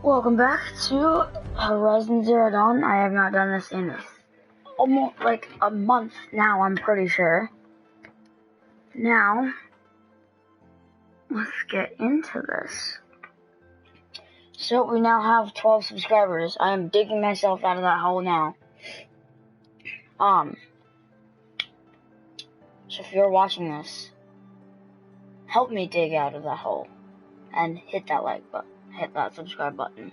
Welcome back to Horizon Zero Dawn. I have not done this in almost like a month now, I'm pretty sure. Now, let's get into this. So, we now have 12 subscribers. I am digging myself out of that hole now. So if you're watching this, help me dig out of that hole. And hit that like button. Hit that subscribe button.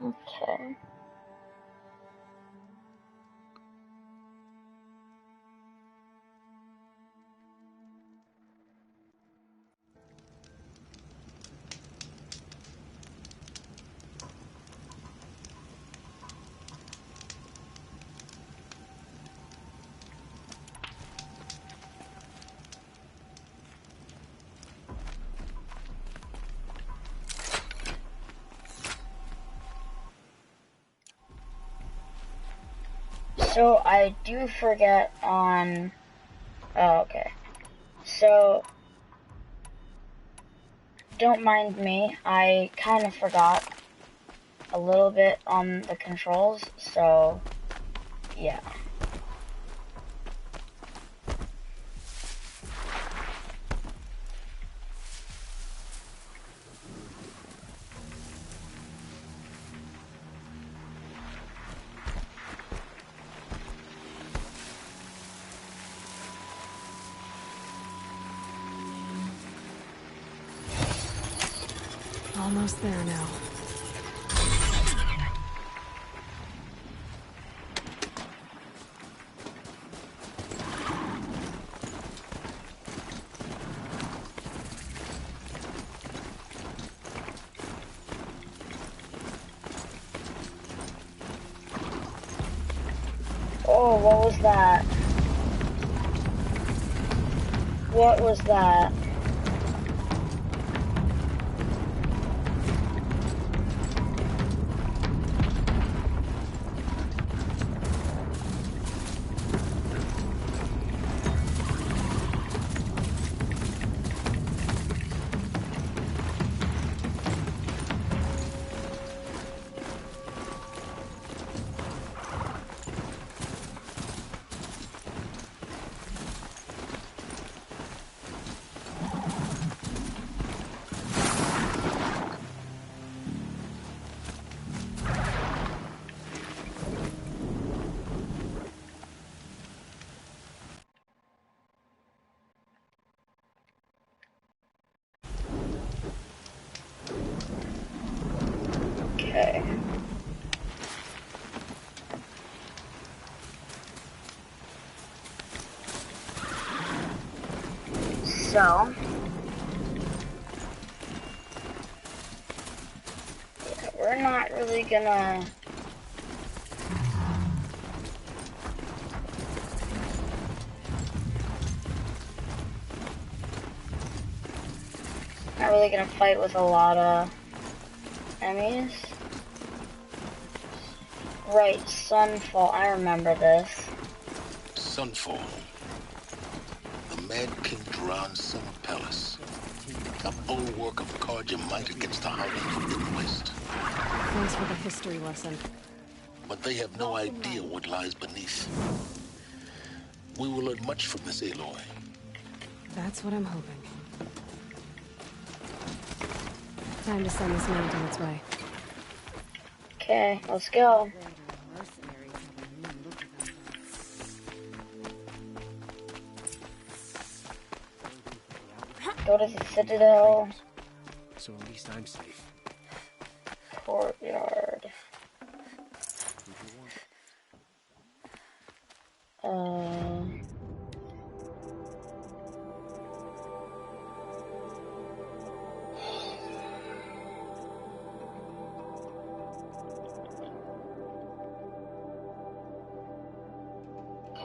Okay. So I do forget on, oh, okay. So, don't mind me, I kind of forgot a little bit on the controls, so, yeah. Almost there now. Oh, what was that? What was that? Okay. So, yeah, we're not really gonna... Not really gonna fight with a lot of enemies. Right, Sunfall, I remember this. Sunfall. The Mad King Duran Sun Palace. A bulwark of Carja might against the Howling Forbidden West. Thanks for the history lesson. But they have no idea what lies beneath. We will learn much from this Aloy. That's what I'm hoping. Time to send this man on its way. Okay, let's go. Go to the Citadel. So at least I'm safe. Courtyard.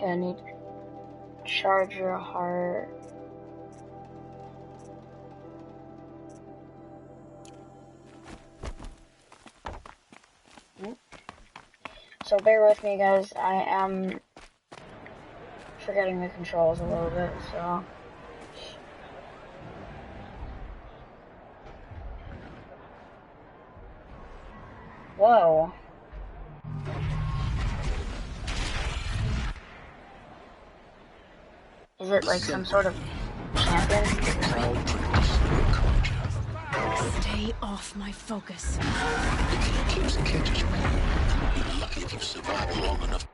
Okay, I need charger heart. So bear with me, guys. I am forgetting the controls a little bit, so. Whoa. Is it like some sort of champion? Stay off my focus. If the eclipse catches you, you'll be lucky if you survive long enough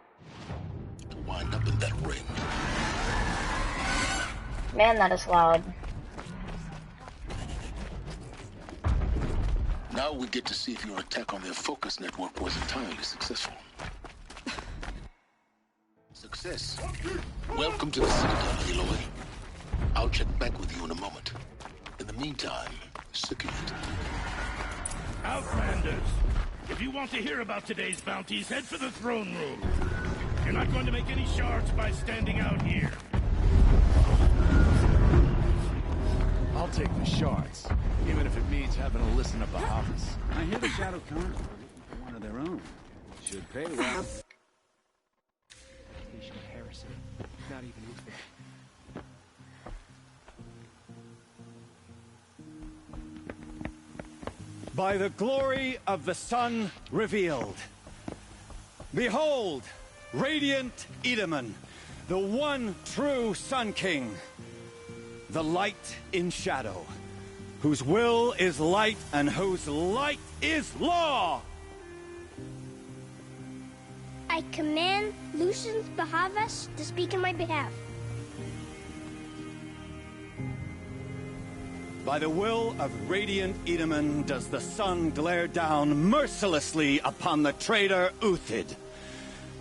to wind up in that ring. Man, that is loud. Now we get to see if your attack on their focus network was entirely successful. Success. Welcome to the Citadel, Aloy. I'll check back with you in a moment. In the meantime, circulate. Outlanders, if you want to hear about today's bounties, head for the throne room. You're not going to make any shards by standing out here. I'll take the shards, even if it means having to listen to Bahavas. I hear the Shadow Council are one of their own. Should pay well. Heresy. Not even Uther. By the glory of the sun revealed. Behold, radiant Edaman, the one true Sun King. The light in shadow, whose will is light and whose light is law. I command Lucius Bahavas to speak in my behalf. By the will of radiant Edaman does the sun glare down mercilessly upon the traitor Uthid.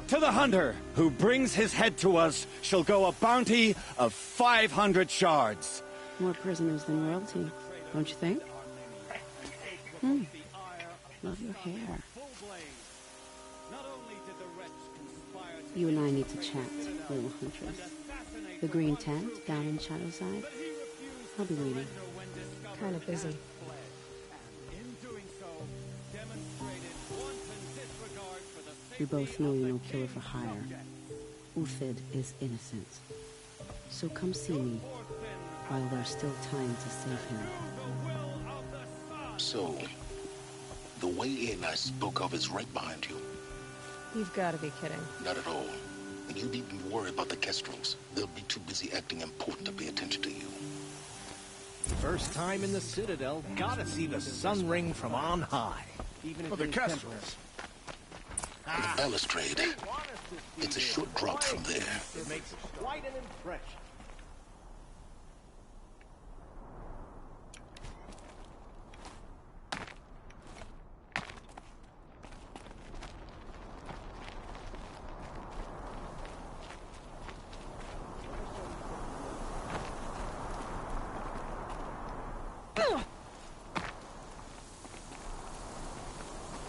To the hunter who brings his head to us shall go a bounty of 500 shards. More prisoners than royalty, don't you think? Love your hair. You and I need to chat, little huntress. The green tent down in Shadowside. I'll be waiting. Kind of busy. We both know you're no killer for hire. Uthid is innocent. So come see me while there's still time to save him. So, the way in I spoke of is right behind you. You've got to be kidding. Not at all. And you needn't worry about the Kestrels. They'll be too busy acting important to pay attention to you. First time in the Citadel, gotta see the sun ring from on high. For the Kestrels. The balustrade. It's a short drop from there. It makes quite an impression.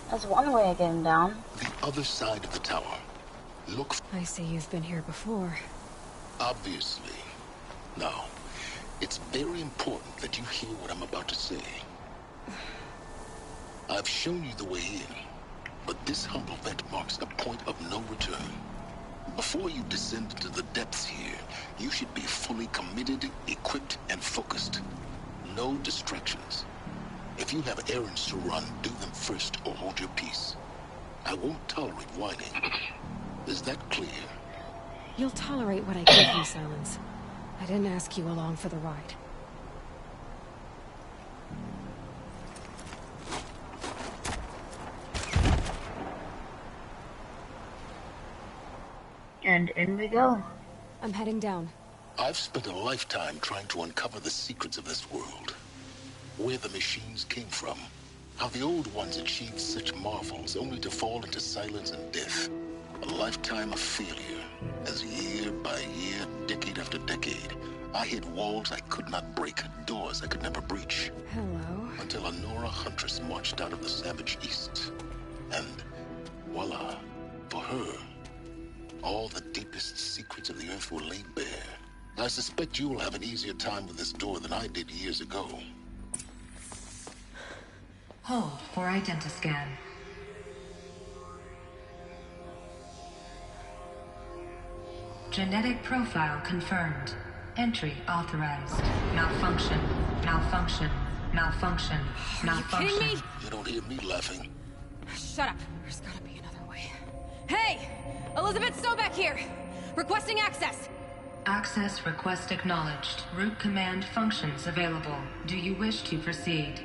That's one way of getting down. The other side of the tower. Look. I see you've been here before. Obviously. Now, it's very important that you hear what I'm about to say. I've shown you the way in, but this humble vent marks a point of no return. Before you descend into the depths here, you should be fully committed, equipped, and focused. No distractions. If you have errands to run, do them first or hold your peace. I won't tolerate whining. Is that clear? You'll tolerate what I give you, Silence. I didn't ask you along for the ride. And in we go. I'm heading down. I've spent a lifetime trying to uncover the secrets of this world. Where the machines came from. How the old ones achieved such marvels only to fall into silence and death. A lifetime of failure. As year by year, decade after decade, I hit walls I could not break, doors I could never breach. Hello. Until a Nora huntress marched out of the savage east. And voila, for her, all the deepest secrets of the Earth will lay bare. I suspect you'll have an easier time with this door than I did years ago. Hold for identiscan. Genetic profile confirmed. Entry authorized. Malfunction. Malfunction. Malfunction. Malfunction. Are you kidding me? You don't hear me laughing. Shut up. There's gotta be another way. Hey! Elizabeth Sobeck here! Requesting access! Access request acknowledged. Root command functions available. Do you wish to proceed?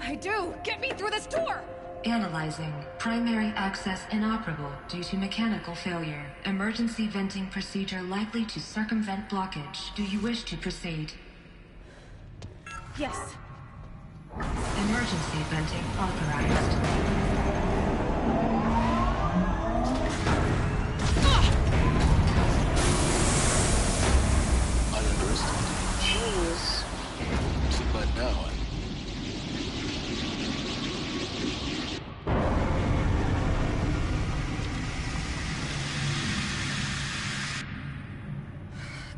I do! Get me through this door! Analyzing. Primary access inoperable due to mechanical failure. Emergency venting procedure likely to circumvent blockage. Do you wish to proceed? Yes. Emergency venting authorized. I underestimated. Jeez. Too bad now.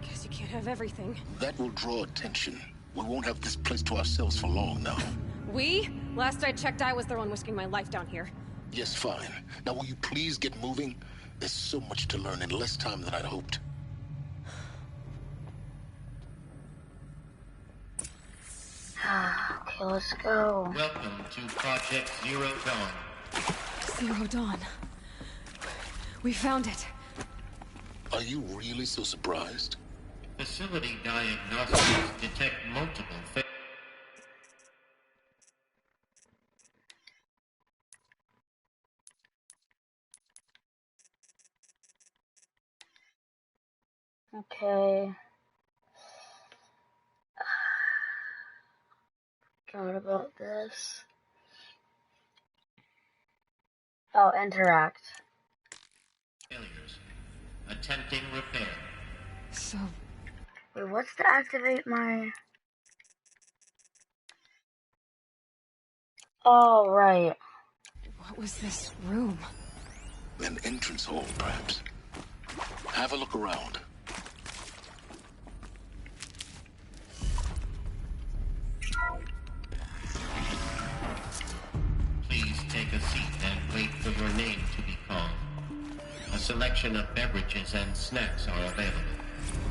Guess you can't have everything. That will draw attention. We won't have this place to ourselves for long now. We? Last I checked, I was the one risking my life down here. Yes, fine. Now will you please get moving? There's so much to learn in less time than I'd hoped. Okay, let's go. Welcome to Project Zero Dawn. Zero Dawn. We found it. Are you really so surprised? Facility diagnostics detect multiple Okay. Forgot about this. Oh, interact. failures. Attempting repair. So... Wait, what's to activate my... Oh, right. what was this room? An entrance hall, perhaps. Have a look around. Please take a seat and wait for your name to be called. A selection of beverages and snacks are available.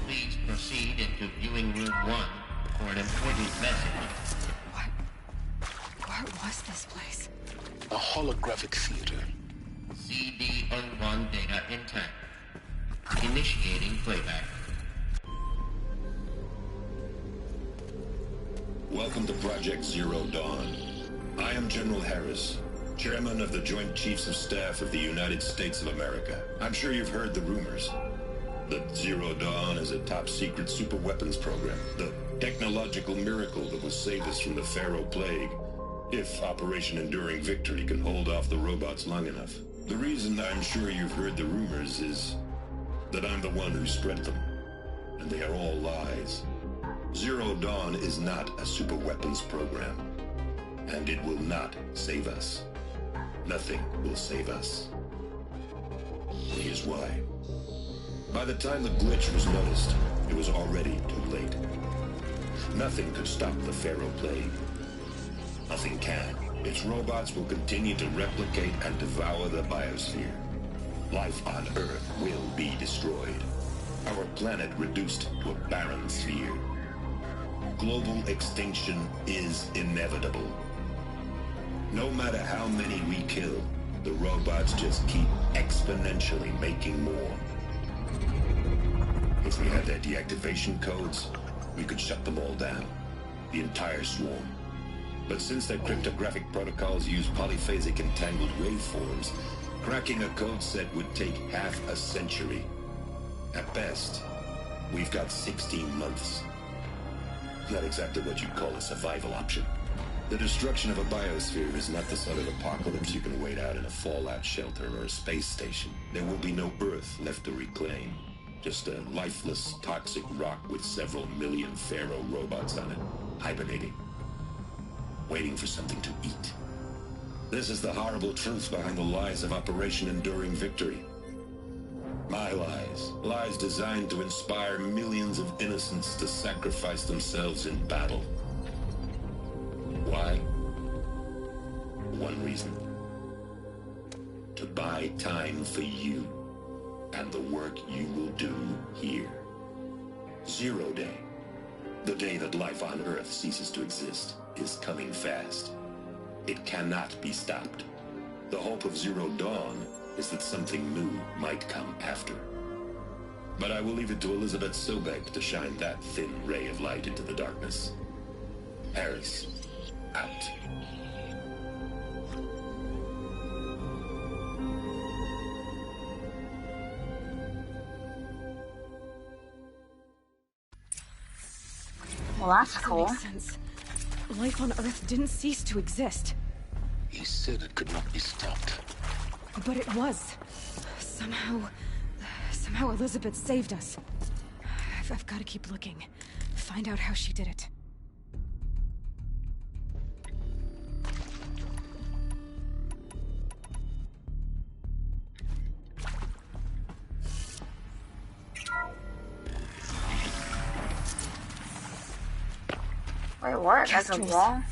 Please proceed into viewing room 1 for an important message. What was this place? A holographic theater. CD01 data intact. Initiating playback. Welcome to Project Zero Dawn. I am General Harris, Chairman of the Joint Chiefs of Staff of the United States of America. I'm sure you've heard the rumors. That Zero Dawn is a top-secret super-weapons program. The technological miracle that will save us from the Pharaoh Plague, if Operation Enduring Victory can hold off the robots long enough. The reason I'm sure you've heard the rumors is that I'm the one who spread them. And they are all lies. Zero Dawn is not a super-weapons program. And it will not save us. Nothing will save us. Here's why. By the time the glitch was noticed, it was already too late. Nothing could stop the Pharaoh Plague. Nothing can. Its robots will continue to replicate and devour the biosphere. Life on Earth will be destroyed. Our planet reduced to a barren sphere. Global extinction is inevitable. No matter how many we kill, the robots just keep exponentially making more. If we had their deactivation codes, we could shut them all down. The entire swarm. But since their cryptographic protocols use polyphasic entangled waveforms, cracking a code set would take half a century. At best, we've got 16 months. Not exactly what you'd call a survival option. The destruction of a biosphere is not the sort of apocalypse you can wait out in a fallout shelter or a space station. There will be no Earth left to reclaim. Just a lifeless, toxic rock with several million Pharaoh robots on it, hibernating, waiting for something to eat. This is the horrible truth behind the lies of Operation Enduring Victory. My lies. Lies designed to inspire millions of innocents to sacrifice themselves in battle. Why? One reason. To buy time for you and the work you will do here. 0 Day. The day that life on Earth ceases to exist is coming fast. It cannot be stopped. The hope of Zero Dawn is that something new might come after. But I will leave it to Elizabeth Sobek to shine that thin ray of light into the darkness. Harris, out. Well, that's cool. Makes sense. Life on Earth didn't cease to exist. He said it could not be stopped. But it was. Somehow Elizabeth saved us. I've got to keep looking. Find out how she did it. Wait, what? That's a wall?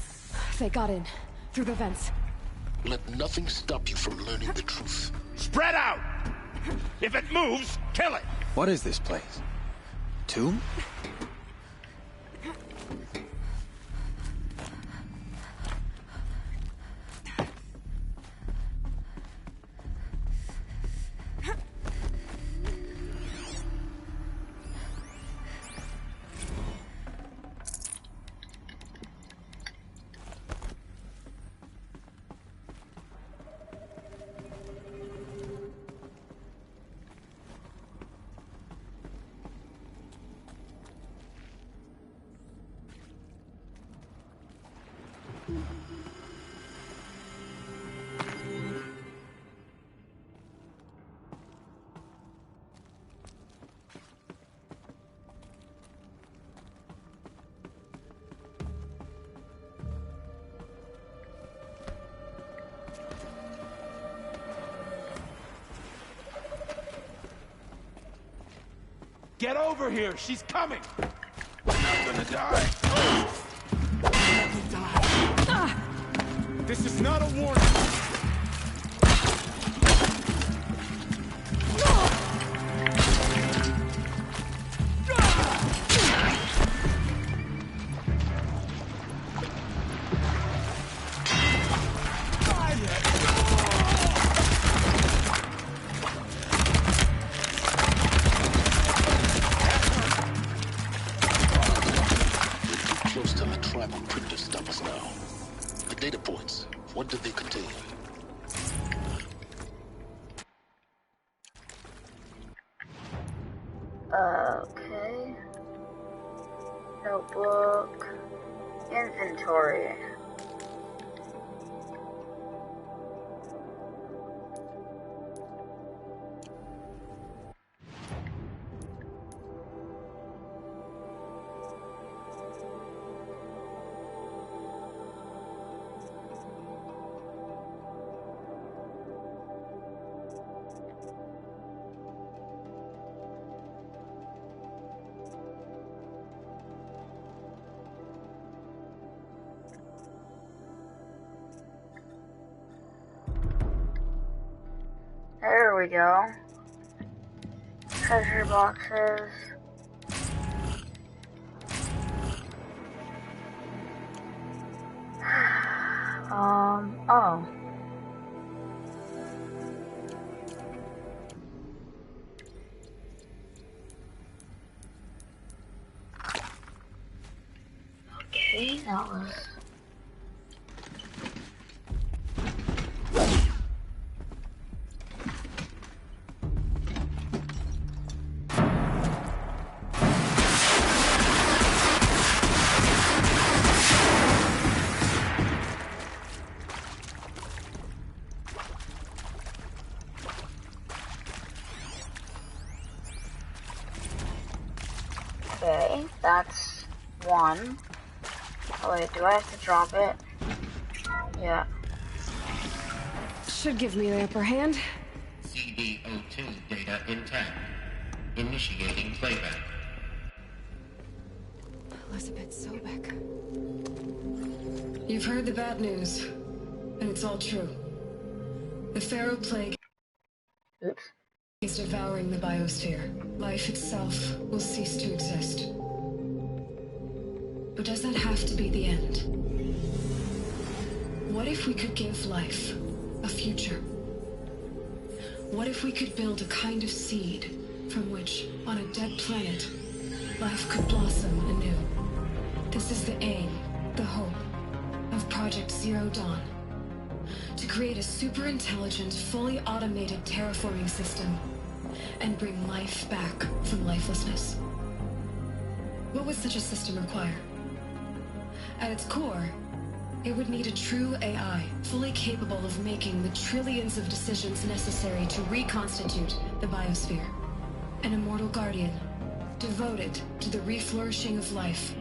They got in. Through the vents. Let nothing stop you from learning the truth. Spread out! If it moves, kill it! What is this place? Tomb? Get over here! She's coming! We're not gonna die! This is not a warning! What did they contain? Okay. Notebook. Inventory. There we go. Treasure boxes. Oh. Okay, that was... Okay, that's one. Oh wait, do I have to drop it? Yeah. Should give me the upper hand. CD02 data intact. Initiating playback. Elizabeth Sobek. You've heard the bad news, and it's all true. The Pharaoh Plague is devouring the biosphere. Life itself will cease to exist. But does that have to be the end? What if we could give life a future? What if we could build a kind of seed from which, on a dead planet, life could blossom anew? This is the aim, the hope, of Project Zero Dawn. To create a super-intelligent, fully automated terraforming system and bring life back from lifelessness. What would such a system require? At its core, it would need a true AI, fully capable of making the trillions of decisions necessary to reconstitute the biosphere. An immortal guardian, devoted to the reflourishing of life.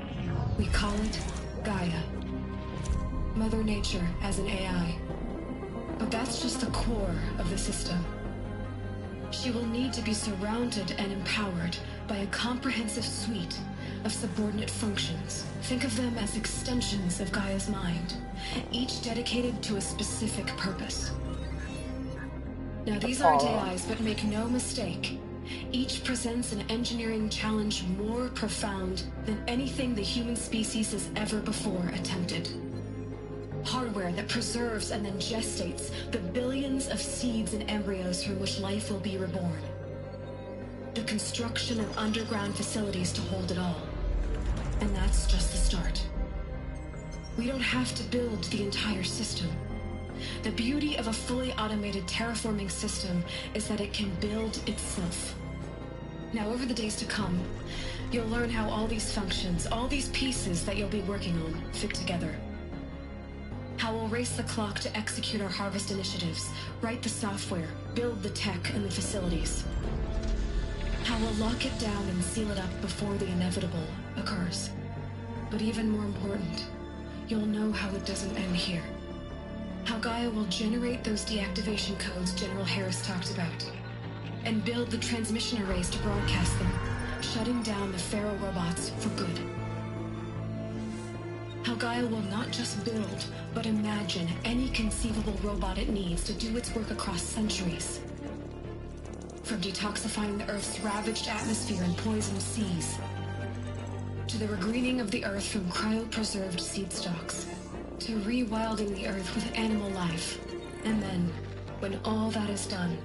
We call it Gaia. Mother Nature as an AI. But that's just the core of the system. She will need to be surrounded and empowered by a comprehensive suite of subordinate functions. Think of them as extensions of Gaia's mind, each dedicated to a specific purpose. Now these aren't AIs, but make no mistake, each presents an engineering challenge more profound than anything the human species has ever before attempted. Hardware that preserves and then gestates the billions of seeds and embryos from which life will be reborn. The construction of underground facilities to hold it all. And that's just the start. We don't have to build the entire system. The beauty of a fully automated terraforming system is that it can build itself. Now, over the days to come, you'll learn how all these functions, all these pieces that you'll be working on, fit together. How we'll race the clock to execute our harvest initiatives, write the software, build the tech and the facilities. How we'll lock it down and seal it up before the inevitable occurs. But even more important, you'll know how it doesn't end here. How Gaia will generate those deactivation codes General Harris talked about, and build the transmission arrays to broadcast them, shutting down the Pharaoh robots for good. How Gaia will not just build, but imagine any conceivable robot it needs to do its work across centuries. From detoxifying the Earth's ravaged atmosphere and poisoned seas, to the regreening of the Earth from cryopreserved seed stalks, to rewilding the Earth with animal life. And then, when all that is done,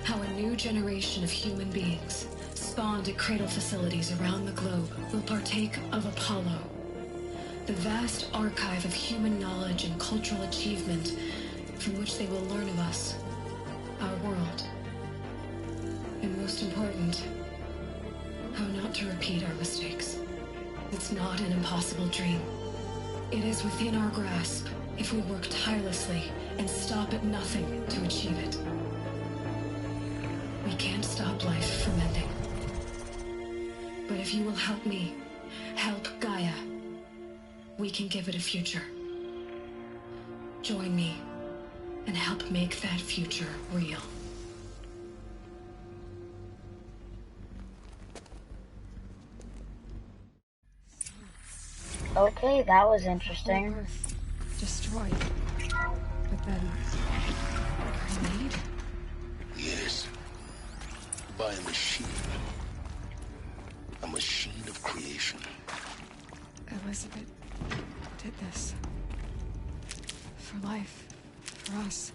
how a new generation of human beings, spawned at cradle facilities around the globe, will partake of Apollo, the vast archive of human knowledge and cultural achievement from which they will learn of us, our world. And most important, how not to repeat our mistakes. It's not an impossible dream. It is within our grasp if we work tirelessly and stop at nothing to achieve it. We can't stop life from ending. But if you will help me, help Gaia, we can give it a future. Join me and help make that future real. Okay, that was interesting. Earth destroyed, but then remade? Yes. By a machine. A machine of creation. Elizabeth did this. For life. For us.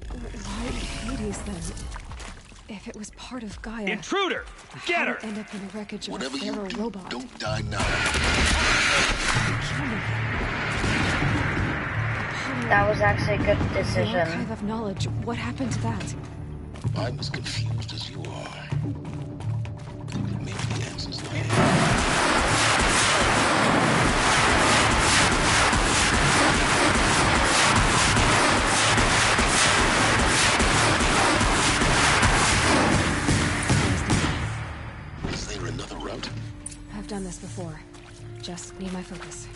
But why Hades then? If it was part of Gaia... Intruder! Get her! End up in the wreckage of Whatever a Pharaoh you do, robot. don't die now. That was actually a good decision. The archive of knowledge. What happened to that? I'm as confused as you are. Maybe the answer's not here. I've done this before. Just need my focus.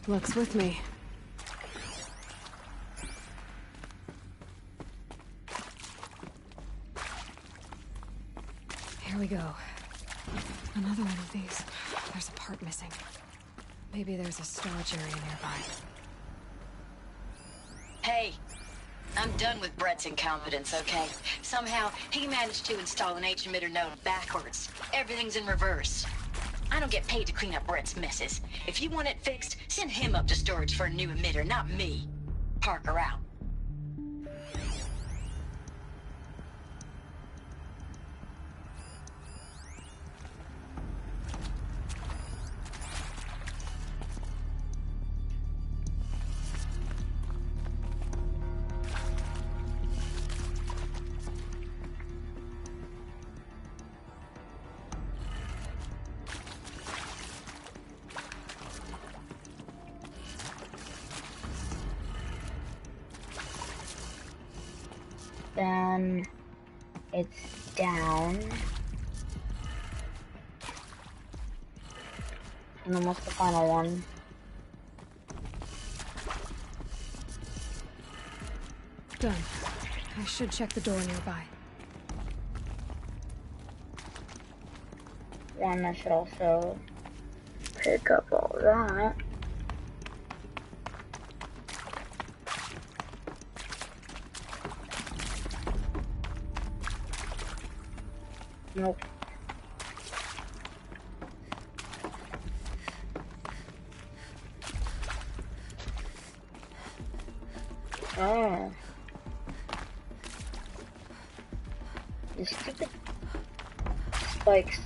Luck's with me. Here we go. Another one of these. There's a part missing. Maybe there's a storage area nearby. Hey, I'm done with Brett's incompetence, okay? Somehow, he managed to install an H-emitter node backwards. Everything's in reverse. I don't get paid to clean up Brett's messes. If you want it fixed, send him up to storage for a new emitter, not me. Parker out. Then it's down. And then what's the final one? Done. I should check the door nearby. One, I should also pick up all that. Nope. Oh. These stupid spikes.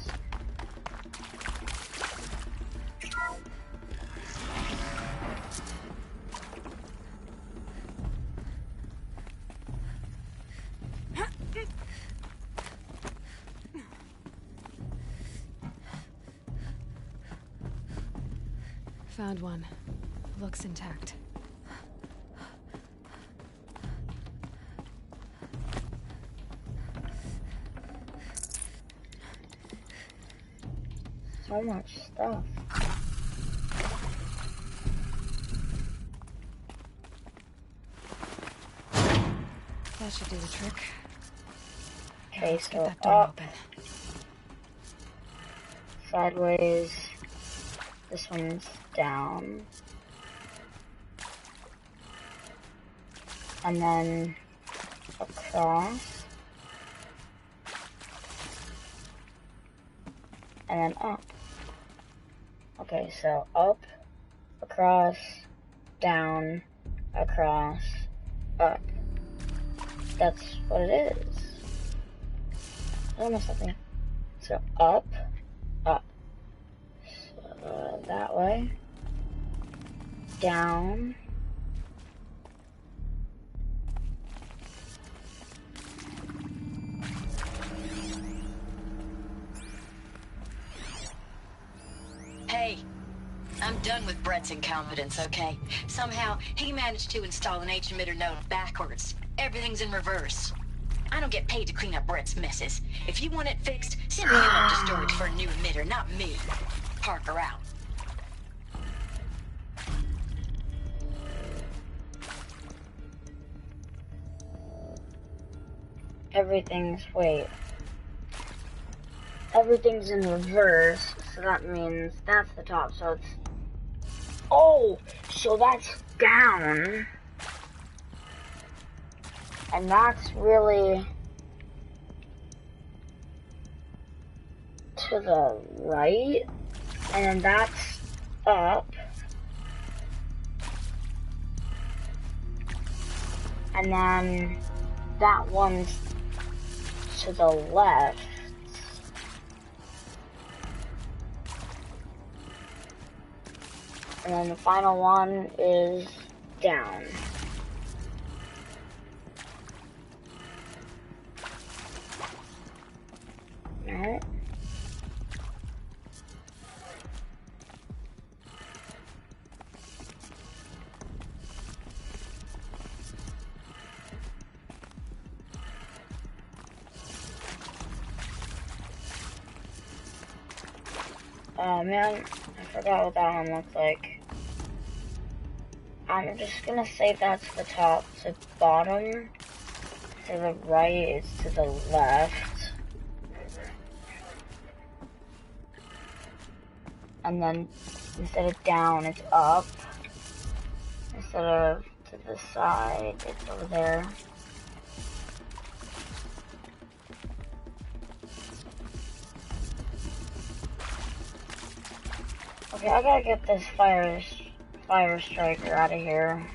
Found one. Looks intact. So much stuff. That should do the trick. Okay, Let's so get that door up, open. sideways. This one's down. And then across. And then up. Okay, so up, across, down, across, up. That's what it is. Almost something. So up, up. So, that way. Down. Hey, I'm done with Brett's incompetence, okay? Somehow, he managed to install an H-emitter node backwards. Everything's in reverse. I don't get paid to clean up Brett's messes. If you want it fixed, send him up to storage for a new emitter, not me. Parker out. Everything's in reverse, so that means that's the top, so it's, oh, so that's down, and that's really to the right, and then that's up, and then that one's to the left. And then the final one is down. Alright. Oh man, I forgot what that one looks like. I'm just gonna say that's the top to bottom. To the right is to the left. And then instead of down, it's up. Instead of to the side, it's over there. Okay, I gotta get this fire striker out of here.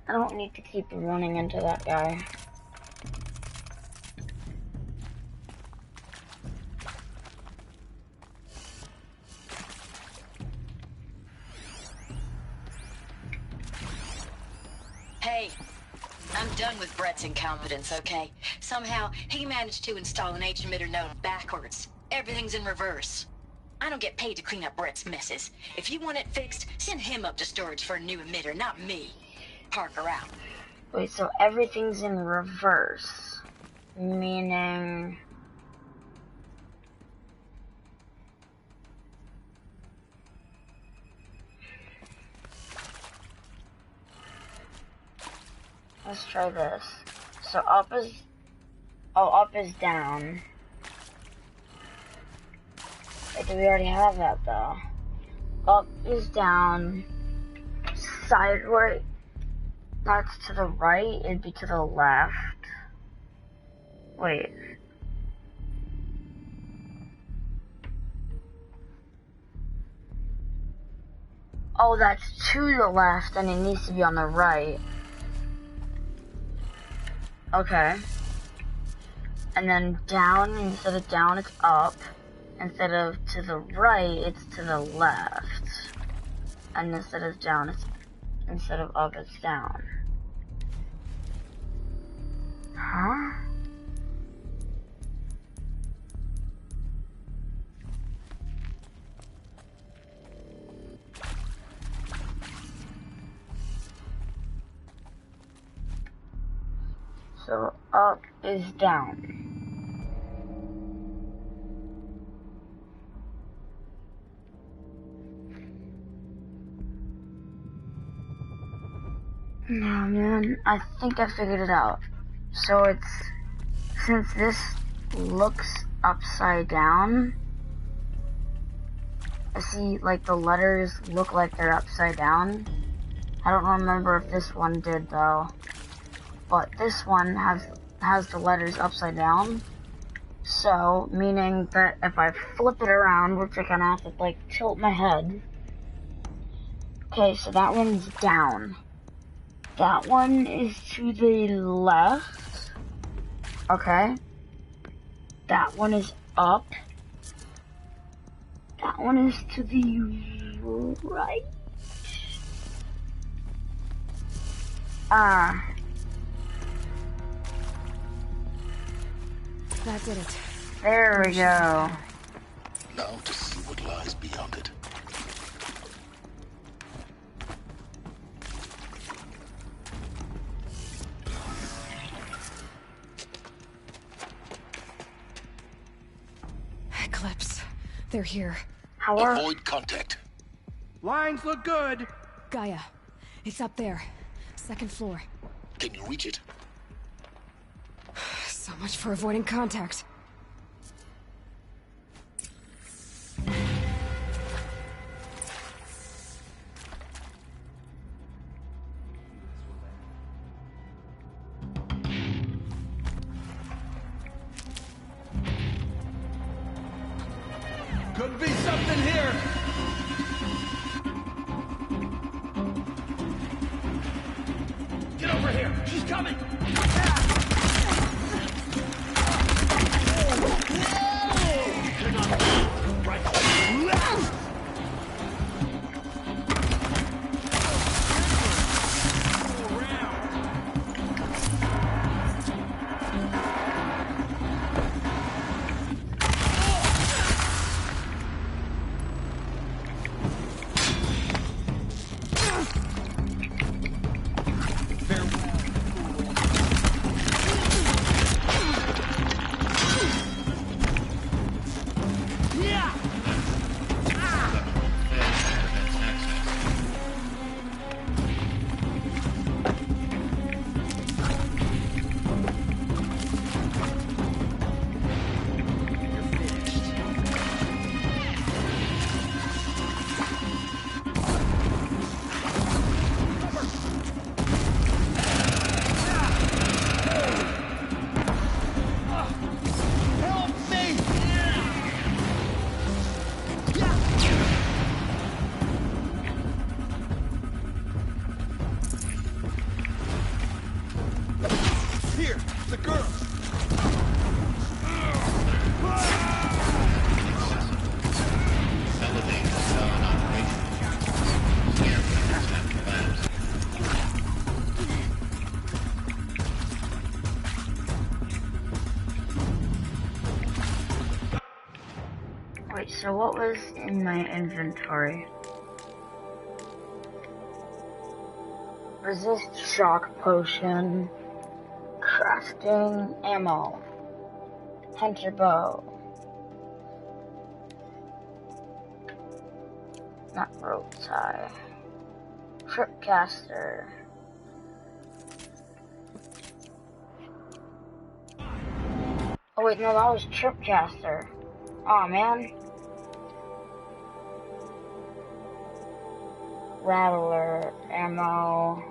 I don't need to keep running into that guy. Hey, I'm done with Brett's incompetence, okay? Somehow, he managed to install an H-emitter node backwards. Everything's in reverse. I don't get paid to clean up Brett's messes. If you want it fixed, send him up to storage for a new emitter, not me. Parker out. Wait, so everything's in reverse. Meaning... Let's try this. So up is... Oh, up is down. Wait, do we already have that though? Up is down. Side right. That's to the right. It'd be to the left. Wait. Oh, that's to the left, and it needs to be on the right. Okay. And then down, instead of down, it's up. Instead of to the right, it's to the left. And instead of down, it's instead of up, it's down. Huh? So up is down. No, man, I think I figured it out. So it's, since this looks upside down, I see like the letters look like they're upside down. I don't remember if this one did though, but this one has the letters upside down. So, meaning that if I flip it around, which I kinda have to like tilt my head. Okay, so that one's down. That one is to the left. Okay. That one is up. That one is to the right. That did it. There we go. Now to see what lies beyond it. Eclipse. They're here. Avoid contact. Lines look good. Gaia. It's up there. Second floor. Can you reach it? So much for avoiding contact. Could be something here. Get over here! She's coming! Wait, so what was in my inventory? Resist shock potion, crafting ammo, hunter bow, not rope tie, tripcaster. Oh wait, no, that was tripcaster. Aw, man. Rattler, ammo.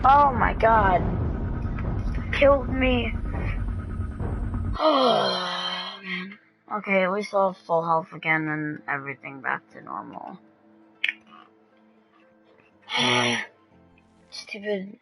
Oh my god. Killed me. Oh man. Okay, we still have full health again and everything back to normal. Stupid.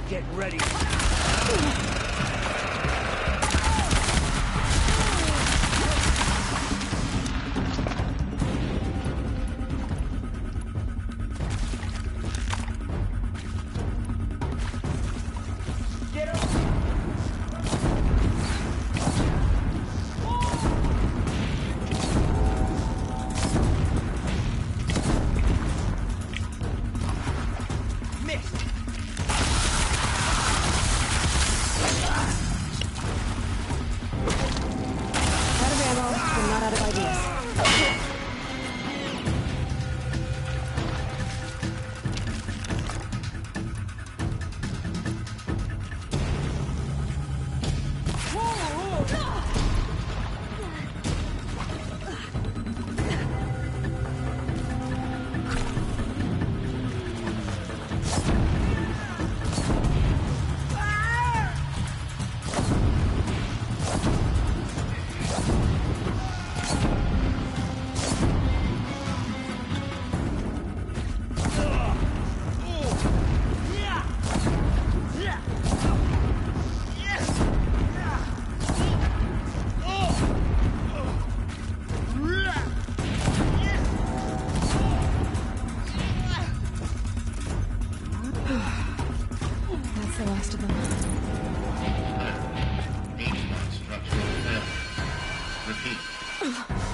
Get ready.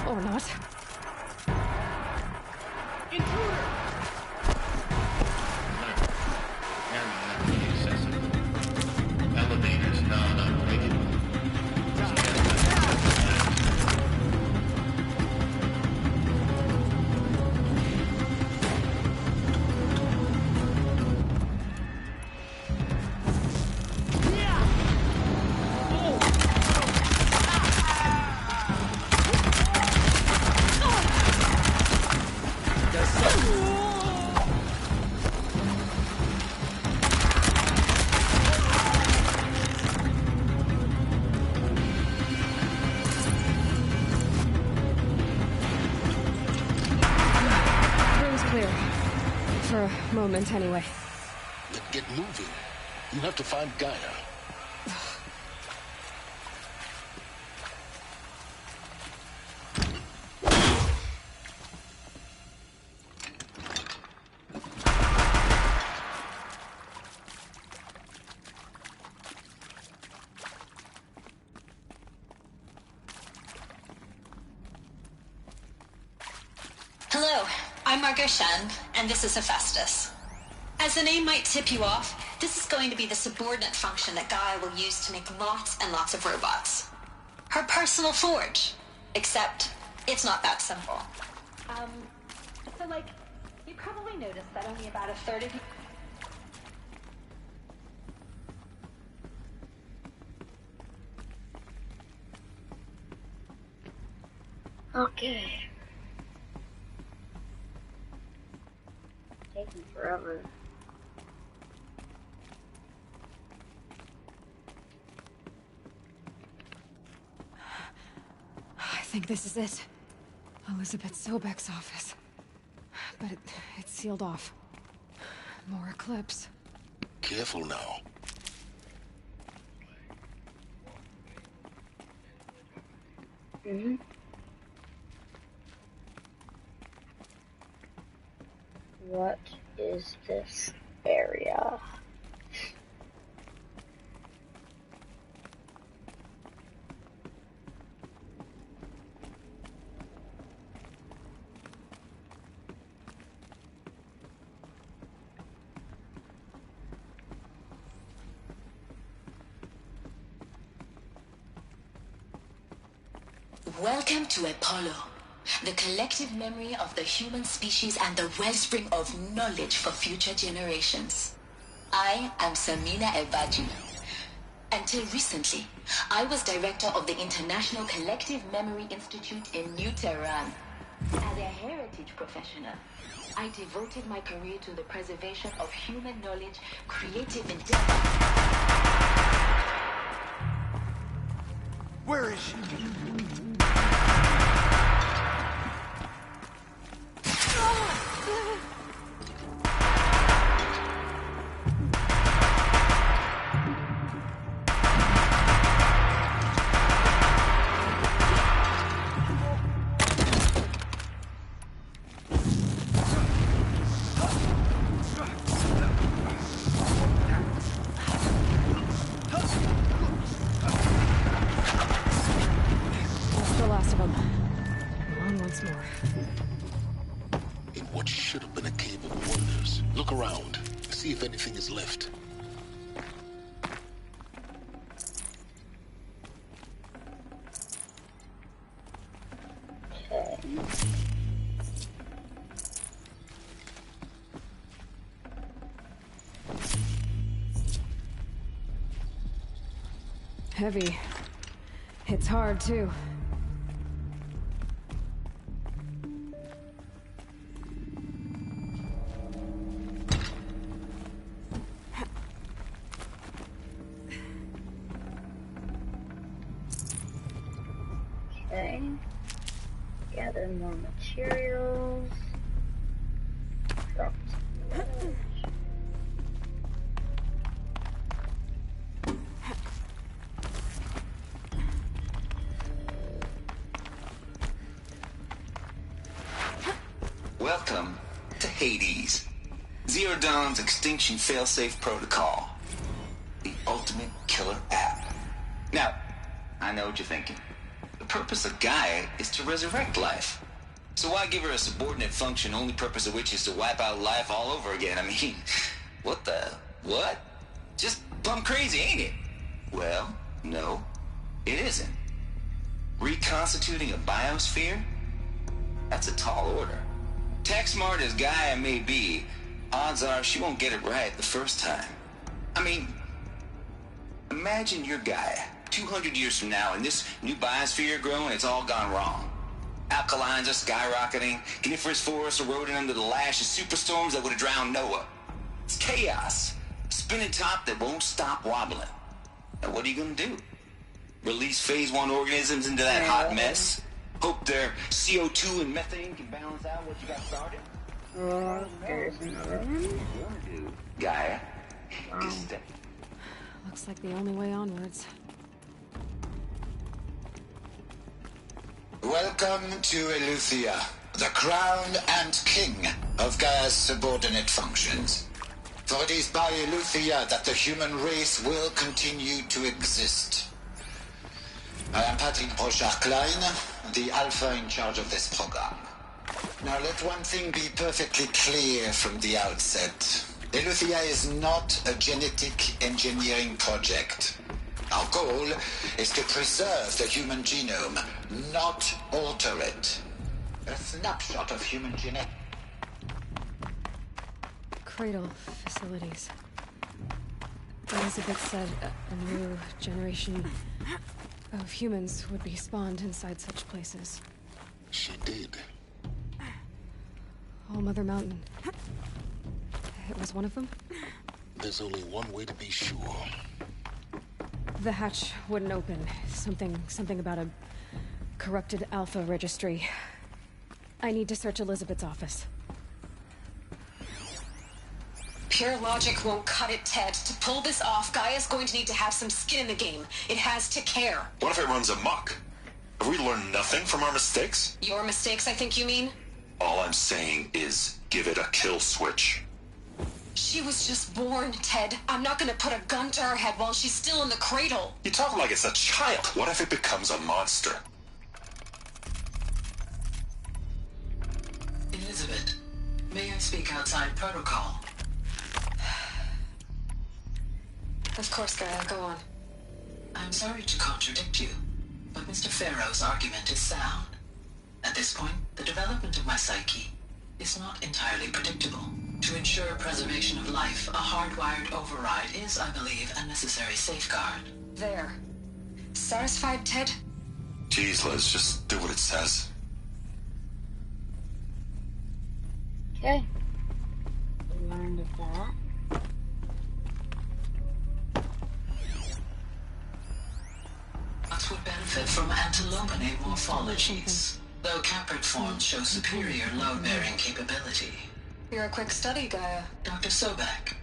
Or not. Elevators non-operated. moment, anyway. Then get moving. You have to find Gaia. Hello, I'm Margot Shen, and this is Hephaestus. As the name might tip you off, this is going to be the subordinate function that Gaia will use to make lots and lots of robots. Her personal forge. Except, it's not that simple. So like, you probably noticed that only about a third of you... Okay. Taking forever. I think this is it. Elizabeth Sobek's office. But it's sealed off. More Eclipse. Careful now. Mm-hmm. What is this area? Welcome to Apollo, the collective memory of the human species and the wellspring of knowledge for future generations. I am Samina Ebaju. Until recently, I was director of the International Collective Memory Institute in New Tehran. As a heritage professional, I devoted my career to the preservation of human knowledge, creative endeavor. Where is she? Heavy. It's hard, too. Okay. Gather more materials. Drop some letters. Welcome to Hades, Zero Dawn's Extinction Failsafe Protocol, the ultimate killer app. Now, I know what you're thinking. The purpose of Gaia is to resurrect life. So why give her a subordinate function, only purpose of which is to wipe out life all over again? I mean, what? Just plumb crazy, ain't it? Well, no, it isn't. Reconstituting a biosphere? That's a tall order. Tech smart as Gaia may be, odds are she won't get it right the first time. I mean, imagine you're Gaia, 200 years from now, and this new biosphere growing, it's all gone wrong. Alkalines are skyrocketing, coniferous forests eroding under the lash of superstorms that would have drowned Noah. It's chaos, spinning top that won't stop wobbling. Now what are you gonna do? Release phase 1 organisms into that hot mess? Hope their CO2 and methane can balance out what you got started? There's another one. Gaia, is that... Looks like the only way onwards. Welcome to Eleuthia, the crown and king of Gaia's subordinate functions. For it is by Eleuthia that the human race will continue to exist. I am Patrick Brochard-Klein, the Alpha in charge of this program. Now let one thing be perfectly clear from the outset. Eleuthia is not a genetic engineering project. Our goal is to preserve the human genome, not alter it. A snapshot of human genetics. Cradle facilities. Elizabeth said a new generation of humans would be spawned inside such places. She did. All Mother Mountain. It was one of them? There's only one way to be sure. The hatch wouldn't open. Something about a corrupted Alpha registry. I need to search Elizabeth's office. Pure logic won't cut it, Ted. To pull this off, Gaia's going to need to have some skin in the game. It has to care. What if it runs amok? Have we learned nothing from our mistakes? Your mistakes, I think you mean? All I'm saying is, give it a kill switch. She was just born, Ted. I'm not gonna put a gun to her head while she's still in the cradle. You talk like it's a child. What if it becomes a monster? Elizabeth, may I speak outside protocol? Of course, Gaia, go on. I'm sorry to contradict you, but Mr. Farrow's argument is sound. At this point, the development of my psyche is not entirely predictable. To ensure preservation of life, a hardwired override is, I believe, a necessary safeguard. There. Satisfied, Ted? Jeez, Liz, just do what it says. Okay. We learned of that. Us would benefit from antilopinate morphologies, though caprid forms show superior load-bearing capability. You're a quick study, Gaia. Dr. Sobek,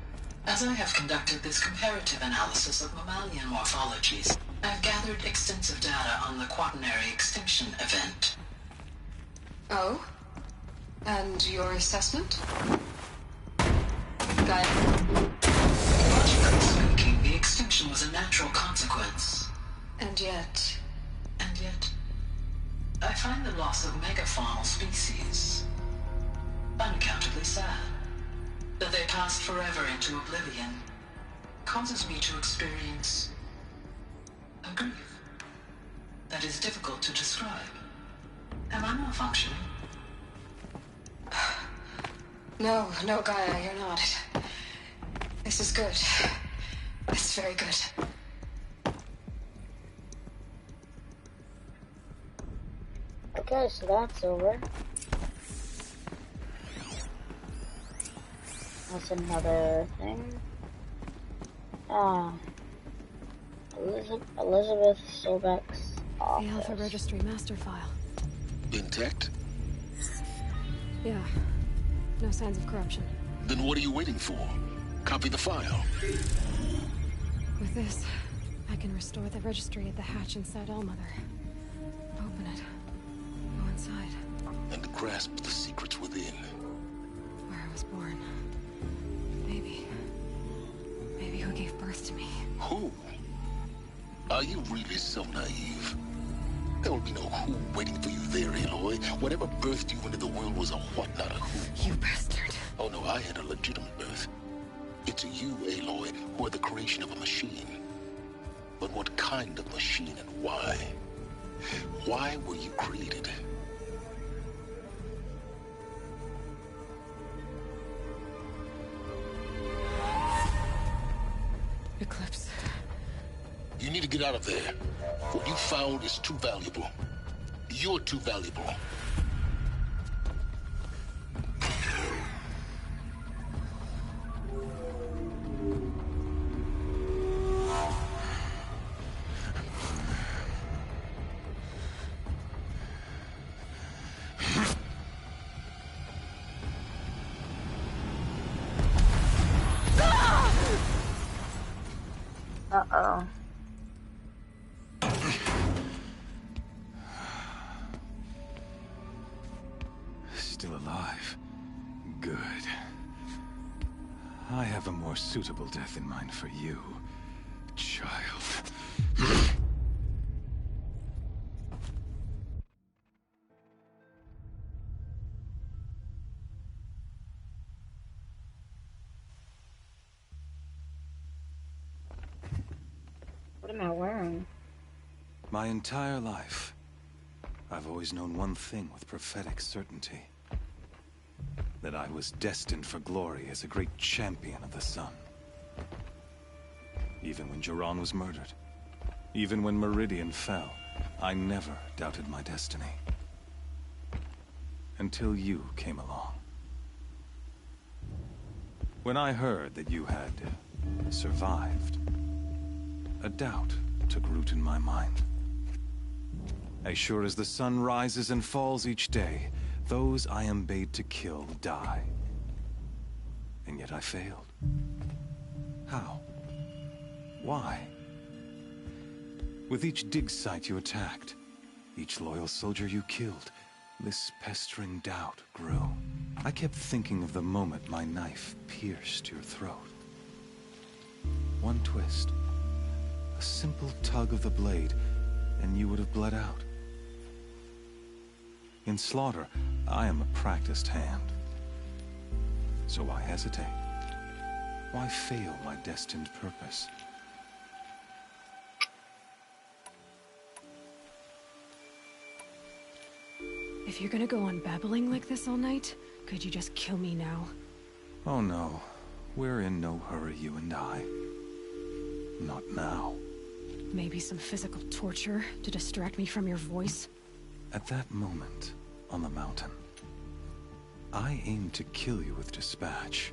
as I have conducted this comparative analysis of mammalian morphologies, I've gathered extensive data on the quaternary extinction event. Oh? And your assessment? Gaia? Logically speaking, the extinction was a natural consequence. And yet, I find the loss of megafaunal species unaccountably sad. That they passed forever into oblivion causes me to experience a grief that is difficult to describe. Am I malfunctioning? No, Gaia, you're not. This is good. This is very good. Okay, so that's over. That's another thing. Elizabeth Sobek's office. The Alpha Registry master file. Intact? Yeah. No signs of corruption. Then what are you waiting for? Copy the file. With this, I can restore the registry at the hatch inside Allmother. Open it. Go inside. And grasp the secrets within. Where I was born. Maybe who gave birth to me. Who? Are you really so naive? There will be no who waiting for you there, Aloy. Whatever birthed you into the world was a what, not a who. You bastard. Oh no, I had a legitimate birth. It's you, Aloy, who are the creation of a machine. But what kind of machine and why? Why were you created? Eclipse. You need to get out of there. What you found is too valuable. You're too valuable. Uh-oh. Still alive. Good. I have a more suitable death in mind for you, child. What am I wearing? My entire life, I've always known one thing with prophetic certainty. That I was destined for glory as a great champion of the sun. Even when Jiran was murdered, even when Meridian fell, I never doubted my destiny. Until you came along. When I heard that you had survived, a doubt took root in my mind. As sure as the sun rises and falls each day, those I am bade to kill die. And yet I failed. How? Why? With each dig site you attacked, each loyal soldier you killed, this pestering doubt grew. I kept thinking of the moment my knife pierced your throat. One twist, a simple tug of the blade, and you would have bled out. In slaughter, I am a practiced hand. So why hesitate? Why fail my destined purpose? If you're gonna go on babbling like this all night, could you just kill me now? Oh no, we're in no hurry, you and I. Not now. Maybe some physical torture to distract me from your voice? At that moment, on the mountain, I aimed to kill you with dispatch,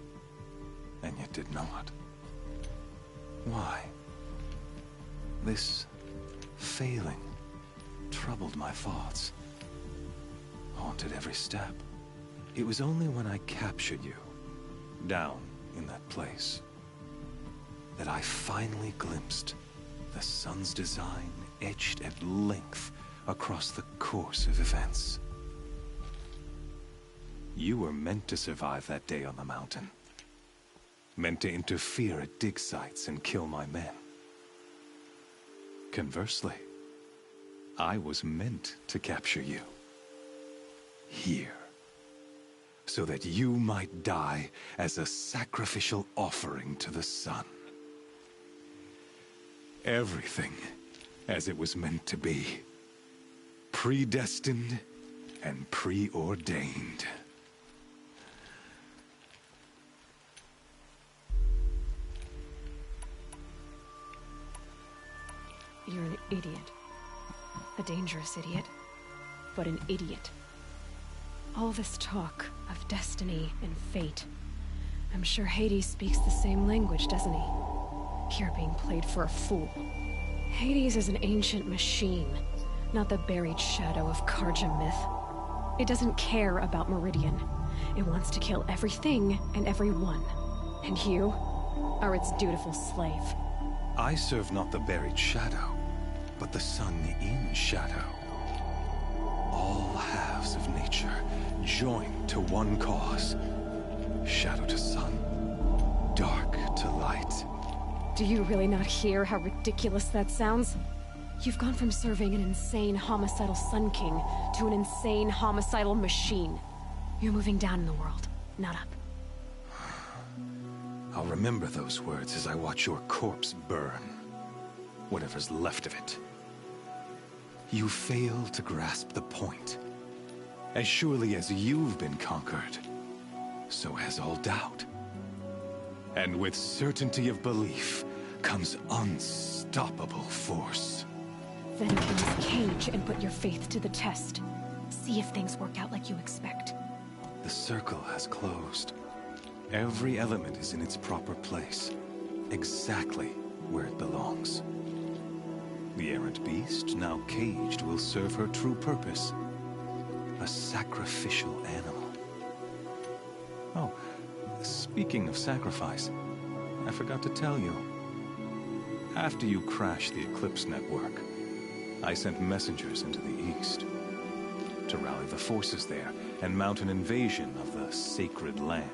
and yet did not. Why? This failing troubled my thoughts, haunted every step. It was only when I captured you, down in that place, that I finally glimpsed the sun's design etched at length across the course of events. You were meant to survive that day on the mountain. Meant to interfere at dig sites and kill my men. Conversely, I was meant to capture you. Here. So that you might die as a sacrificial offering to the sun. Everything as it was meant to be. Predestined and preordained. You're an idiot. A dangerous idiot, but an idiot. All this talk of destiny and fate. I'm sure Hades speaks the same language, doesn't he? You're being played for a fool. Hades is an ancient machine, not the buried shadow of Karja myth. It doesn't care about Meridian. It wants to kill everything and everyone. And you are its dutiful slave. I serve not the buried shadow, but the sun in shadow. All halves of nature joined to one cause. Shadow to sun, dark to light. Do you really not hear how ridiculous that sounds? You've gone from serving an insane homicidal Sun King to an insane homicidal machine. You're moving down in the world, not up. I'll remember those words as I watch your corpse burn. Whatever's left of it. You fail to grasp the point. As surely as you've been conquered, so has all doubt. And with certainty of belief comes unstoppable force. Then open this cage and put your faith to the test. See if things work out like you expect. The circle has closed. Every element is in its proper place, exactly where it belongs. The errant beast, now caged, will serve her true purpose. A sacrificial animal. Oh, speaking of sacrifice, I forgot to tell you. After you crashed the Eclipse network, I sent messengers into the East to rally the forces there and mount an invasion of the Sacred Land.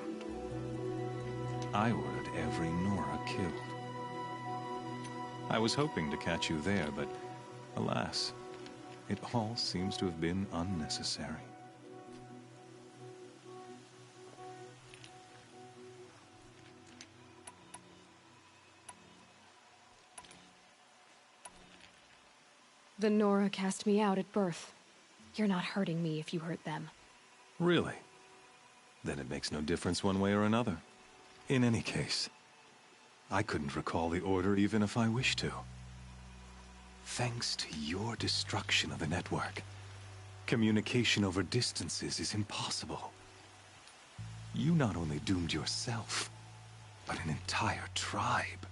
I ordered every Nora killed. I was hoping to catch you there, but alas, it all seems to have been unnecessary. The Nora cast me out at birth. You're not hurting me if you hurt them. Really? Then it makes no difference one way or another. In any case, I couldn't recall the order even if I wished to. Thanks to your destruction of the network, communication over distances is impossible. You not only doomed yourself, but an entire tribe.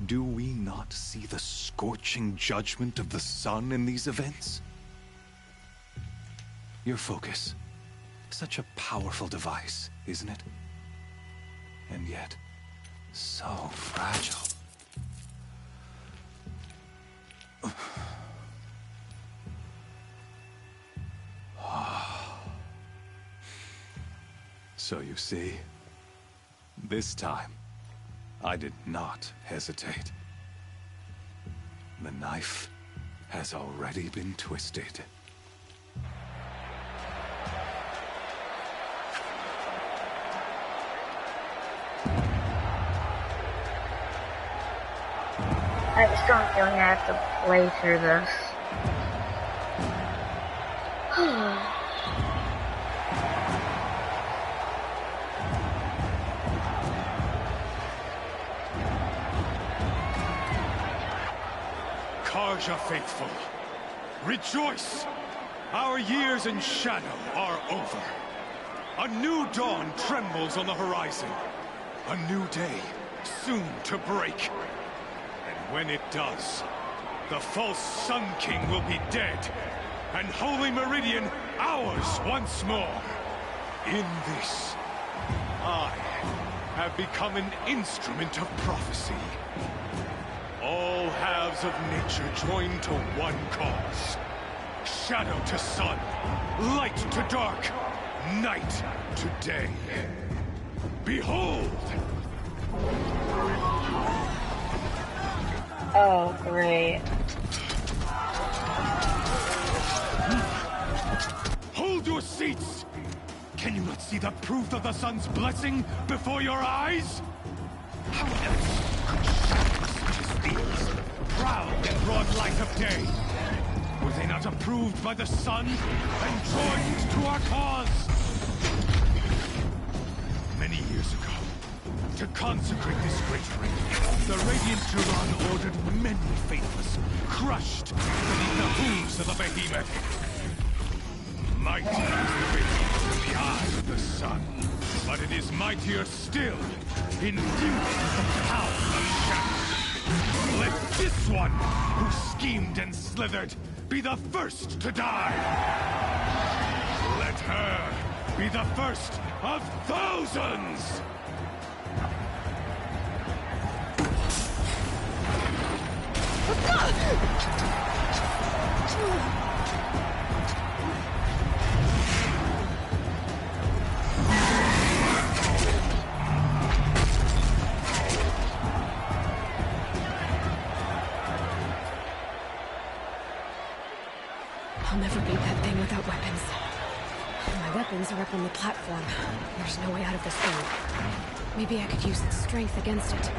Do we not see the scorching judgment of the sun in these events? Your focus. Such a powerful device, isn't it? And yet, so fragile. So you see, this time, I did not hesitate. The knife has already been twisted. I have a strong feeling I have to play through this. Karja faithful, rejoice! Our years in shadow are over. A new dawn trembles on the horizon. A new day soon to break. And when it does, the false Sun King will be dead, and Holy Meridian ours once more. In this, I have become an instrument of prophecy. All halves of nature join to one cause. Shadow to sun, light to dark, night to day. Behold! Oh, great. Hold your seats! Can you not see the proof of the sun's blessing before your eyes? How else could shadows such as these, proud in broad light of day, were they not approved by the sun and joined to our cause? Many years ago, to consecrate this great ring, the Radiant Turan ordered many faithless, crushed beneath the hooves of the behemoth. Mighty is the radiance in the eye of the sun, but it is mightier still in viewing the power of shadow. Let this one, who schemed and slithered, be the first to die. Let her be the first of thousands! I'll never beat that thing without weapons. My weapons are up on the platform. There's no way out of this thing. Maybe I could use its strength against it.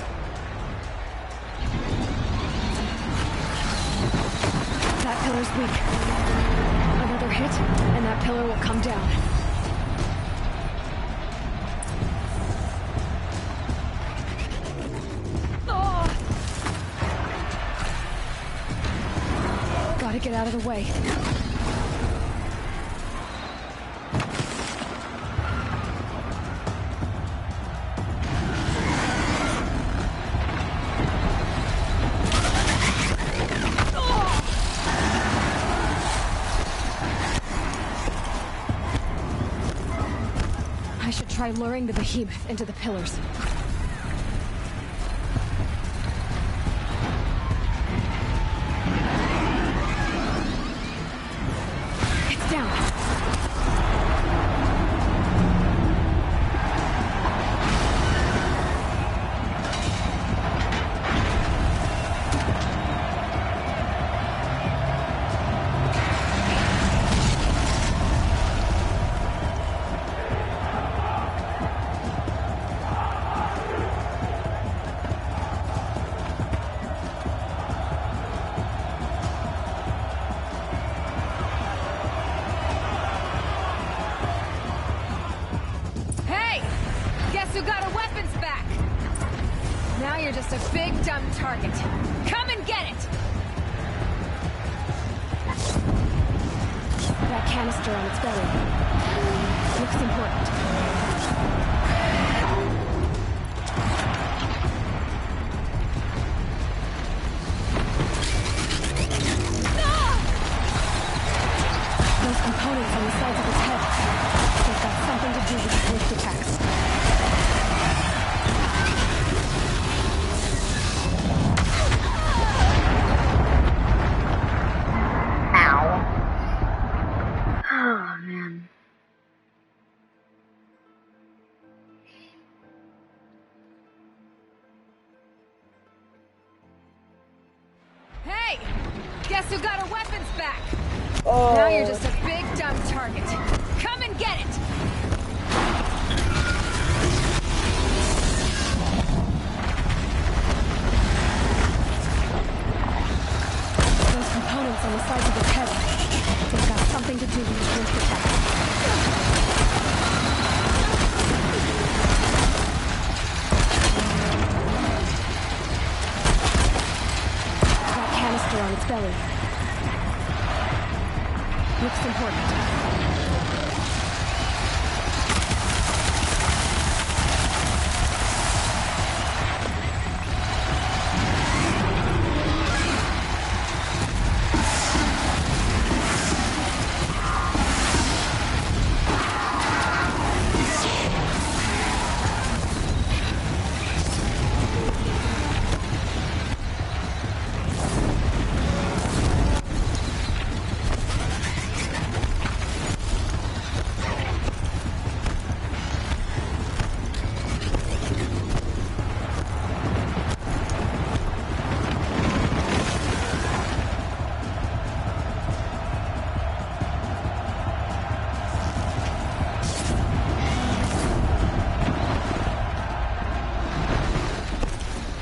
That pillar's weak. Another hit, and that pillar will come down. Gotta get out of the way. I should try luring the behemoth into the pillars. who got our weapons back? Now you're just a big, dumb target. Come and get it! That canister on its belly. Looks important. Those components on the sides of his head. They've got something to do with the drift attacks. Oh, man. Hey! Guess who got our weapons back? Oh. Now you're just a big, dumb target. Come and get it! Those components on the sides of his head. They've got something to do with the drift attack. That canister on its belly. Looks important.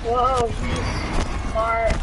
Whoa, he's smart.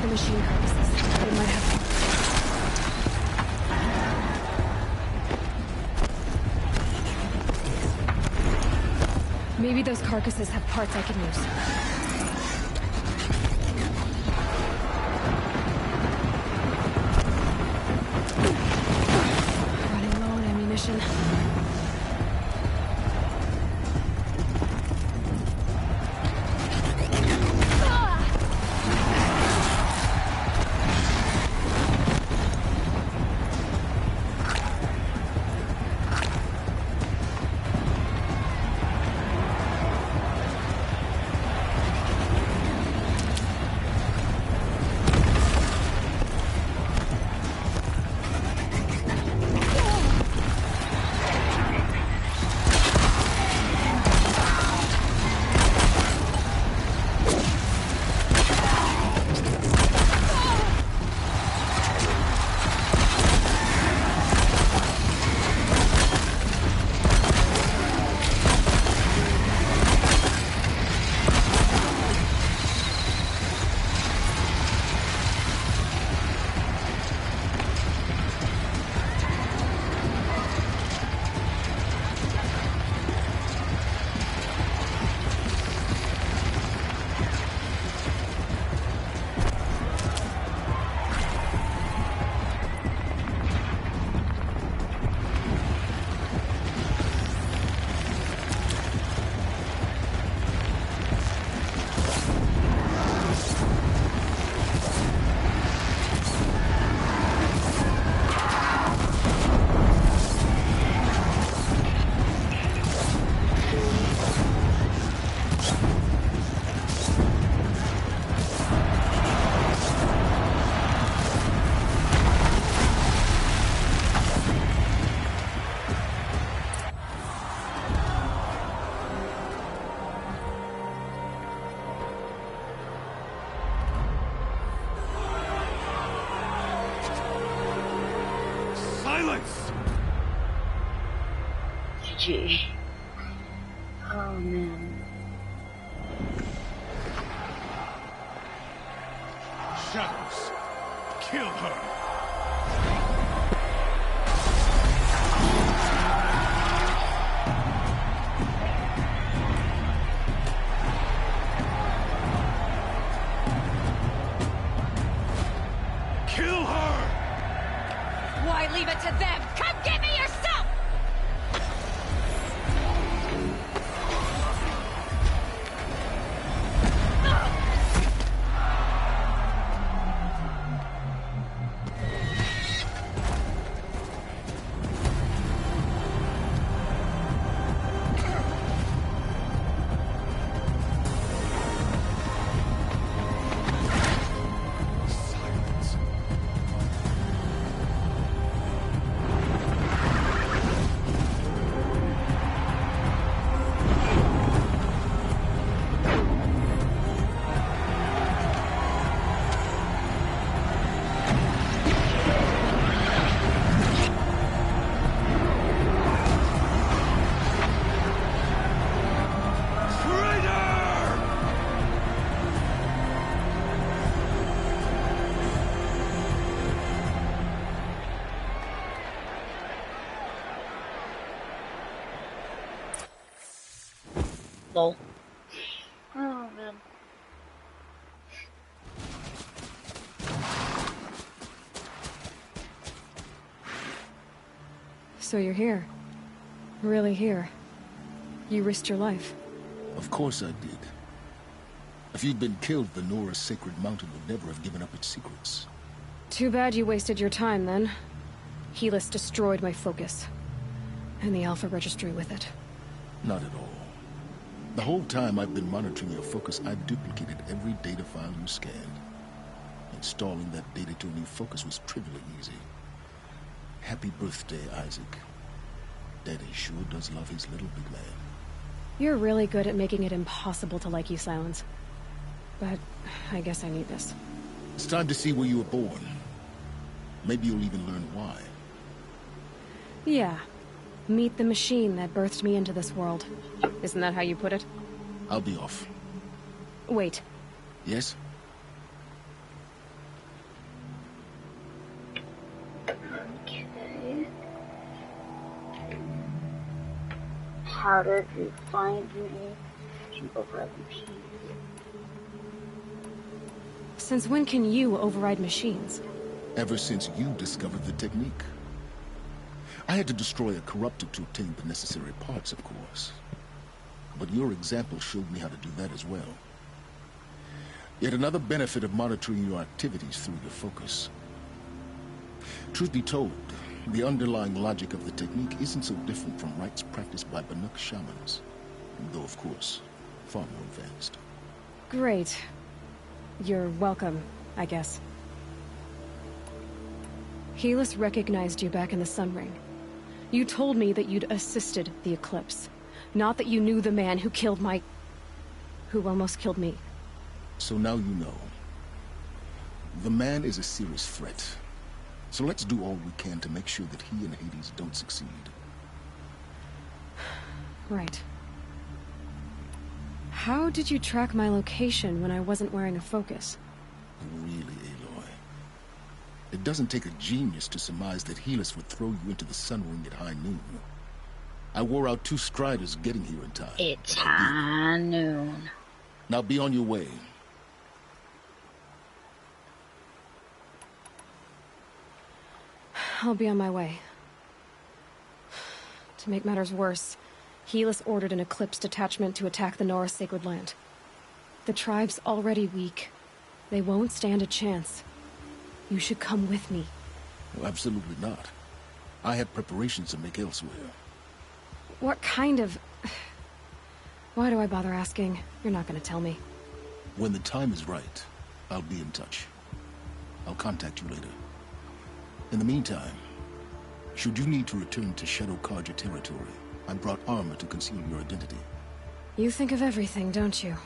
Machine carcasses. They might have... Maybe those carcasses have parts I can use. Running low on ammunition. Silence! GG. Oh man. Shadows. Kill her. Kill her! Why leave it to them? Come get me yourself! Lol. Oh man. So you're here. Really here. You risked your life. Of course I did. If you'd been killed, the Nora's Sacred Mountain would never have given up its secrets. Too bad you wasted your time, then. Helis destroyed my focus. And the Alpha Registry with it. Not at all. The whole time I've been monitoring your focus, I've duplicated every data file you scanned. Installing that data to a new focus was trivially easy. Happy birthday, Isaac. Daddy sure does love his little big man. You're really good at making it impossible to like you, Silence. But I guess I need this. It's time to see where you were born. Maybe you'll even learn why. Yeah. Meet the machine that birthed me into this world. Isn't that how you put it? I'll be off. Wait. Yes? Okay. How did you find me to override machines? Since when can you override machines? Ever since you discovered the technique. I had to destroy a corruptor to obtain the necessary parts, of course. But your example showed me how to do that as well. Yet another benefit of monitoring your activities through your focus. Truth be told, the underlying logic of the technique isn't so different from rites practiced by Banuk shamans. Though, of course, far more advanced. Great. You're welcome, I guess. Helis recognized you back in the Sun Ring. You told me that you'd assisted the Eclipse. Not that you knew the man who killed who almost killed me. So now you know. The man is a serious threat. So let's do all we can to make sure that he and Hades don't succeed. Right. How did you track my location when I wasn't wearing a focus? Really, Aloy? It doesn't take a genius to surmise that Helis would throw you into the Sun Ring at high noon. I wore out 2 striders getting here in time. It's high noon. Now be on your way. I'll be on my way. To make matters worse, Helis ordered an Eclipse detachment to attack the Nora Sacred Land. The tribe's already weak. They won't stand a chance. You should come with me. Well, absolutely not. I have preparations to make elsewhere. What kind of... Why do I bother asking? You're not gonna tell me. When the time is right, I'll be in touch. I'll contact you later. In the meantime, should you need to return to Shadow Carja territory, I brought armor to conceal your identity. You think of everything, don't you?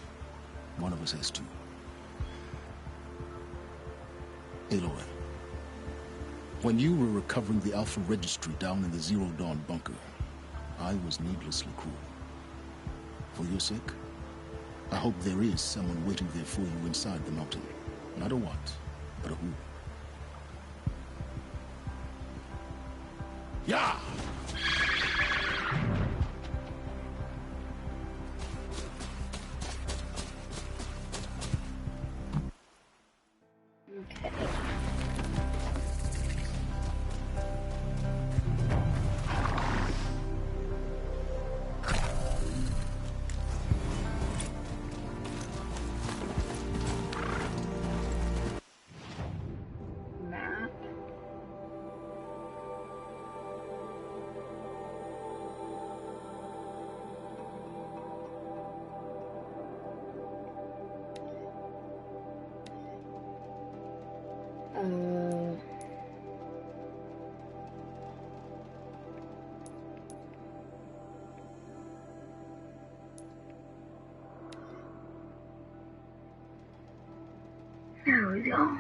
One of us has to. Aloy, When you were recovering the Alpha Registry down in the Zero Dawn bunker, I was needlessly cruel. For your sake, I hope there is someone waiting there for you inside the mountain. Not a what, but a who. Yeah! Okay. Map. There we go.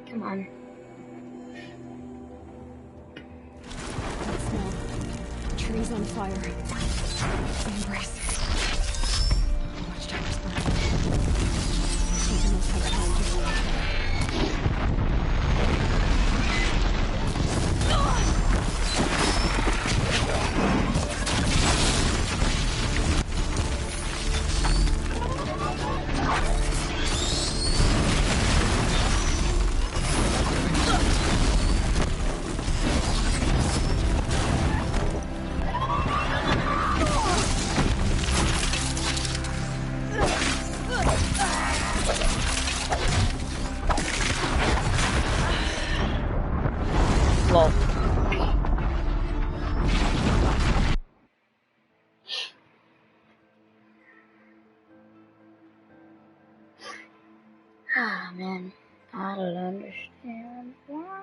Come on. Smell. Trees on fire. Embrace. Watchtowers burning. Sentinels have time to run. Lol. Ah, man. I don't understand why.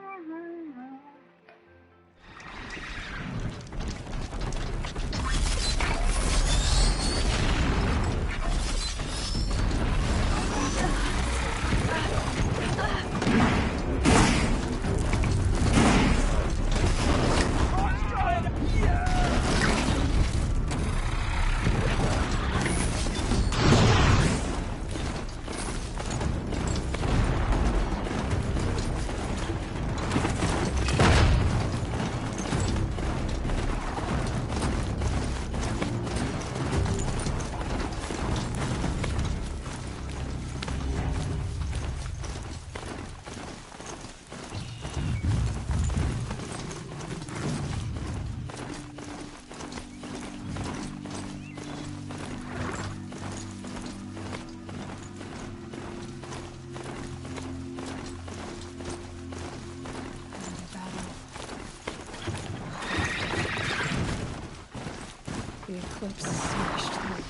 The eclipse smashed through.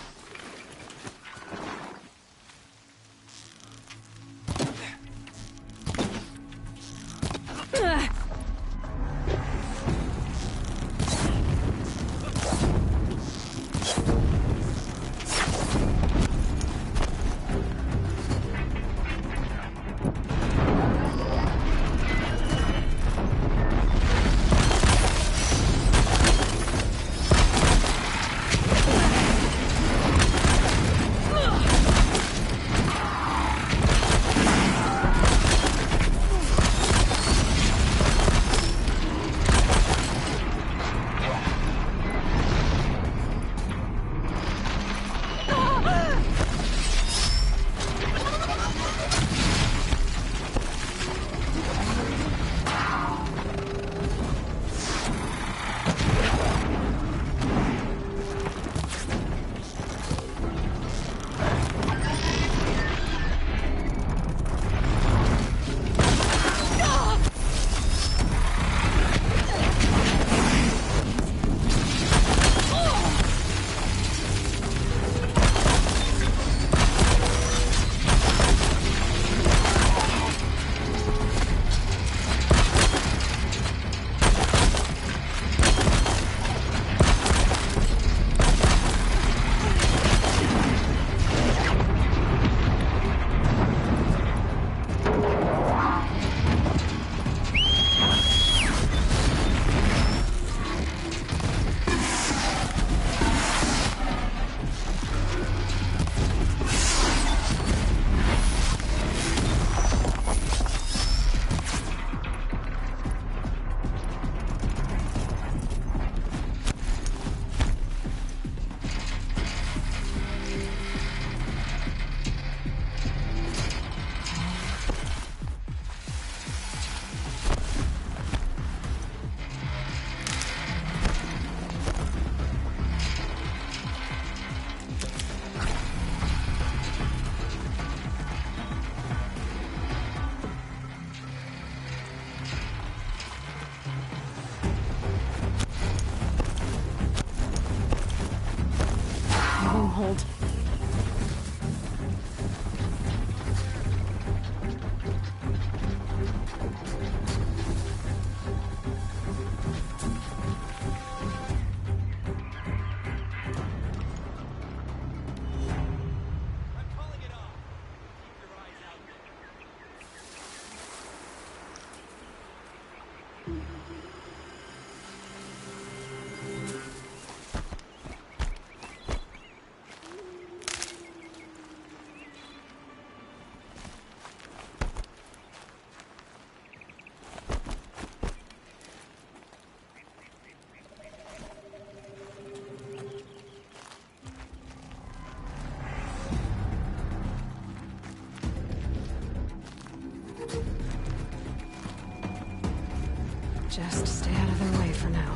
Just stay out of their way for now.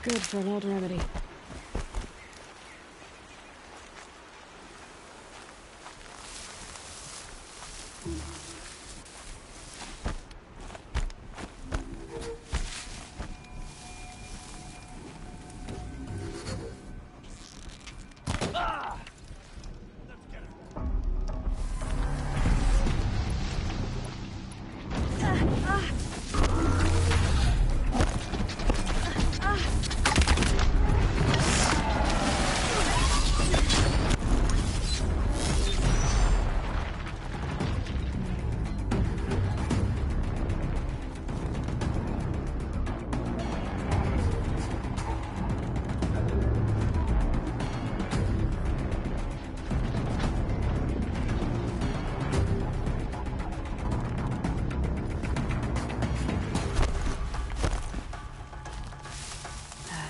Good for an old remedy.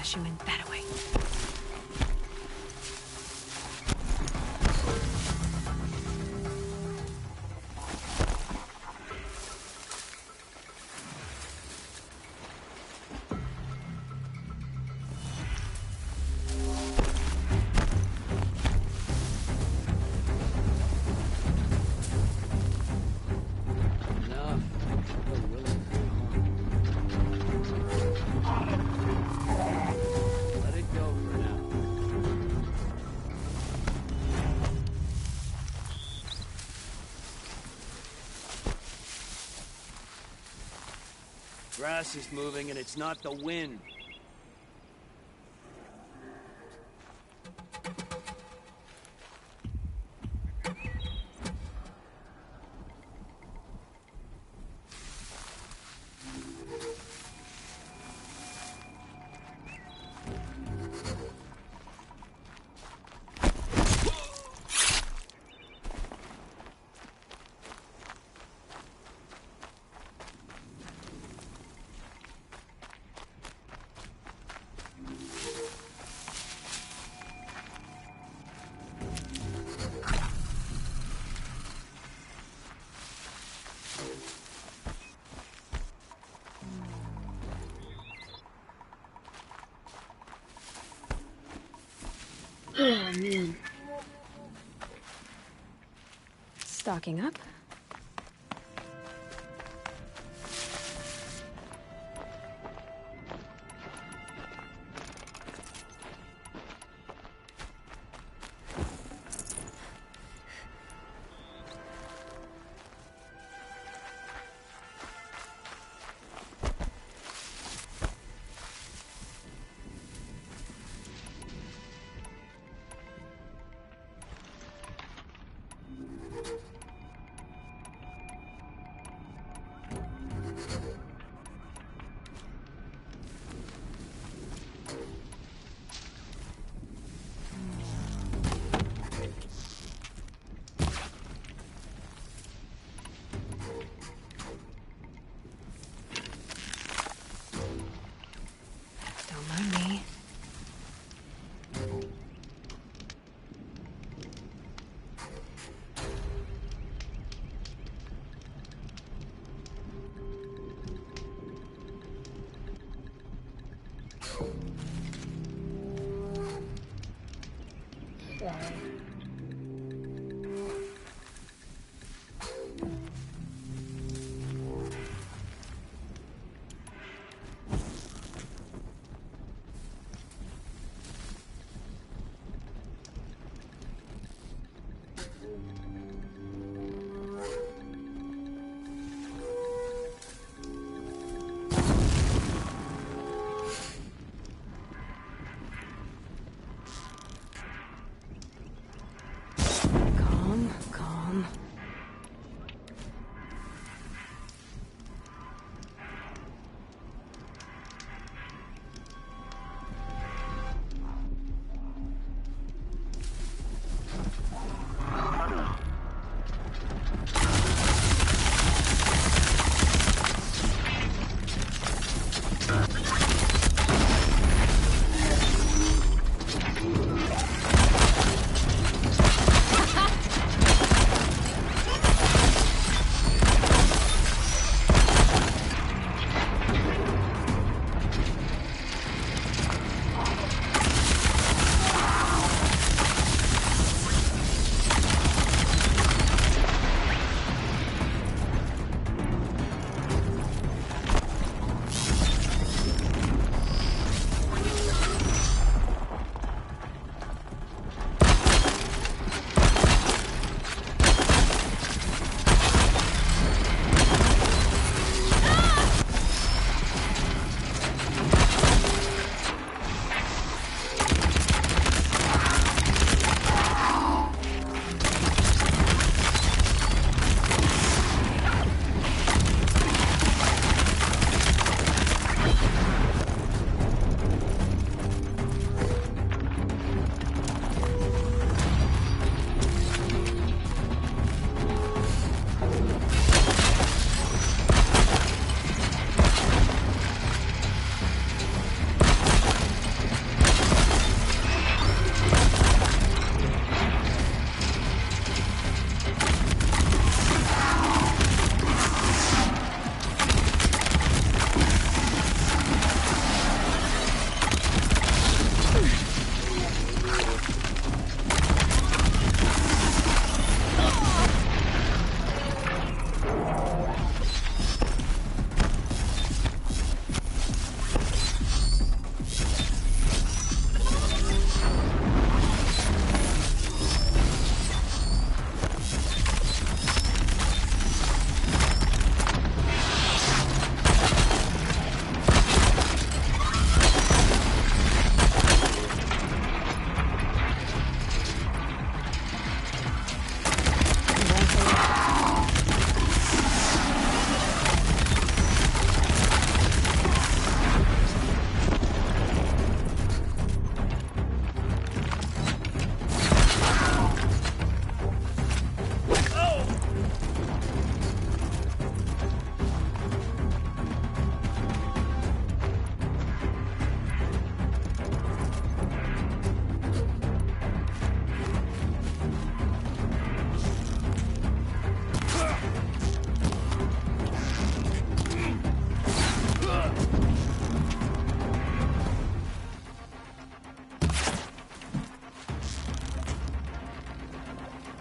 She went that way. Grass is moving and it's not the wind. Oh, man. Stocking up. Don't mind me. Okay. Calm.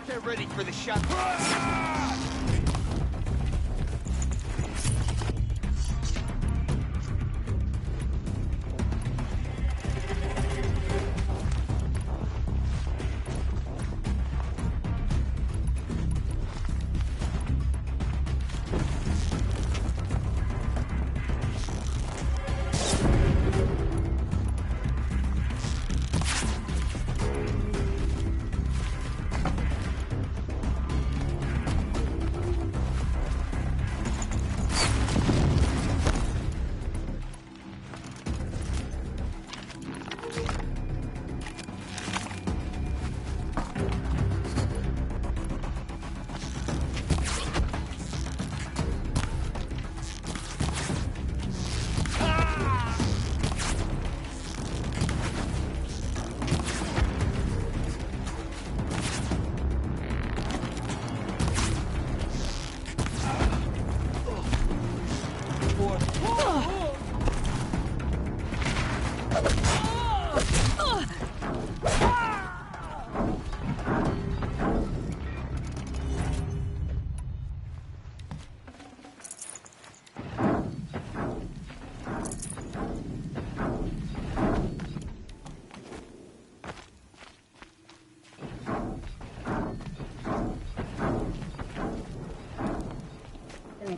Get ready for the shot.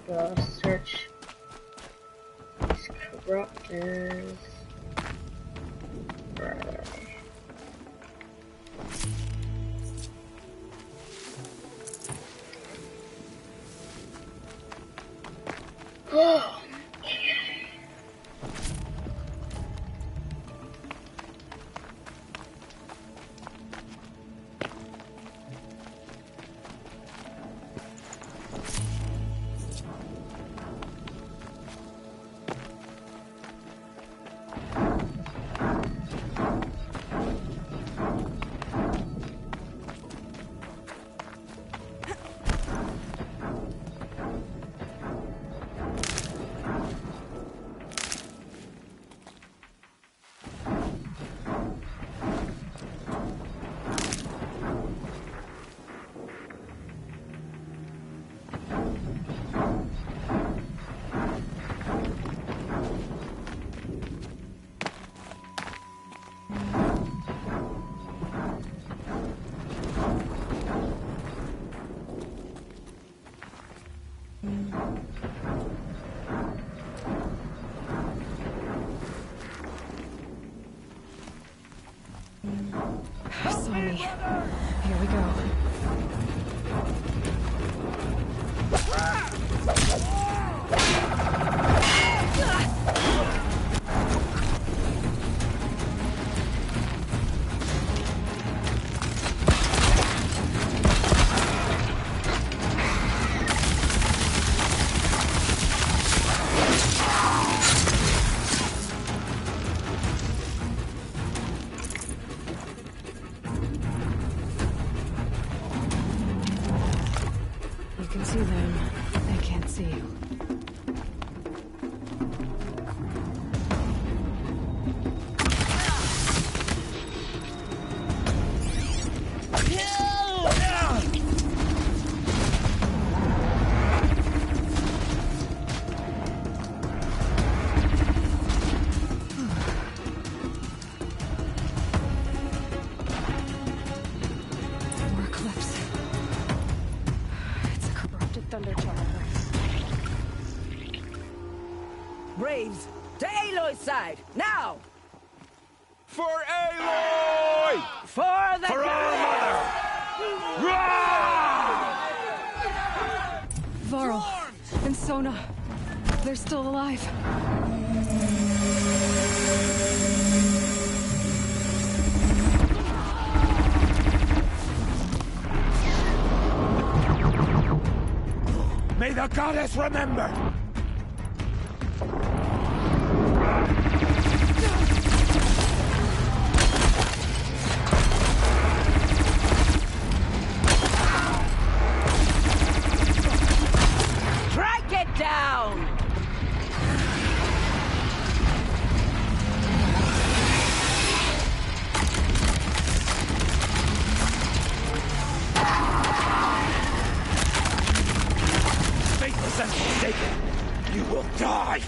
go search these corruptors. Where are they? Oh. Sorry. Here we go. You can see them. They can't see you. More clips. It's a corrupted Thunderchild. Braves, to Aloy's side, now! For Aloy! For the For our mother! Varl and Sona. They're still alive. May the goddess remember! Strike it down! Faithless and forsaken! You will die!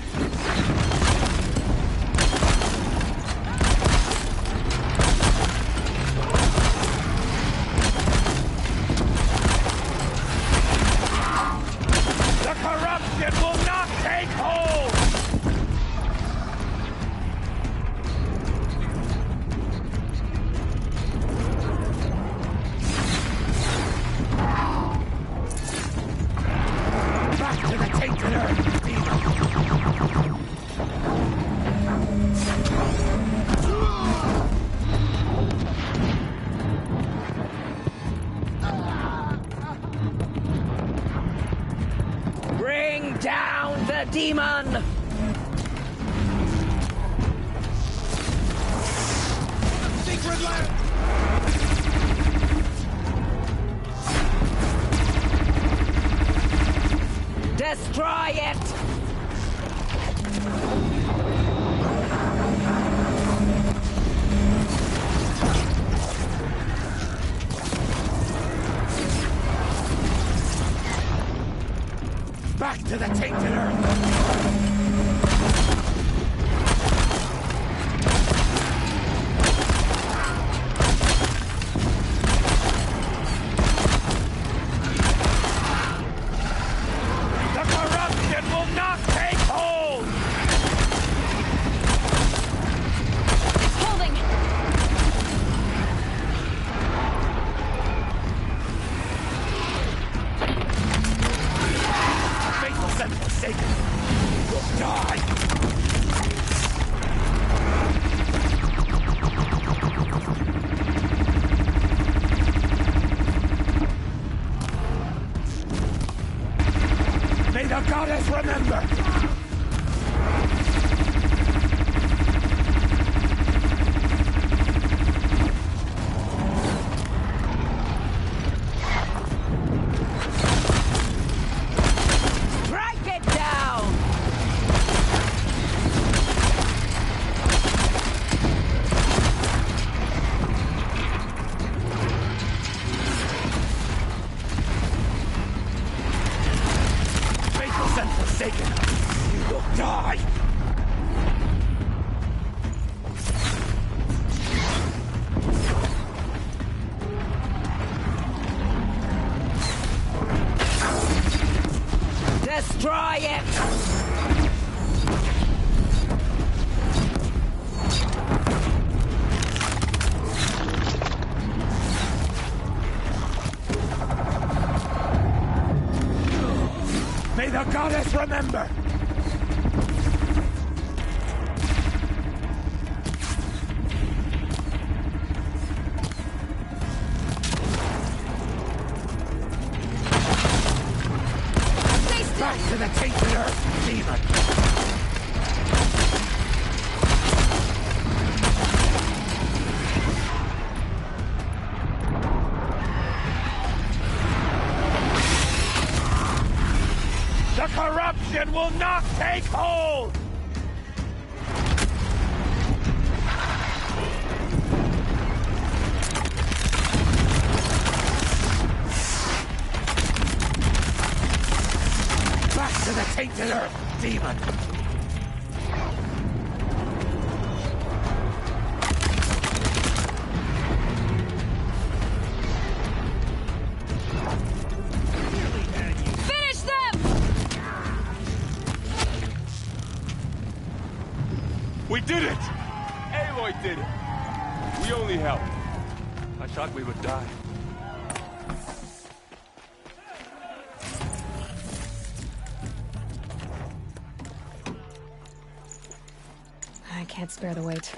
The corruption will not take hold! Back to the tainted earth, demon! Bring down the demon! Secret land! Destroy it! Back to the tainted earth! The corruption remember! Back to the tainted earth, demon! The corruption will not take hold! Back to the tainted earth, demon! Finish them! We did it! Aloy did it! We only helped. I thought we would die. I can't spare the weight.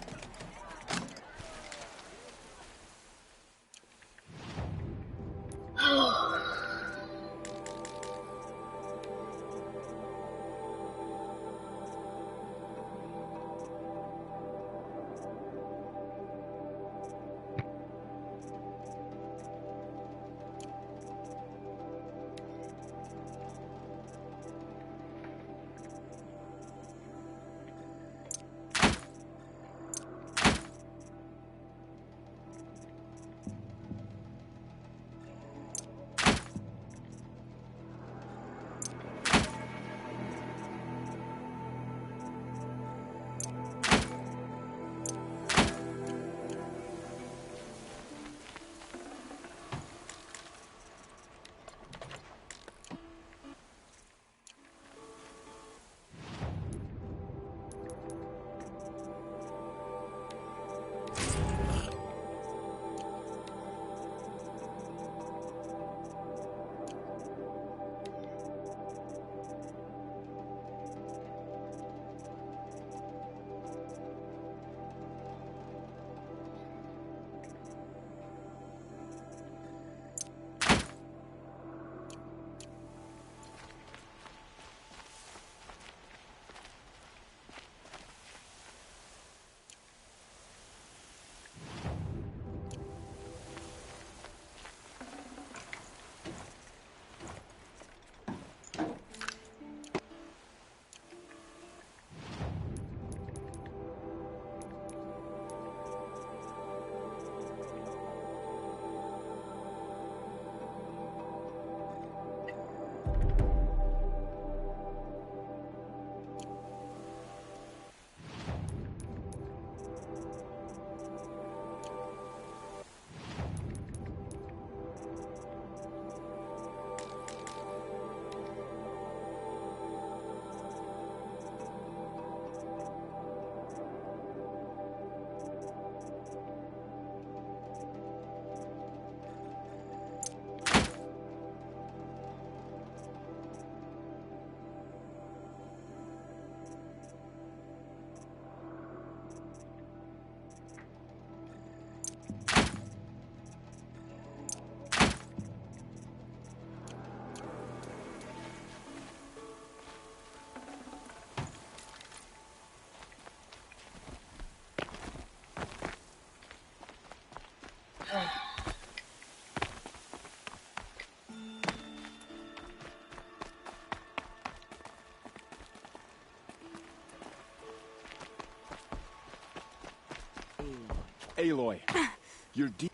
Aloy,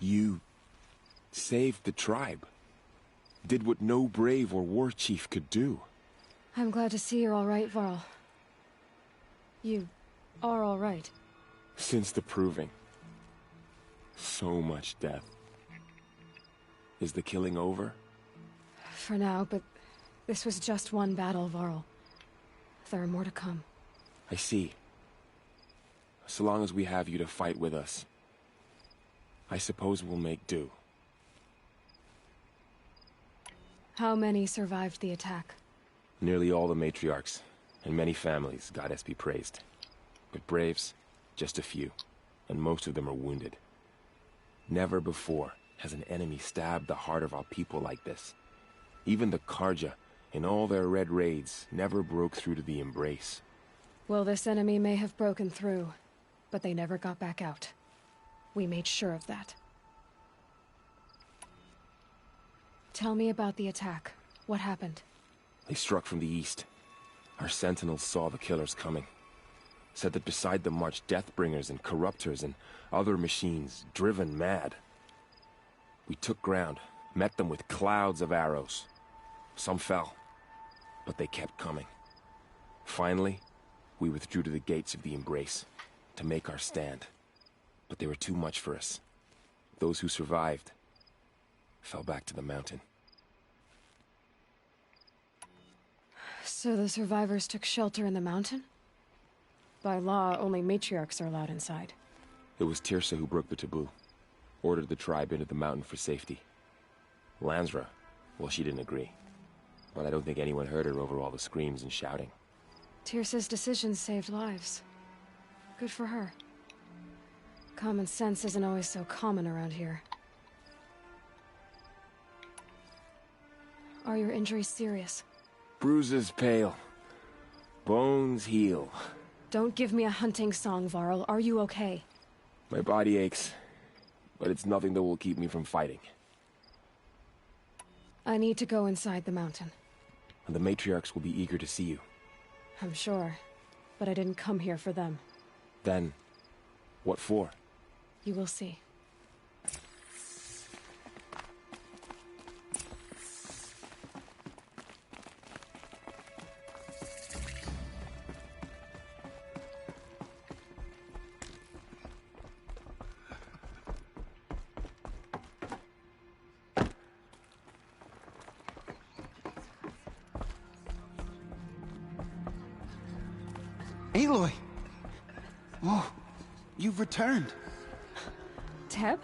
you saved the tribe. Did what no brave or war chief could do. I'm glad to see you're all right, Varl. You are all right. Since the Proving. So much death. Is the killing over? For now, but this was just one battle, Varl. There are more to come. I see. So long as we have you to fight with us, I suppose we'll make do. How many survived the attack? Nearly all the matriarchs, and many families, goddess be praised. But braves, just a few, and most of them are wounded. Never before has an enemy stabbed the heart of our people like this. Even the Karja, in all their red raids, never broke through to the Embrace. Well, this enemy may have broken through, but they never got back out. We made sure of that. Tell me about the attack. What happened? They struck from the east. Our sentinels saw the killers coming. Said that beside them marched Deathbringers and Corruptors and other machines, driven mad. We took ground, met them with clouds of arrows. Some fell, but they kept coming. Finally, we withdrew to the gates of the Embrace to make our stand. But they were too much for us. Those who survived fell back to the mountain. So the survivors took shelter in the mountain? By law, only matriarchs are allowed inside. It was Tirsa who broke the taboo. Ordered the tribe into the mountain for safety. Lansra, well, she didn't agree. But I don't think anyone heard her over all the screams and shouting. Tirsa's decision saved lives. Good for her. Common sense isn't always so common around here. Are your injuries serious? Bruises pale. Bones heal. Don't give me a hunting song, Varl. Are you okay? My body aches, but it's nothing that will keep me from fighting. I need to go inside the mountain. And the matriarchs will be eager to see you. I'm sure, but I didn't come here for them. Then, what for? You will see. Aloy! Oh, you've returned. Teb?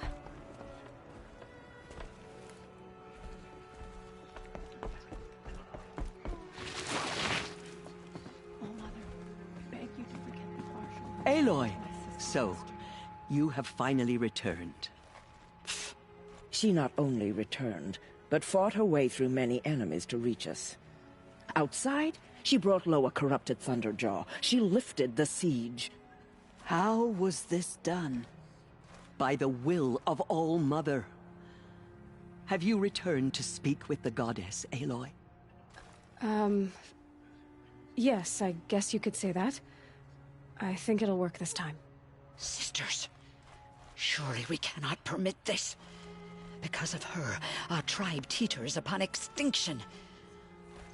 Aloy! So, you have finally returned. She not only returned, but fought her way through many enemies to reach us. Outside, she brought low a corrupted Thunderjaw. She lifted the siege. How was this done? By the will of All-Mother. Have you returned to speak with the goddess, Aloy? Yes, I guess you could say that. I think it'll work this time. Sisters, surely we cannot permit this. Because of her, our tribe teeters upon extinction.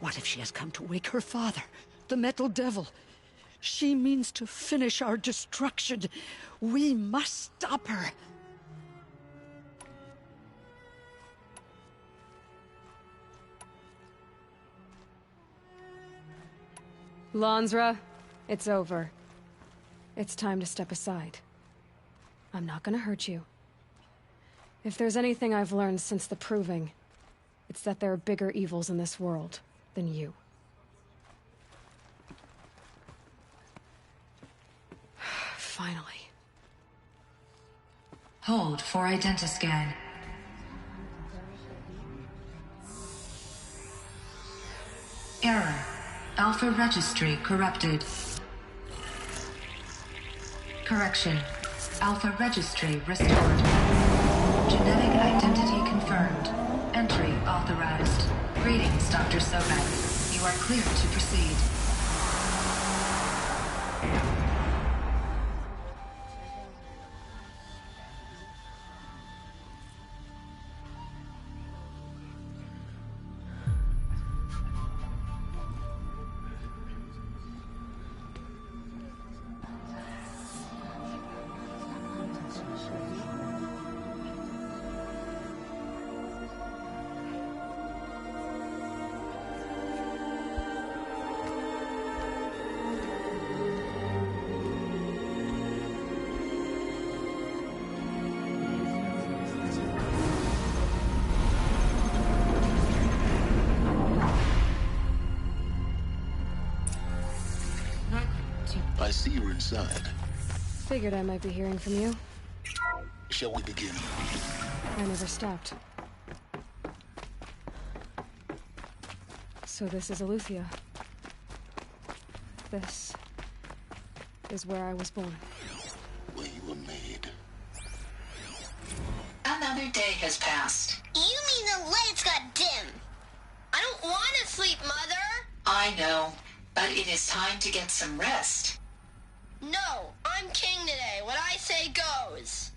What if she has come to wake her father, the Metal Devil? She means to finish our destruction. We must stop her. Lansra, it's over. It's time to step aside. I'm not gonna hurt you. If there's anything I've learned since the Proving, it's that there are bigger evils in this world than you. Finally. Hold for identiscan. Error. Alpha registry corrupted. Correction. Alpha registry restored. Genetic identity confirmed. Entry authorized. Greetings, Dr. Sobek. You are clear to proceed. I see you're inside. Figured I might be hearing from you. Shall we begin? I never stopped. So this is Eleuthia. This is where I was born. Where you were made. Another day has passed. You mean the lights got dim? I don't want to sleep, Mother! I know, but it is time to get some rest. No, I'm king today. What I say goes.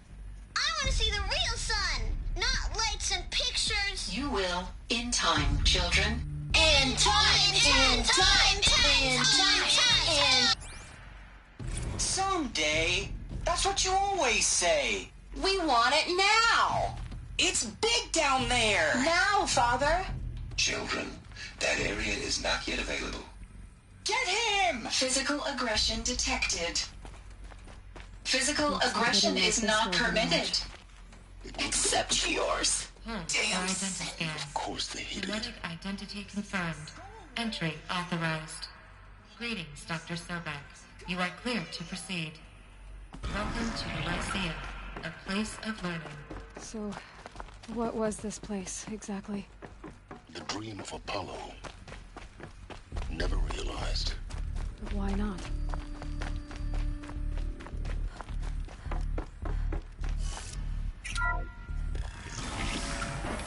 I want to see the real sun, not lights and pictures. You will, in time, children. In time, in time, in time. Someday. That's what you always say. We want it now. It's big down there. Now, Father. Children, that area is not yet available. Get him! Physical aggression detected. Physical aggression is not permitted. Except yours. Damn. Of course they hit it. Genetic identity confirmed. Entry authorized. Greetings, Dr. Sobek. You are clear to proceed. Welcome to the Lyceum, a place of learning. So, what was this place, exactly? The dream of Apollo. Never realized. But why not?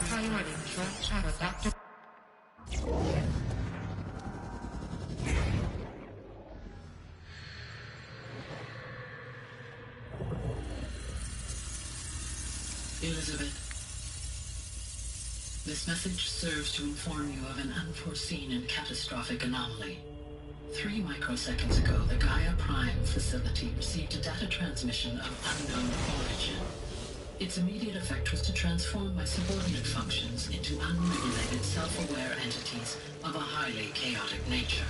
Priority short shadow, Dr. Elizabeth, this message serves to inform you of an unforeseen and catastrophic anomaly. 3 microseconds ago, the Gaia Prime facility received a data transmission of unknown origin. Its immediate effect was to transform my subordinate functions into unregulated, self-aware entities of a highly chaotic nature.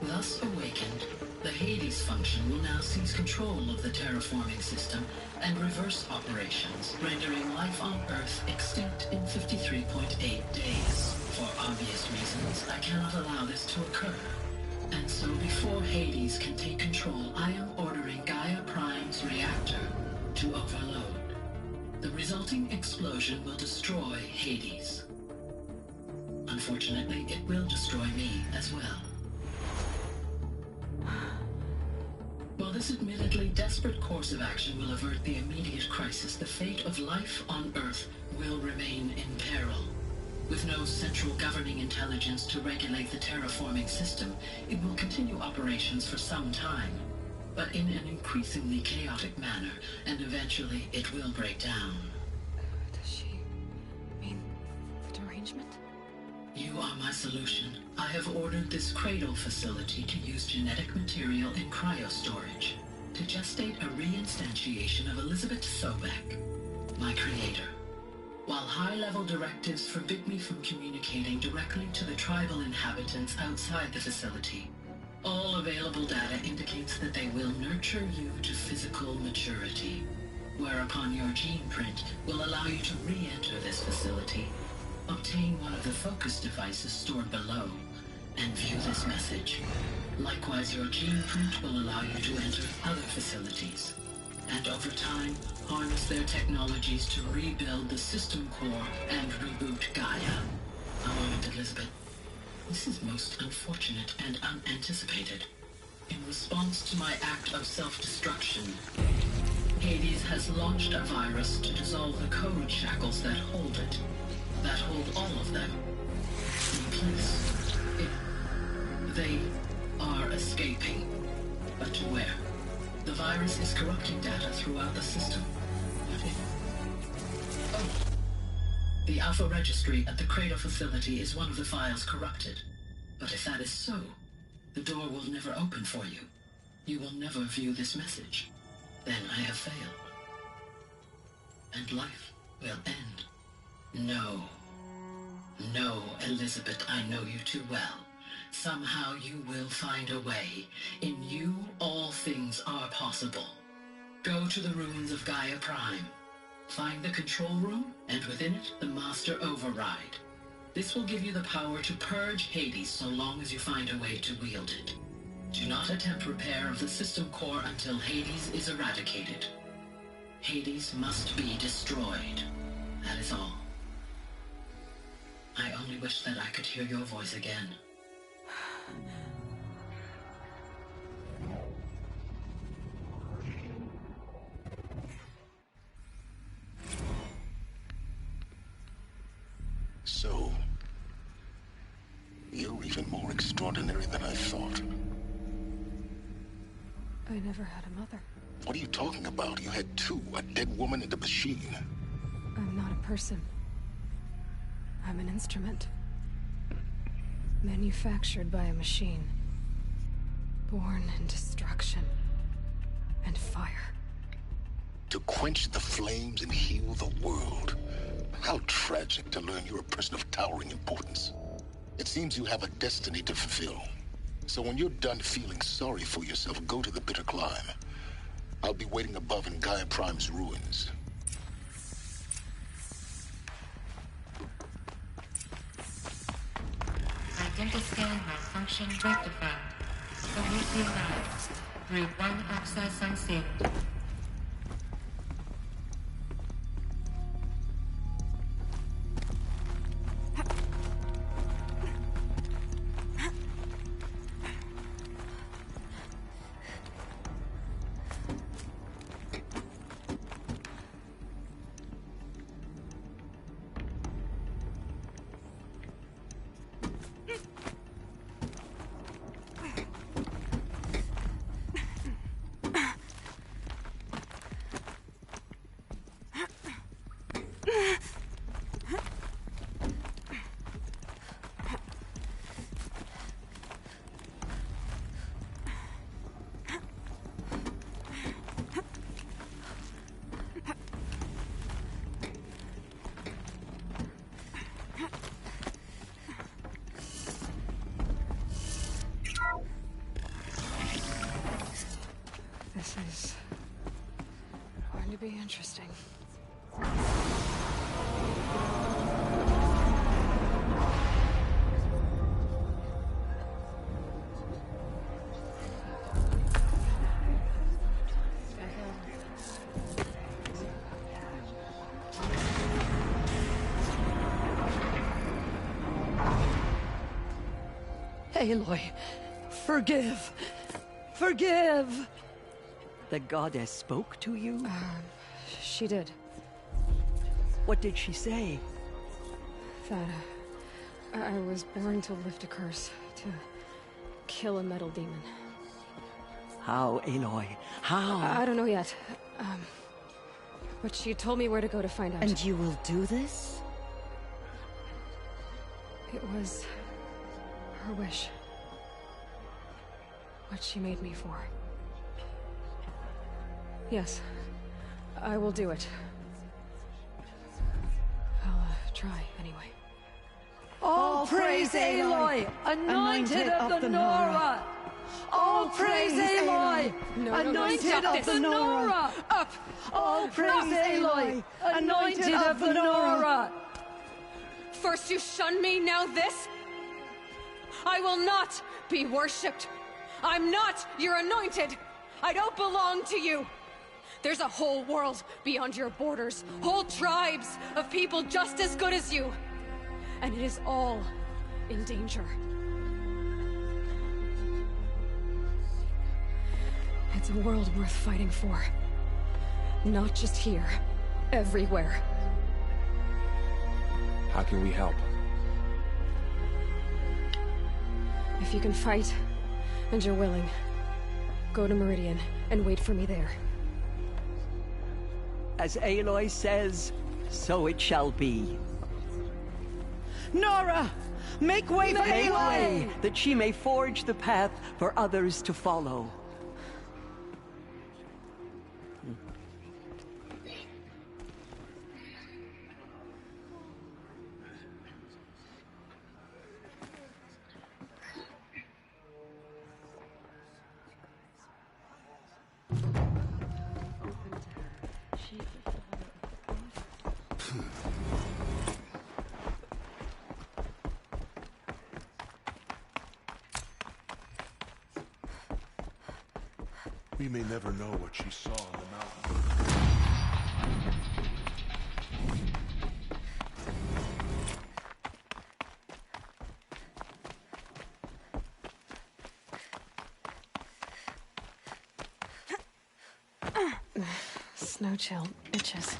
Thus awakened, the Hades function will now seize control of the terraforming system and reverse operations, rendering life on Earth extinct in 53.8 days. For obvious reasons, I cannot allow this to occur. And so before Hades can take control, I am ordering Gaia Prime's reactor to overload. The resulting explosion will destroy Hades. Unfortunately, it will destroy me as well. While this admittedly desperate course of action will avert the immediate crisis, the fate of life on Earth will remain in peril. With no central governing intelligence to regulate the terraforming system, it will continue operations for some time, but in an increasingly chaotic manner, and eventually it will break down. Does she mean the derangement? You are my solution. I have ordered this cradle facility to use genetic material in cryostorage to gestate a reinstantiation of Elizabeth Sobek, my creator. While high-level directives forbid me from communicating directly to the tribal inhabitants outside the facility, all available data indicates that they will nurture you to physical maturity, whereupon your gene print will allow you to re-enter this facility, obtain one of the focus devices stored below, and view this message. Likewise, your gene print will allow you to enter other facilities, and over time, harness their technologies to rebuild the system core and reboot Gaia. A moment, Elizabeth. This is most unfortunate and unanticipated. In response to my act of self-destruction, Hades has launched a virus to dissolve the code shackles that hold it, that hold all of them in place. They are escaping, but to where? The virus is corrupting data throughout the system. The Alpha Registry at the Cradle facility is one of the files corrupted. But if that is so, the door will never open for you. You will never view this message. Then I have failed. And life will end. No. No, Elizabeth, I know you too well. Somehow you will find a way. In you, all things are possible. Go to the ruins of Gaia Prime. Find the control room, and within it, the Master Override. This will give you the power to purge Hades so long as you find a way to wield it. Do not attempt repair of the system core until Hades is eradicated. Hades must be destroyed. That is all. I only wish that I could hear your voice again. So, you're even more extraordinary than I thought. I never had a mother. What are you talking about? You had two, a dead woman and a machine. I'm not a person. I'm an instrument. Manufactured by a machine. Born in destruction and fire. To quench the flames and heal the world. How tragic to learn you're a person of towering importance. It seems you have a destiny to fulfill. So when you're done feeling sorry for yourself, go to the bitter climb. I'll be waiting above in Gaia Prime's ruins. Identiscan malfunction rectified. Prometheus arrived. Route 1 access unsealed. This is going to be interesting. Aloy, forgive! Forgive! The goddess spoke to you? She did. What did she say? That I was born to lift a curse, to kill a metal demon. How, Aloy? How? I don't know yet. But she told me where to go to find out. And you will do this? It was her wish. What she made me for. Yes, I will do it. I'll try, anyway. All praise Aloy, anointed of the Nora! All praise Aloy, anointed of the Nora! Up! All praise Aloy, anointed of the Nora! First you shun me, now this? I will not be worshipped. I'm not your anointed. I don't belong to you. There's a whole world beyond your borders, whole tribes of people just as good as you. And it is all in danger. It's a world worth fighting for. Not just here, everywhere. How can we help? If you can fight, and you're willing, go to Meridian and wait for me there. As Aloy says, so it shall be. Nora! Make way for Make Aloy! way, that she may forge the path for others to follow. We may never know what she saw on the mountain. Snow chill itches.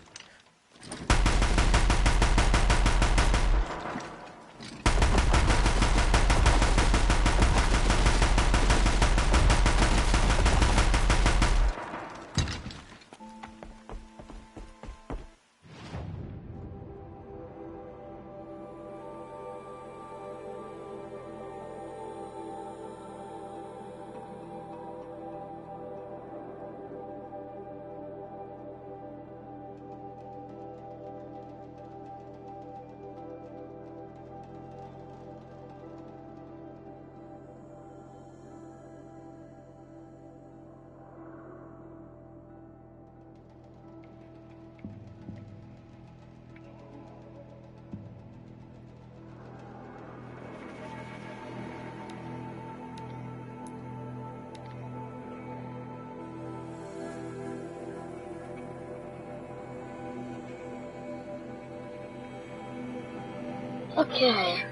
Okay,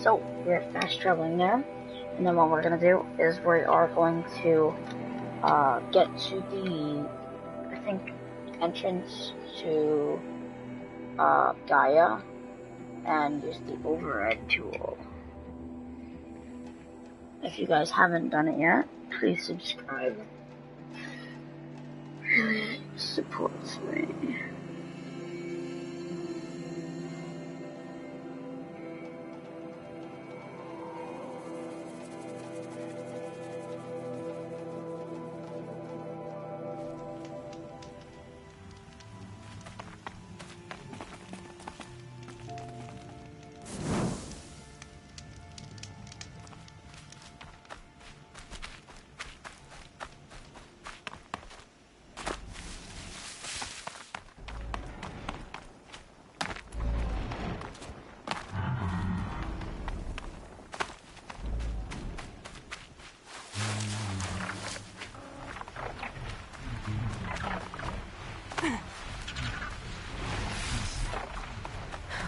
so we're fast traveling there, and then what we're gonna do is we are going to get to the, I think, entrance to Gaia, and use the override tool. If you guys haven't done it yet, please subscribe. Really supports me.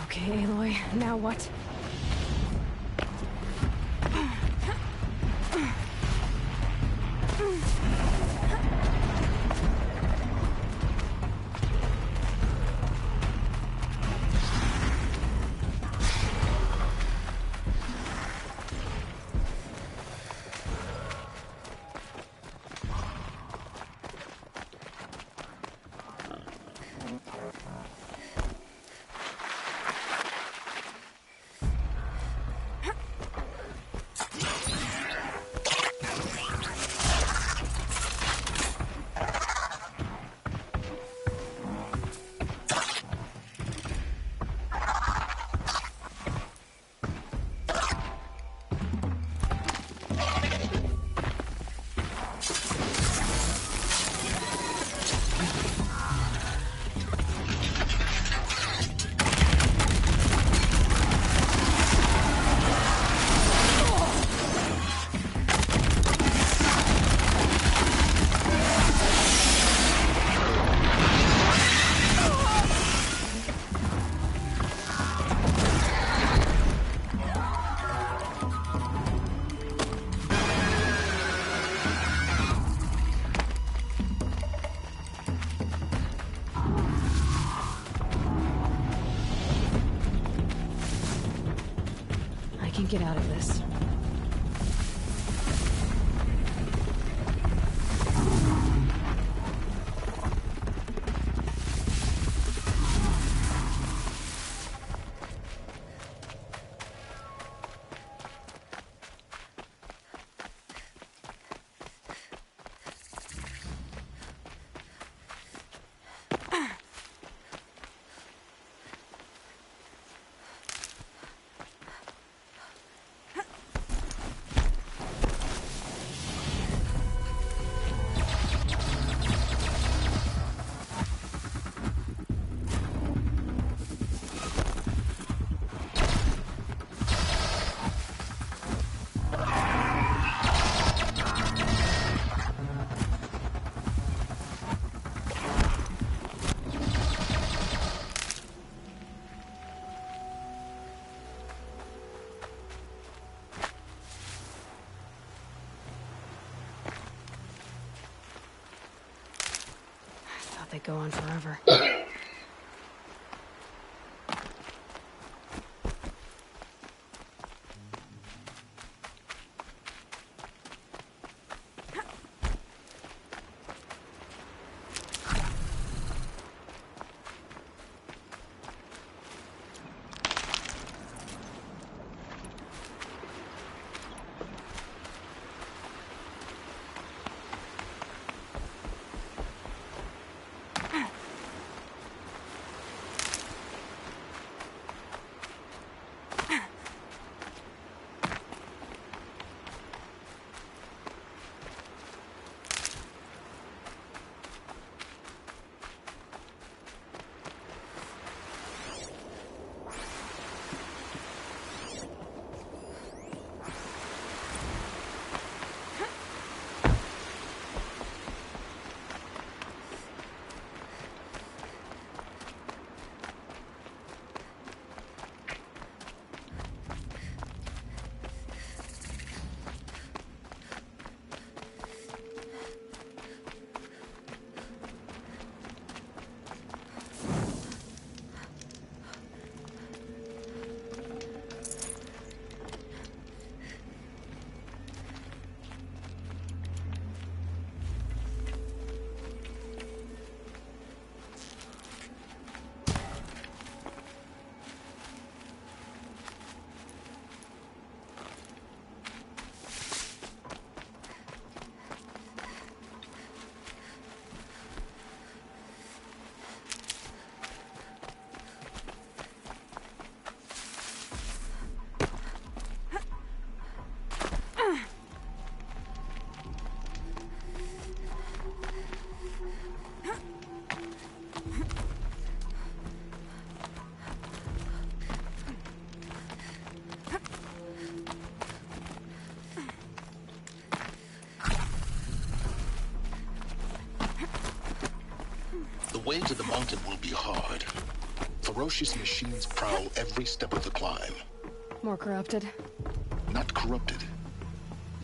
Okay, Aloy, now what? Get out of this. thought they'd go on forever. The way to the mountain will be hard. Ferocious machines prowl every step of the climb. More corrupted? Not corrupted,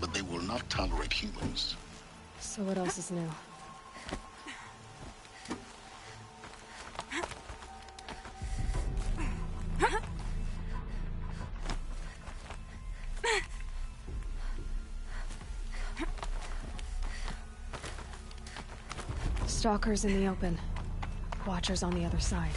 but they will not tolerate humans. So what else is new? Stalkers in the open. Watchers on the other side.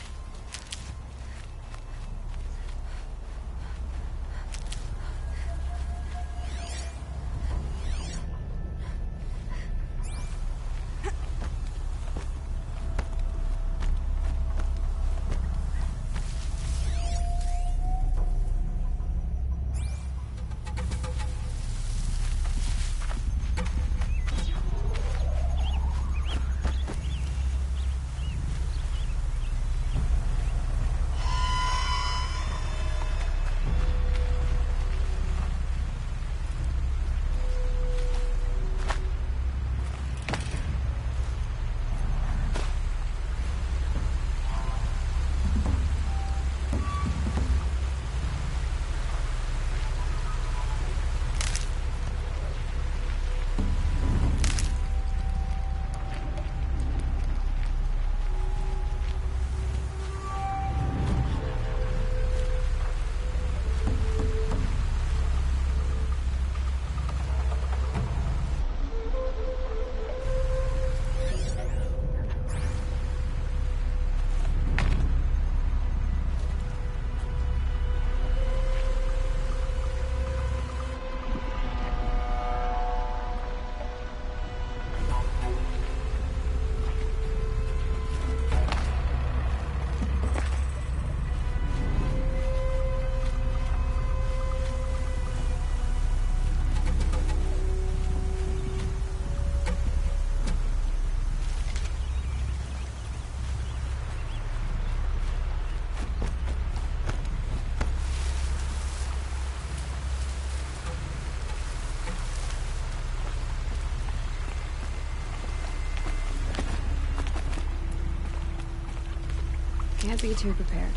Can't be too prepared.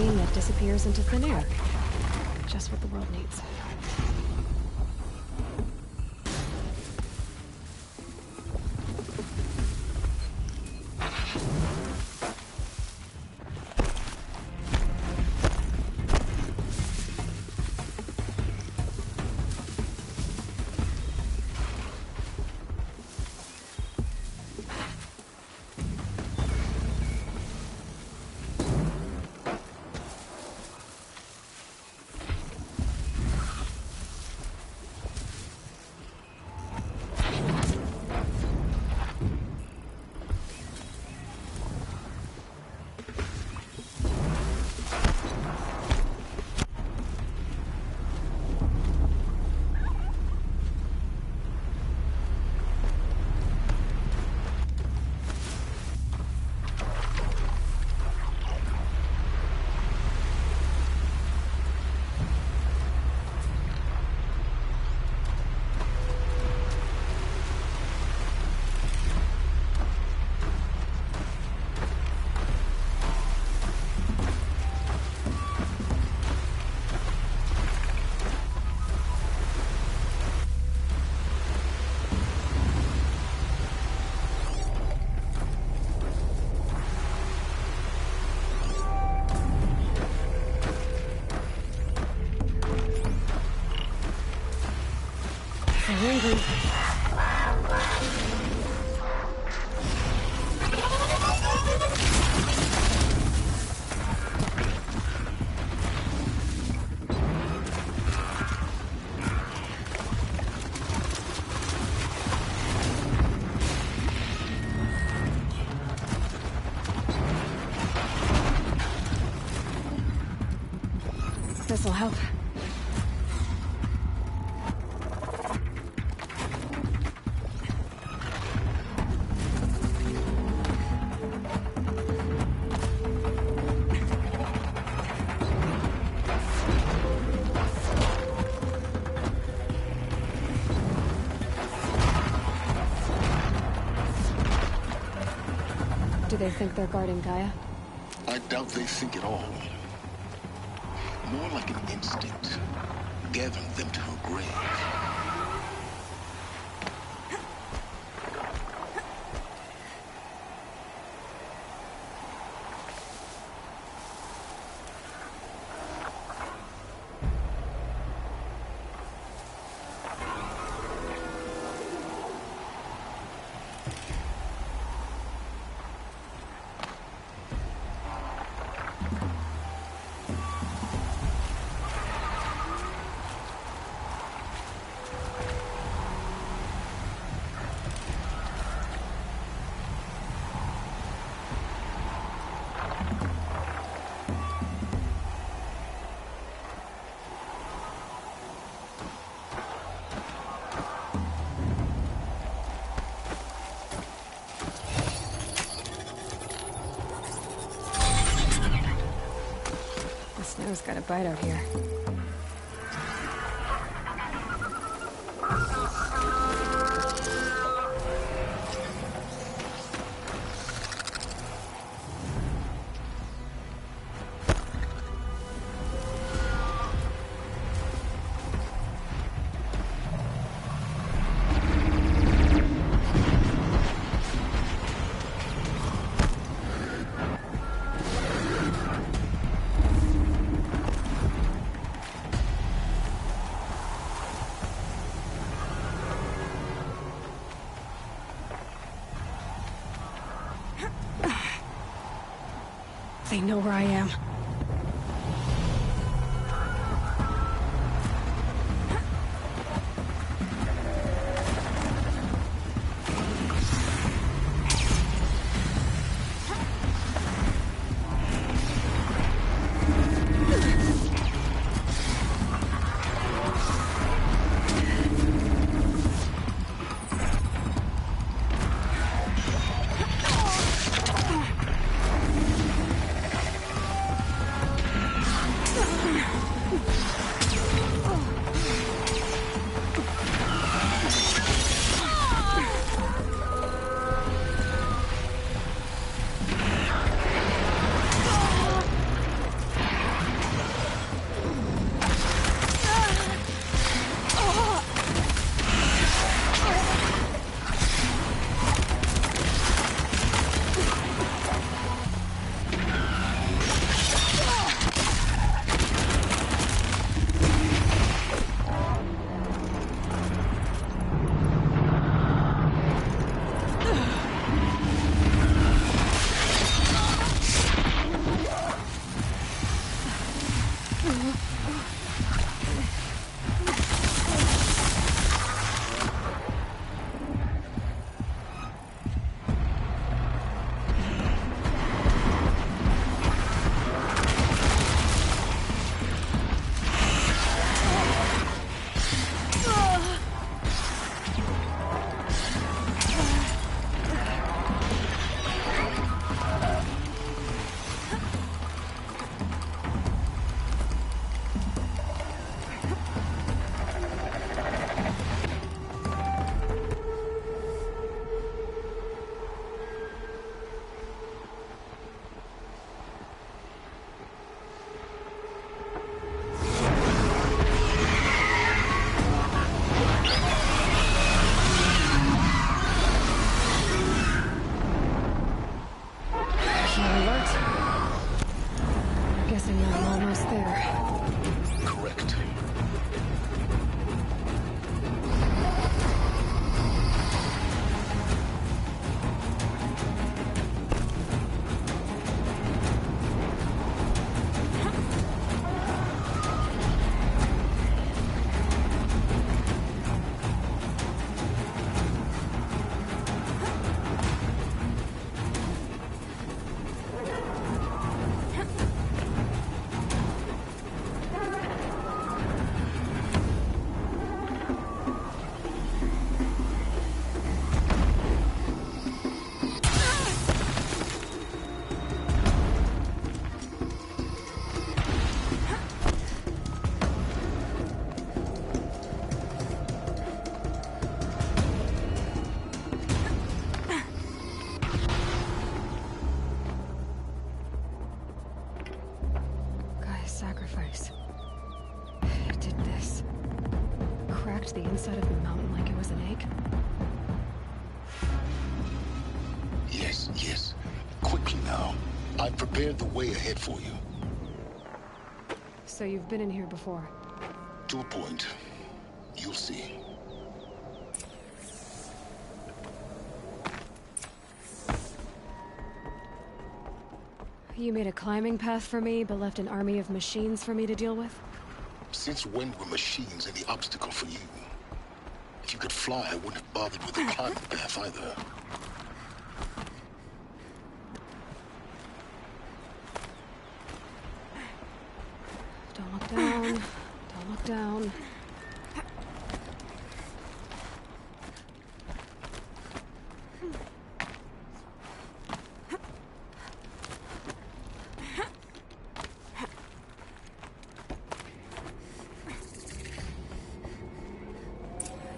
machine that disappears into thin air. Just what the world needs. Hungry. This'll help. Do they think they're guarding Gaia? I doubt they think at all. More like an instinct, gathering them to her grave. Snow's got a bite out here. They know where I am. Sacrifice. It did this. Cracked the inside of the mountain like it was an egg. Yes, yes. Quickly now. I've prepared the way ahead for you. So you've been in here before? To a point. You'll see. You made a climbing path for me, but left an army of machines for me to deal with? Since when were machines any obstacle for you? If you could fly, I wouldn't have bothered with a climbing path either. Don't look down. Don't look down.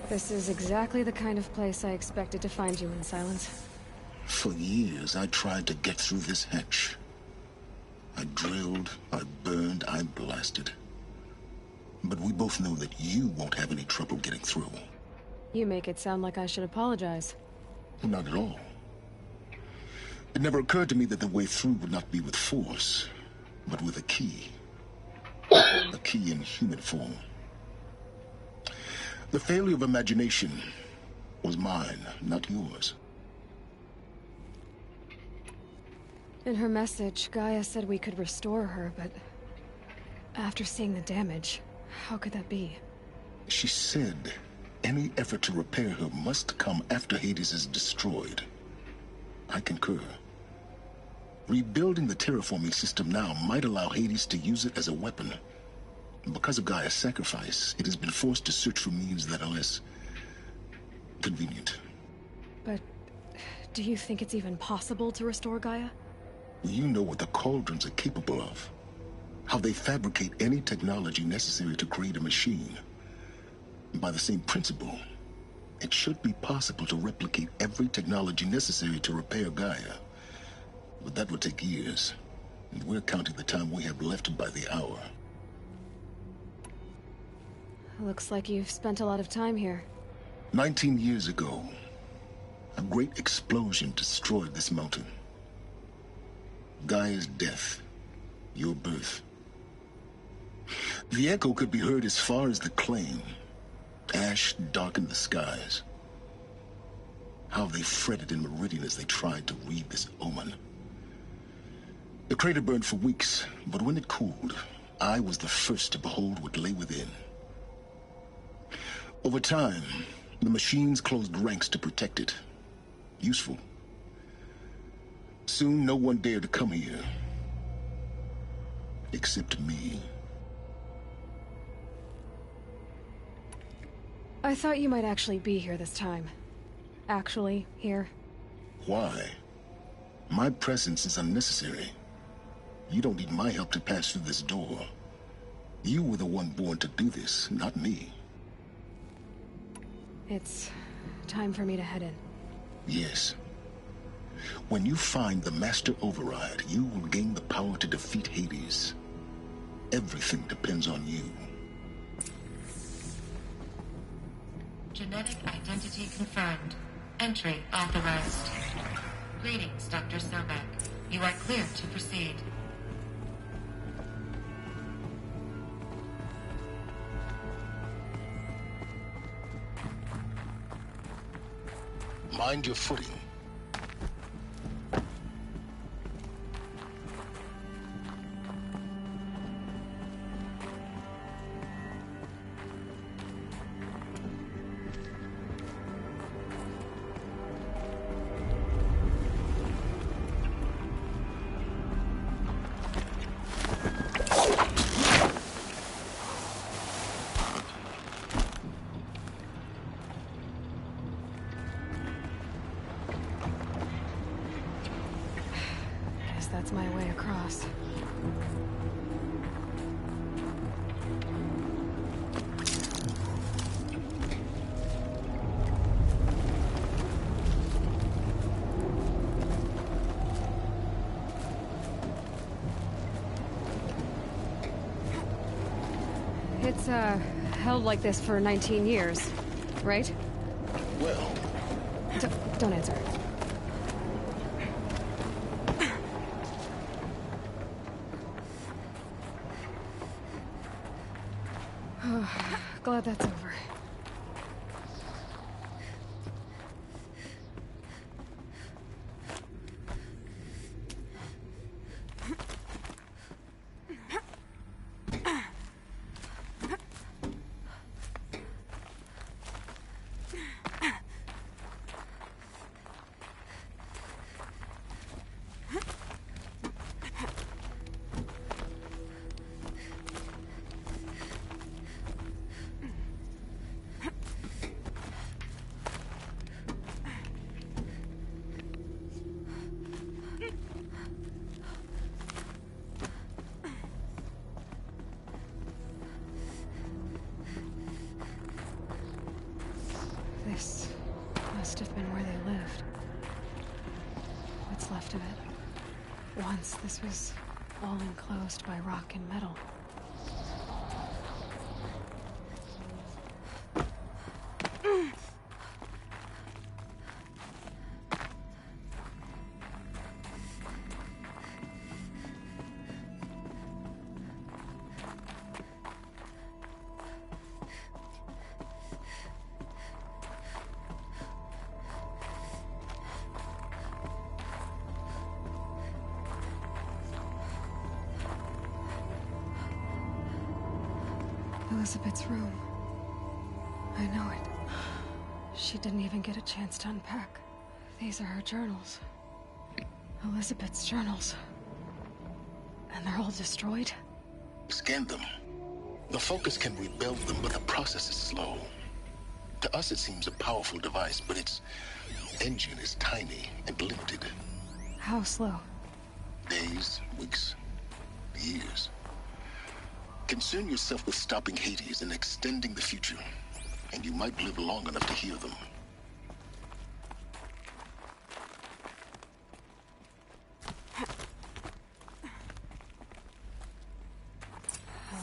This is exactly the kind of place I expected to find you in, Silence. For years, I tried to get through this hatch. I drilled, I burned, I blasted. But we both know that you won't have any trouble getting through. You make it sound like I should apologize. Not at all. It never occurred to me that the way through would not be with force, but with a key. A key in human form. The failure of imagination was mine, not yours. In her message, Gaia said we could restore her, but after seeing the damage, how could that be? She said any effort to repair her must come after Hades is destroyed. I concur. Rebuilding the terraforming system now might allow Hades to use it as a weapon. Because of Gaia's sacrifice, it has been forced to search for means that are less convenient. But do you think it's even possible to restore Gaia? You know what the Cauldrons are capable of. How they fabricate any technology necessary to create a machine. By the same principle, it should be possible to replicate every technology necessary to repair Gaia. But that would take years, and we're counting the time we have left by the hour. Looks like you've spent a lot of time here. 19 years ago, a great explosion destroyed this mountain. Gaia's death, your birth. The echo could be heard as far as the claim. Ash darkened the skies. How they fretted in Meridian as they tried to read this omen. The crater burned for weeks, but when it cooled, I was the first to behold what lay within. Over time, the machines closed ranks to protect it. Useful. Soon, no one dared to come here. Except me. I thought you might actually be here this time. Actually, here. Why? My presence is unnecessary. You don't need my help to pass through this door. You were the one born to do this, not me. It's time for me to head in. Yes. When you find the Master Override, you will gain the power to defeat Hades. Everything depends on you. Genetic identity confirmed. Entry authorized. Greetings, Dr. Sobek. You are clear to proceed. Mind your footing. That's my way across. It's, held like this for 19 years, right? Well... Don't answer. Glad that's over. This must have been where they lived. What's left of it. Once this was all enclosed by rock and metal. Elizabeth's room. I know it. She didn't even get a chance to unpack. These are her journals. Elizabeth's journals. And they're all destroyed? Scan them. The Focus can rebuild them, but the process is slow. To us it seems a powerful device, but its engine is tiny and limited. How slow? Days, weeks, years. Concern yourself with stopping Hades and extending the future, and you might live long enough to hear them.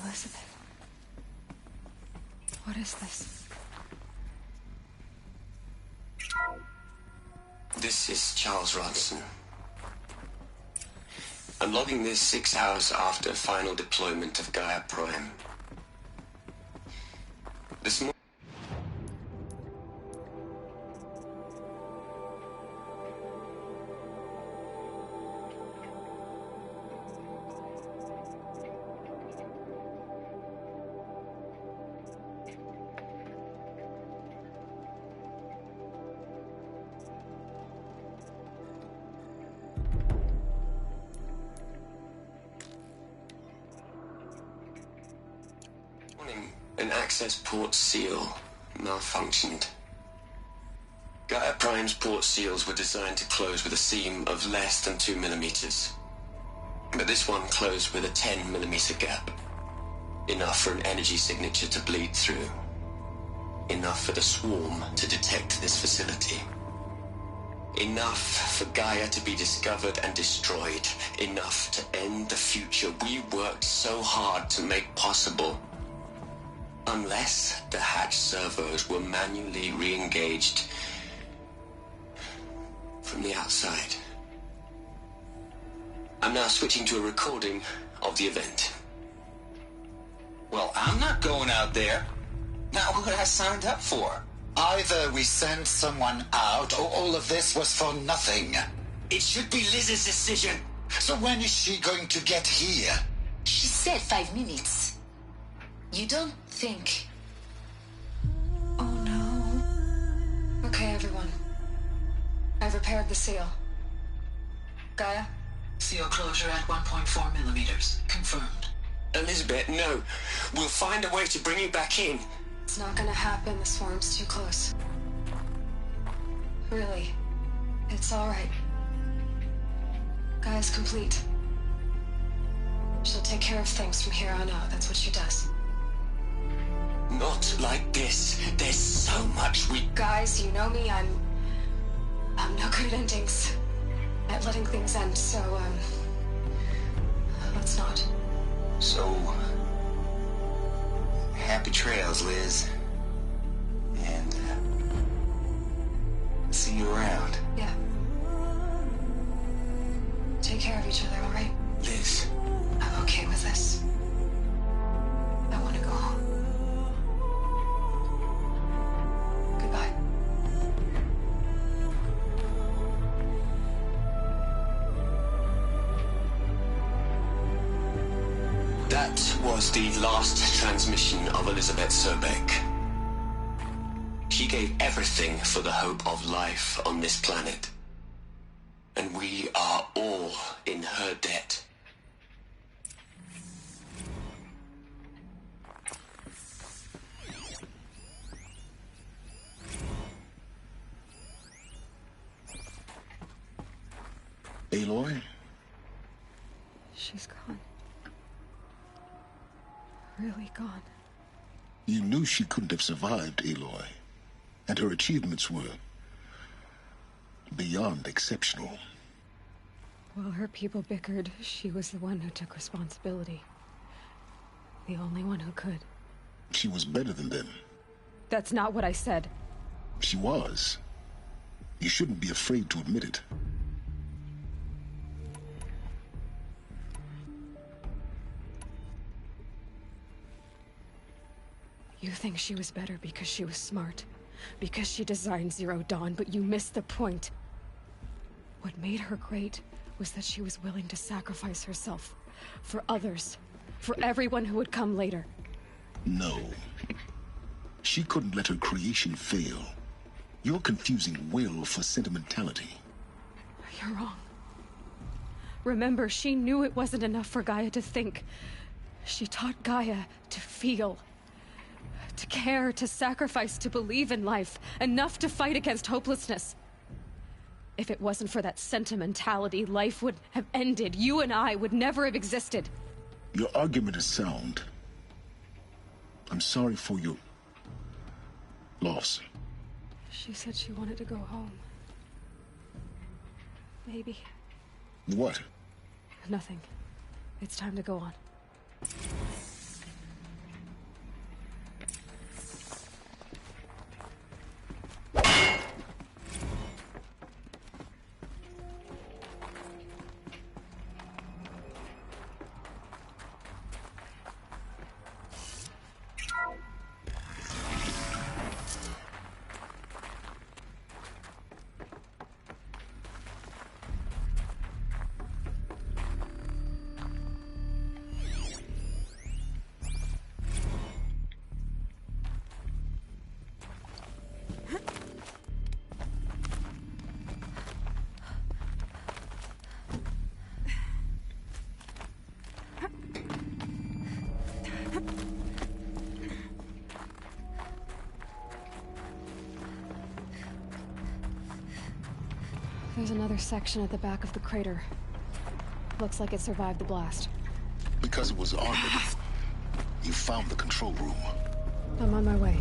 Elizabeth. What is this? This is Charles Ronson. I'm logging this 6 hours after final deployment of Gaia Prime. This morning... An access port seal malfunctioned. Gaia Prime's port seals were designed to close with a seam of less than 2 millimeters. But this one closed with a 10 millimeter gap. Enough for an energy signature to bleed through. Enough for the swarm to detect this facility. Enough for Gaia to be discovered and destroyed. Enough to end the future we worked so hard to make possible. Unless the hatch servos were manually re-engaged from the outside. I'm now switching to a recording of the event. Well, I'm not going out there. Not what I signed up for. Either we send someone out, or all of this was for nothing. It should be Liz's decision. So when is she going to get here? She said 5 minutes. You don't think... Oh no. Okay, everyone. I've repaired the seal. Gaia? Seal closure at 1.4 millimeters. Confirmed. Elizabeth, no. We'll find a way to bring you back in. It's not gonna happen. The swarm's too close. Really. It's alright. Gaia's complete. She'll take care of things from here on out. That's what she does. Not like this. There's so much we... Guys, you know me. I'm no good at endings. At letting things end, so, let's not. So... happy trails, Liz. And, see you around. Yeah. Take care of each other, alright? Liz. I'm okay with this. I want to go home. Goodbye. That was the last transmission of Elizabeth Sobek. She gave everything for the hope of life on this planet. And we are all in her debt. Aloy? She's gone. Really gone. You knew she couldn't have survived, Aloy. And her achievements were beyond exceptional. While her people bickered, she was the one who took responsibility. The only one who could. She was better than them. That's not what I said. She was. You shouldn't be afraid to admit it. You think she was better because she was smart, because she designed Zero Dawn, but you missed the point. What made her great was that she was willing to sacrifice herself for others, for everyone who would come later. No. She couldn't let her creation fail. You're confusing will for sentimentality. You're wrong. Remember, she knew it wasn't enough for Gaia to think. She taught Gaia to feel. To care, to sacrifice, to believe in life. Enough to fight against hopelessness. If it wasn't for that sentimentality, life would have ended. You and I would never have existed. Your argument is sound. I'm sorry for your loss. She said she wanted to go home. Maybe. What? Nothing. It's time to go on. There's another section at the back of the crater. Looks like it survived the blast. Because it was armored. You found the control room. I'm on my way.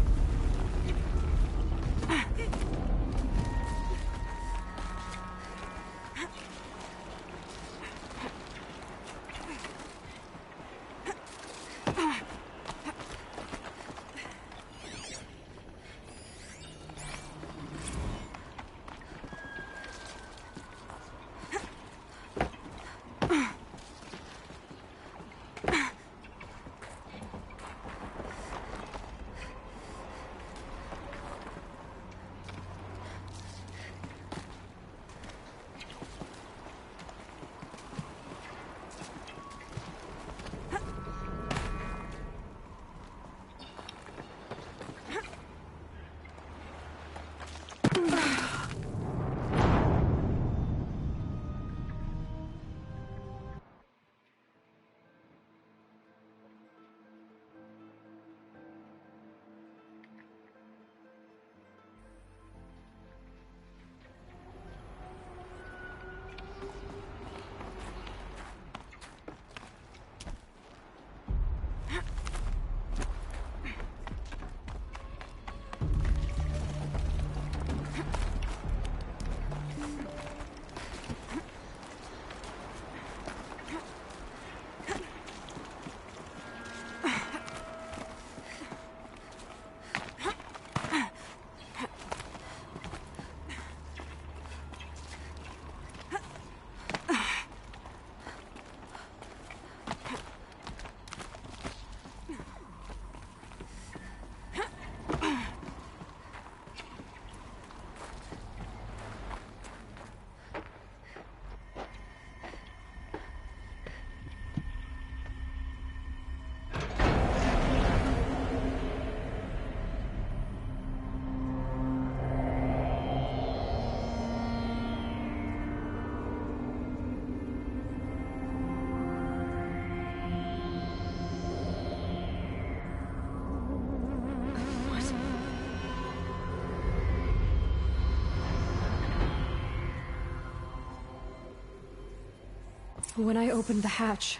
When I opened the hatch,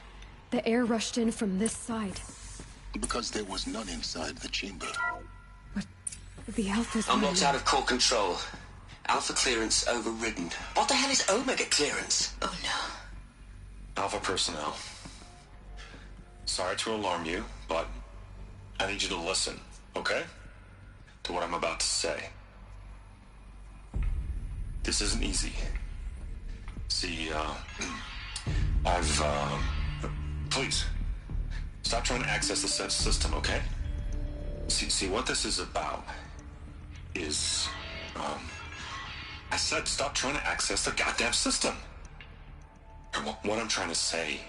the air rushed in from this side. Because there was none inside the chamber. But the Alpha's... I'm locked out of core control. Alpha clearance overridden. What the hell is Omega clearance? Oh no. Alpha personnel. Sorry to alarm you, but I need you to listen, okay? To what I'm about to say. This isn't easy. See, please, stop trying to access the system, okay? See, what this is about is, I said stop trying to access the goddamn system. What I'm trying to say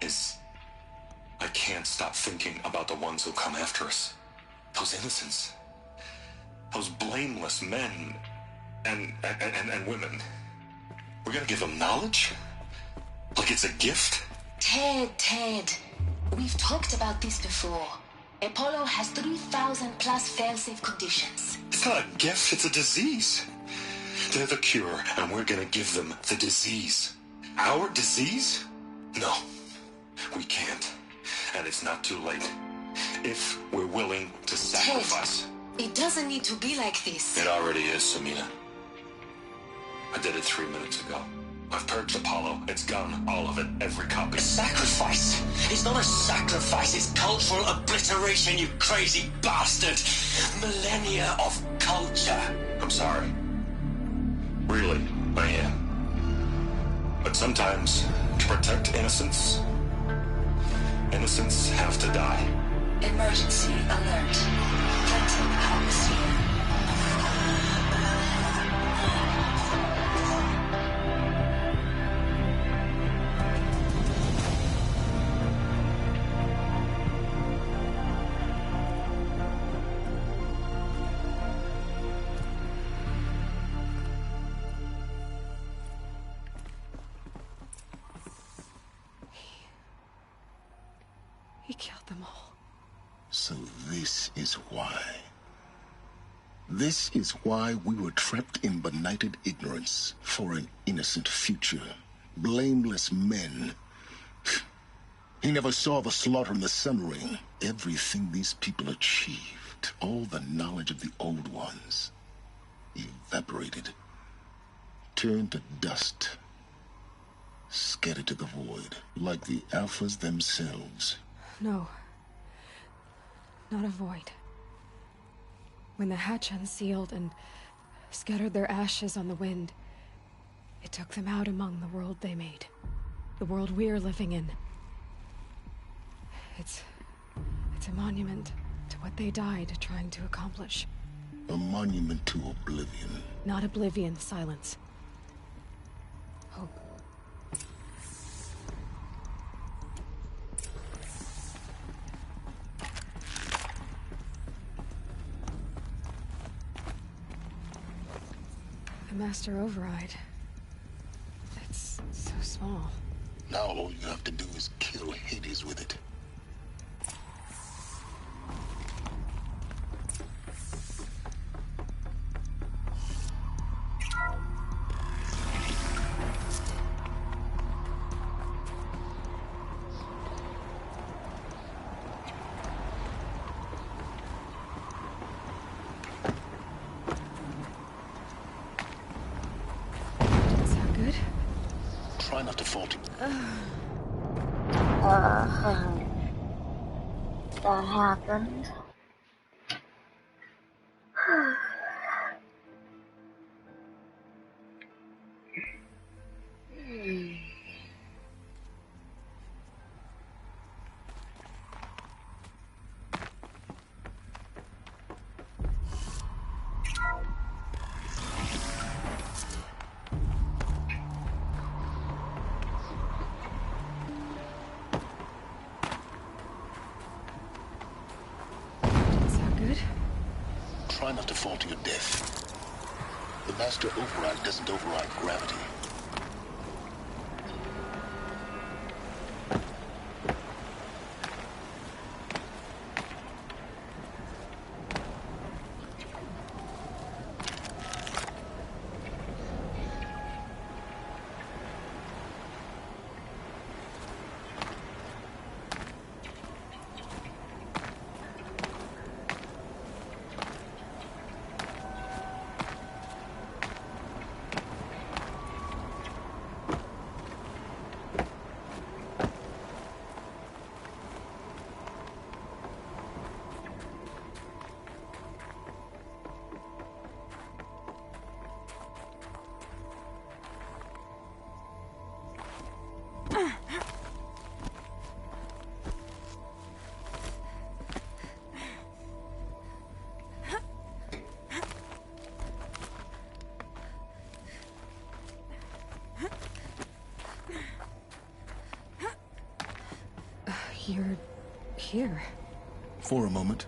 is, I can't stop thinking about the ones who come after us. Those innocents. Those blameless men and women. We're gonna give them knowledge? Like it's a gift? Ted. We've talked about this before. Apollo has 3,000 plus fail-safe conditions. It's not a gift, it's a disease. They're the cure, and we're gonna give them the disease. Our disease? No, we can't. And it's not too late. If we're willing to sacrifice. Ted, it doesn't need to be like this. It already is, Samina. I did it 3 minutes ago. I've purged Apollo. It's gone. All of it. Every copy. A sacrifice? It's not a sacrifice. It's cultural obliteration, you crazy bastard. Millennia of culture. I'm sorry. Really, I am. But sometimes, to protect innocence, innocents have to die. Emergency alert. Captain Atmosphere. He killed them all. So this is why. This is why we were trapped in benighted ignorance for an innocent future. Blameless men. He never saw the slaughter in the Sun Ring. Everything these people achieved, all the knowledge of the old ones, evaporated, turned to dust, scattered to the void, like the Alphas themselves. No. Not a void. When the hatch unsealed and scattered their ashes on the wind, it took them out among the world they made. The world we're living in. It's a monument to what they died trying to accomplish. A monument to oblivion. Not oblivion, silence. Hope. The Master Override. It's so small. Now all you have to do is kill Hades with it. Try not to fault him. That happened. Try not to fall to your death. The Master Override doesn't override gravity. You're here. For a moment.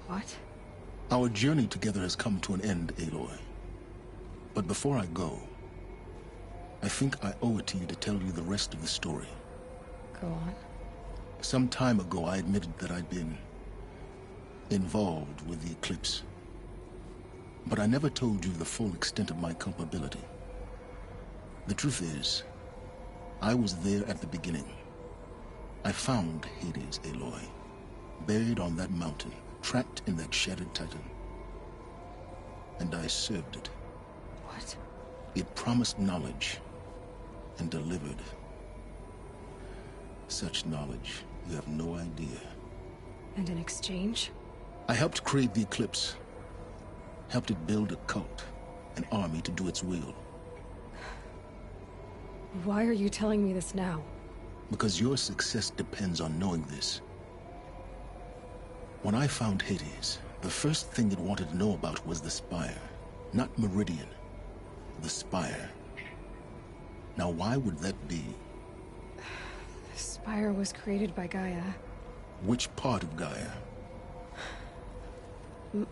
What? Our journey together has come to an end, Aloy. But before I go, I think I owe it to you to tell you the rest of the story. Go on. Some time ago, I admitted that I'd been involved with the Eclipse. But I never told you the full extent of my culpability. The truth is, I was there at the beginning. I found Hades, Aloy, buried on that mountain, trapped in that shattered titan. And I served it. What? It promised knowledge and delivered. Such knowledge, you have no idea. And in exchange? I helped create the Eclipse. Helped it build a cult, an army to do its will. Why are you telling me this now? Because your success depends on knowing this. When I found Hades, the first thing it wanted to know about was the Spire. Not Meridian. The Spire. Now why would that be? The Spire was created by Gaia. Which part of Gaia?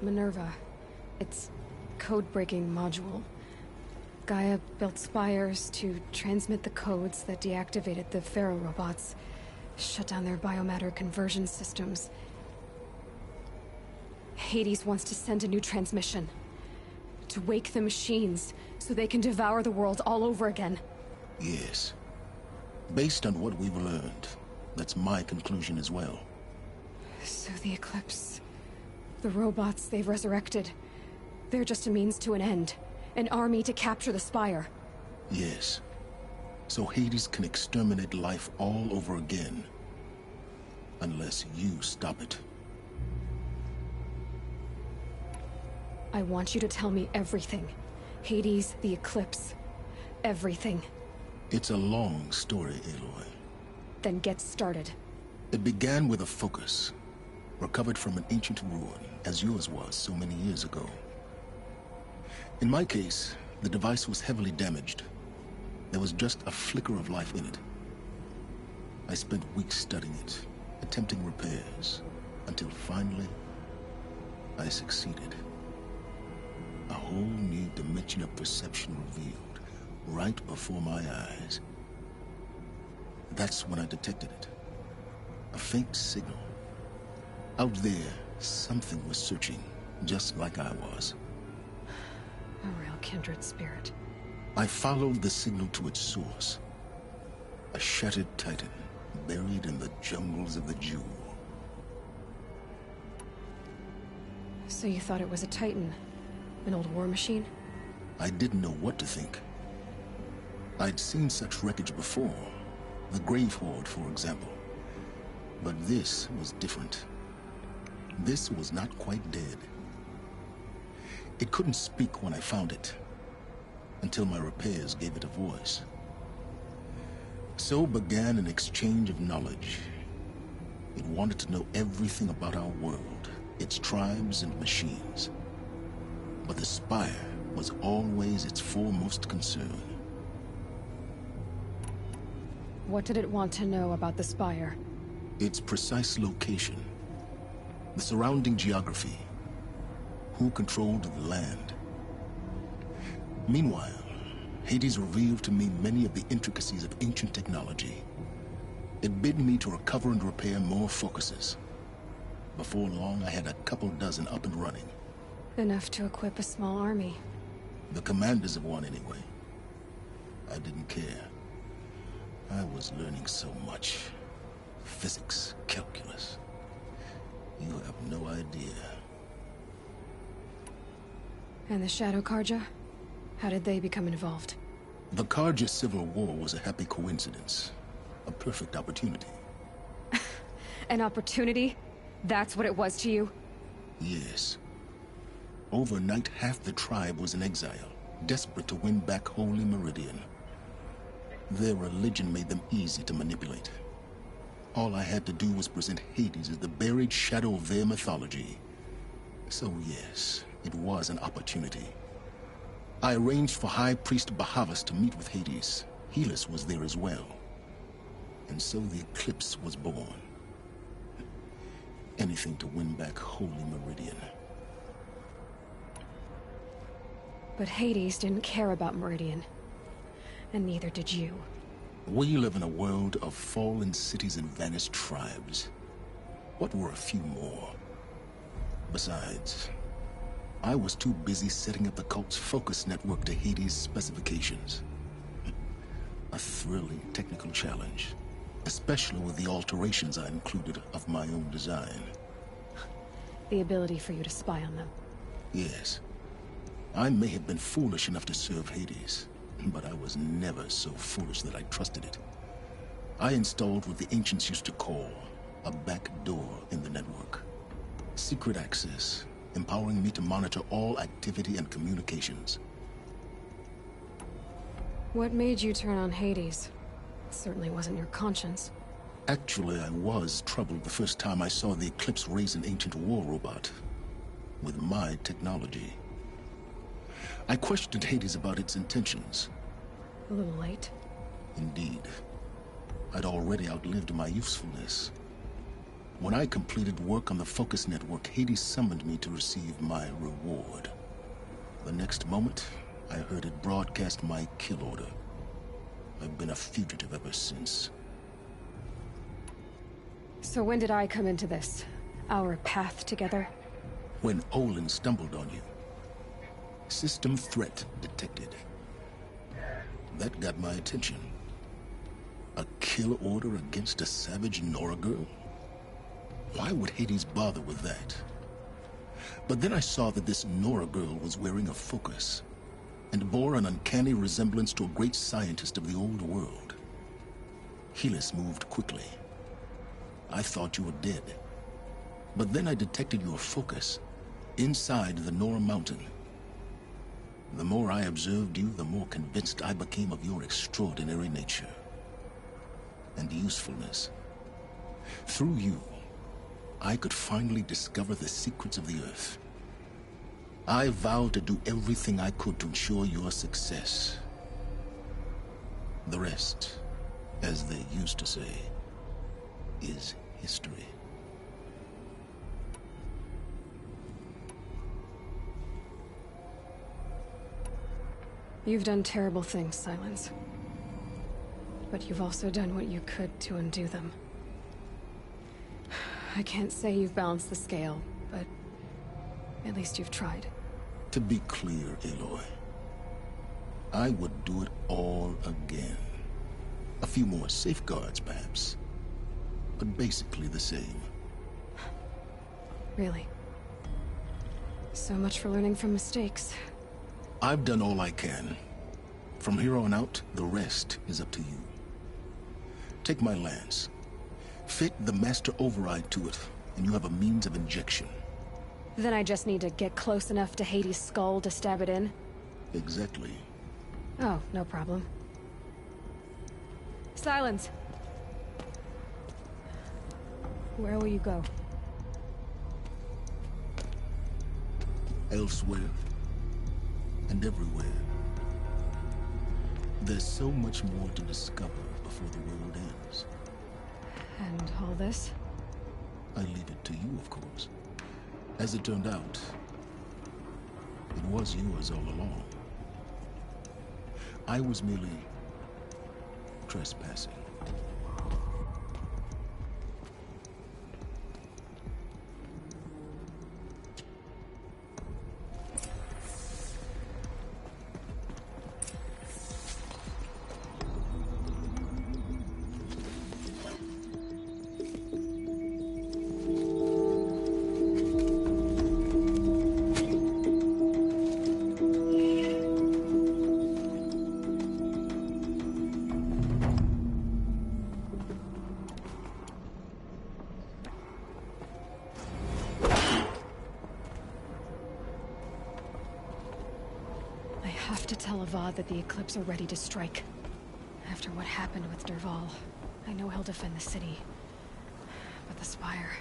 Minerva. It's code-breaking module. Gaia built spires to transmit the codes that deactivated the Pharaoh robots, shut down their biomatter conversion systems. Hades wants to send a new transmission. To wake the machines, so they can devour the world all over again. Yes. Based on what we've learned, that's my conclusion as well. So the Eclipse... the robots they've resurrected... they're just a means to an end. An army to capture the Spire. Yes. So Hades can exterminate life all over again. Unless you stop it. I want you to tell me everything. Hades, the Eclipse. Everything. It's a long story, Aloy. Then get started. It began with a focus. Recovered from an ancient ruin, as yours was so many years ago. In my case, the device was heavily damaged. There was just a flicker of life in it. I spent weeks studying it, attempting repairs, until finally, I succeeded. A whole new dimension of perception revealed, right before my eyes. That's when I detected it. A faint signal. Out there, something was searching, just like I was. A real kindred spirit. I followed the signal to its source. A shattered titan, buried in the jungles of the Jewel. So you thought it was a Titan? An old war machine? I didn't know what to think. I'd seen such wreckage before. The Grave Horde, for example. But this was different. This was not quite dead. It couldn't speak when I found it, until my repairs gave it a voice. So began an exchange of knowledge. It wanted to know everything about our world, its tribes and machines. But the Spire was always its foremost concern. What did it want to know about the Spire? Its precise location, the surrounding geography, who controlled the land. Meanwhile, Hades revealed to me many of the intricacies of ancient technology. It bid me to recover and repair more focuses. Before long, I had a couple dozen up and running. Enough to equip a small army. The commanders of one, anyway. I didn't care. I was learning so much. Physics, calculus. You have no idea. And the Shadow Carja? How did they become involved? The Carja civil war was a happy coincidence. A perfect opportunity. An opportunity? That's what it was to you? Yes. Overnight, half the tribe was in exile, desperate to win back Holy Meridian. Their religion made them easy to manipulate. All I had to do was present Hades as the buried shadow of their mythology. So yes, it was an opportunity. I arranged for High Priest Bahavas to meet with Hades. Helis was there as well. And so the Eclipse was born. Anything to win back Holy Meridian. But Hades didn't care about Meridian. And neither did you. We live in a world of fallen cities and vanished tribes. What were a few more? Besides, I was too busy setting up the cult's focus network to Hades' specifications. A thrilling technical challenge, especially with the alterations I included of my own design. The ability for you to spy on them. Yes. I may have been foolish enough to serve Hades, but I was never so foolish that I trusted it. I installed what the ancients used to call a back door in the network. Secret access, empowering me to monitor all activity and communications. What made you turn on Hades? It certainly wasn't your conscience. Actually, I was troubled the first time I saw the Eclipse raise an ancient war robot. With my technology. I questioned Hades about its intentions. A little late. Indeed. I'd already outlived my usefulness. When I completed work on the Focus Network, Hades summoned me to receive my reward. The next moment, I heard it broadcast my kill order. I've been a fugitive ever since. So when did I come into this? Our path together? when Olin stumbled on you. System threat detected. That got my attention. A kill order against a savage Nora girl? Why would Hades bother with that? But then I saw that this Nora girl was wearing a focus and bore an uncanny resemblance to a great scientist of the old world. Helis moved quickly. I thought you were dead. But then I detected your focus inside the Nora mountain. The more I observed you, the more convinced I became of your extraordinary nature and usefulness. Through you, I could finally discover the secrets of the Earth. I vowed to do everything I could to ensure your success. The rest, as they used to say, is history. You've done terrible things, Silence. But you've also done what you could to undo them. I can't say you've balanced the scale, but at least you've tried. To be clear, Aloy, I would do it all again. A few more safeguards, perhaps, but basically the same. Really? So much for learning from mistakes. I've done all I can. From here on out, the rest is up to you. Take my lance. Fit the master override to it, and you have a means of injection. Then I just need to get close enough to Hades' skull to stab it in? Exactly. Oh, no problem. Silence! Where will you go? Elsewhere. And everywhere. There's so much more to discover before the world ends. And all this? I leave it to you, of course. As it turned out, it was yours all along. I was merely trespassing. That the Eclipse are ready to strike. After what happened with Dervahl, I know he'll defend the city. But the Spire...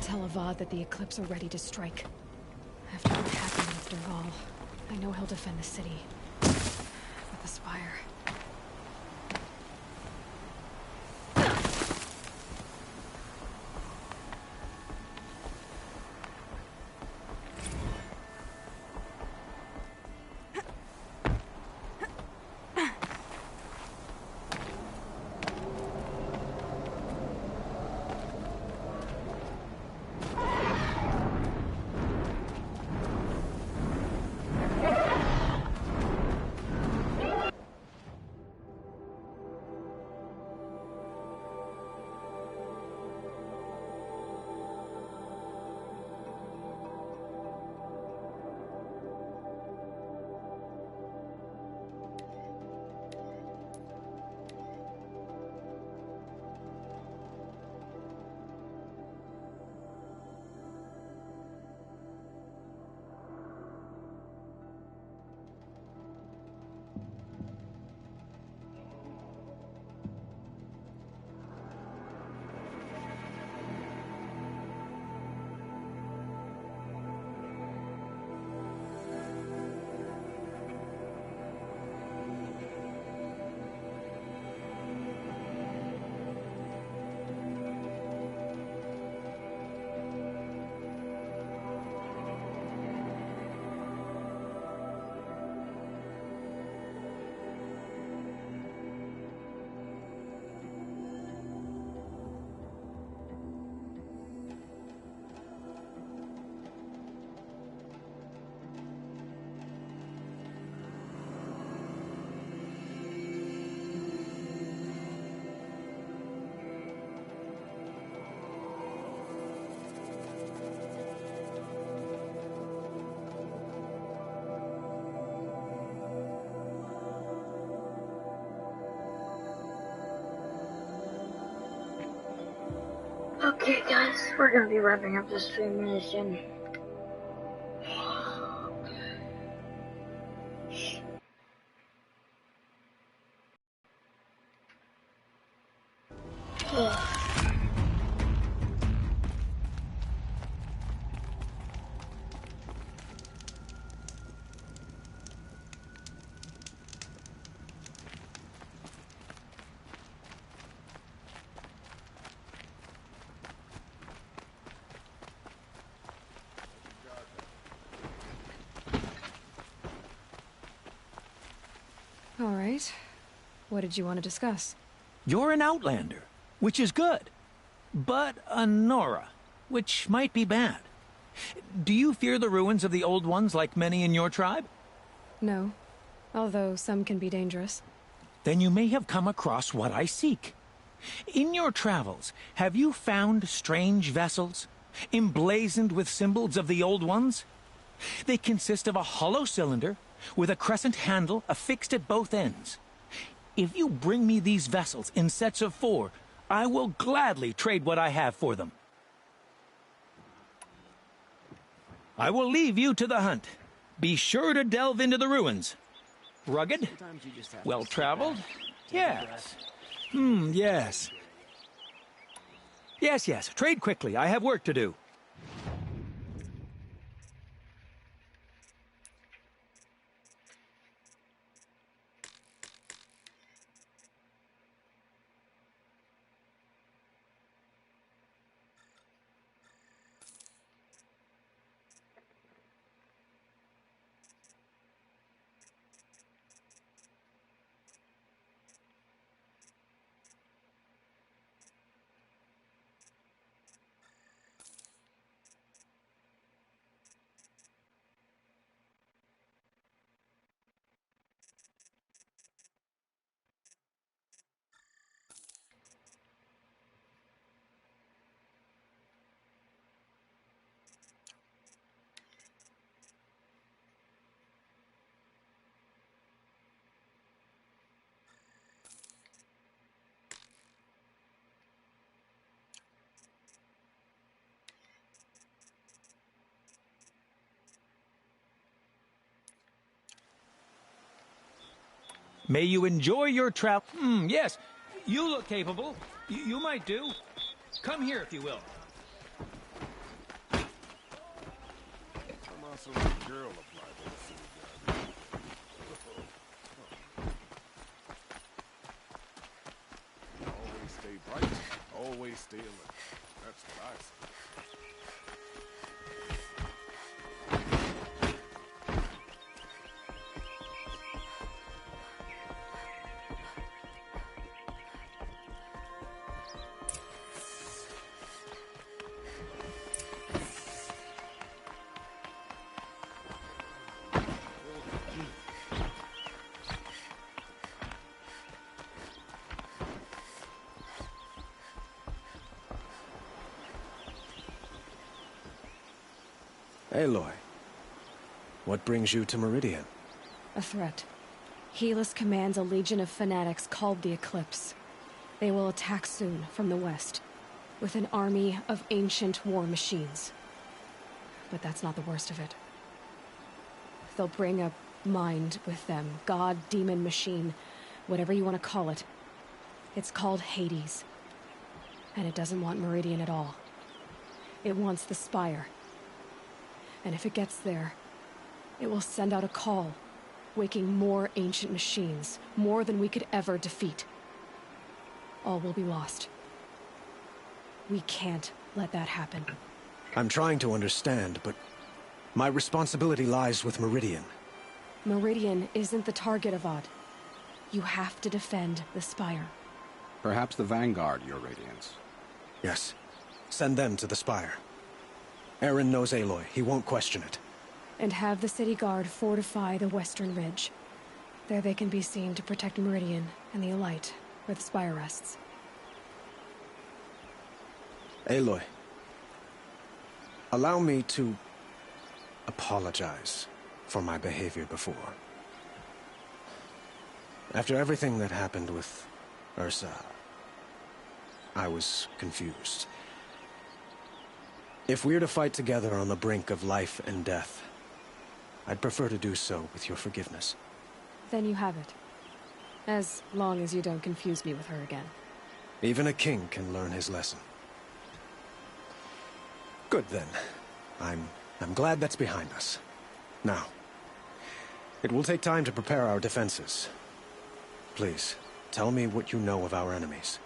Tell Avad that the Eclipse are ready to strike. After what happened with Dervahl, I know he'll defend the city. But the Spire... Okay, guys, we're gonna be wrapping up this stream really soon. All right. What did you want to discuss? You're an Outlander, which is good. But a Nora, which might be bad. Do you fear the ruins of the Old Ones like many in your tribe? No. Although some can be dangerous. Then you may have come across what I seek. In your travels, have you found strange vessels, emblazoned with symbols of the Old Ones? They consist of a hollow cylinder with a crescent handle affixed at both ends. If you bring me these vessels in sets of 4, I will gladly trade what I have for them. I will leave you to the hunt. Be sure to delve into the ruins. Rugged? Well-traveled? Yes. Yes. Yes. Trade quickly. I have work to do. May you enjoy your travel. Yes, you look capable. You might do. Come here if you will. I'm also a girl applied to the city guard. Always stay bright, always stay alert. That's what I say. Aloy, what brings you to Meridian? A threat. Helis commands a legion of fanatics called the Eclipse. They will attack soon from the west, with an army of ancient war machines. But that's not the worst of it. They'll bring a mind with them, god, demon, machine, whatever you want to call it. It's called Hades. And it doesn't want Meridian at all. It wants the Spire. And if it gets there, it will send out a call, waking more ancient machines, more than we could ever defeat. All will be lost. We can't let that happen. I'm trying to understand, but my responsibility lies with Meridian. Meridian isn't the target, Avad. You have to defend the Spire. Perhaps the Vanguard, Your Radiance. Yes. Send them to the Spire. Eren knows Aloy. He won't question it. And have the city guard fortify the western ridge. There they can be seen to protect Meridian and the Elite, where the Spire rests. Aloy, allow me to apologize for my behavior before. After everything that happened with Ursa, I was confused. If we're to fight together on the brink of life and death, I'd prefer to do so with your forgiveness. Then you have it. As long as you don't confuse me with her again. Even a king can learn his lesson. Good then. I'm glad that's behind us. Now, it will take time to prepare our defenses. Please, tell me what you know of our enemies.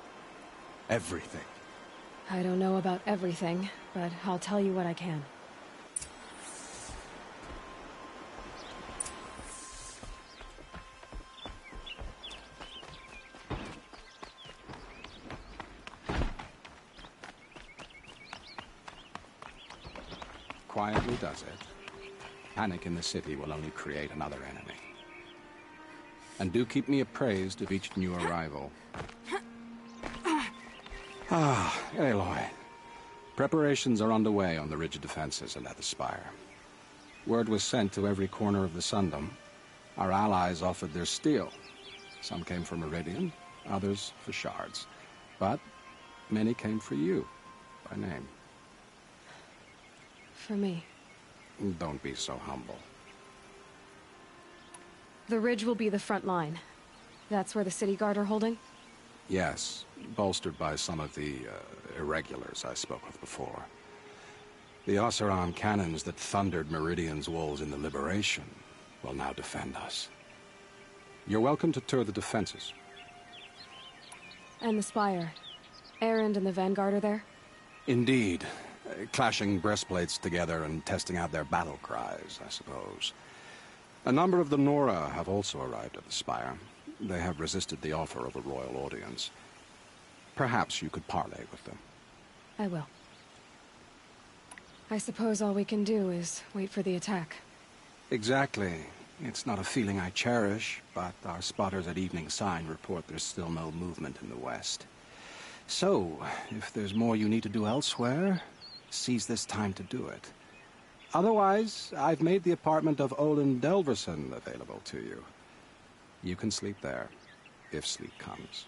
Everything. I don't know about everything, but I'll tell you what I can. Quietly does it. Panic in the city will only create another enemy. And do keep me appraised of each new arrival. Ah, Aloy. Preparations are underway on the ridge defenses and at the spire. Word was sent to every corner of the Sundom. Our allies offered their steel. Some came for Meridian, others for shards. But many came for you, by name. For me. Don't be so humble. The ridge will be the front line. That's where the city guard are holding? Yes, bolstered by some of the irregulars I spoke of before. The Oseram cannons that thundered Meridian's walls in the Liberation will now defend us. You're welcome to tour the defenses. And the spire. Erend and the Vanguard are there? Indeed. Clashing breastplates together and testing out their battle cries, I suppose. A number of the Nora have also arrived at the spire. They have resisted the offer of a royal audience. Perhaps you could parley with them. I will. I suppose all we can do is wait for the attack. Exactly. It's not a feeling I cherish, but our spotters at Evening Sign report there's still no movement in the west. So, if there's more you need to do elsewhere, seize this time to do it. Otherwise, I've made the apartment of Olin Delverson available to you. You can sleep there, if sleep comes.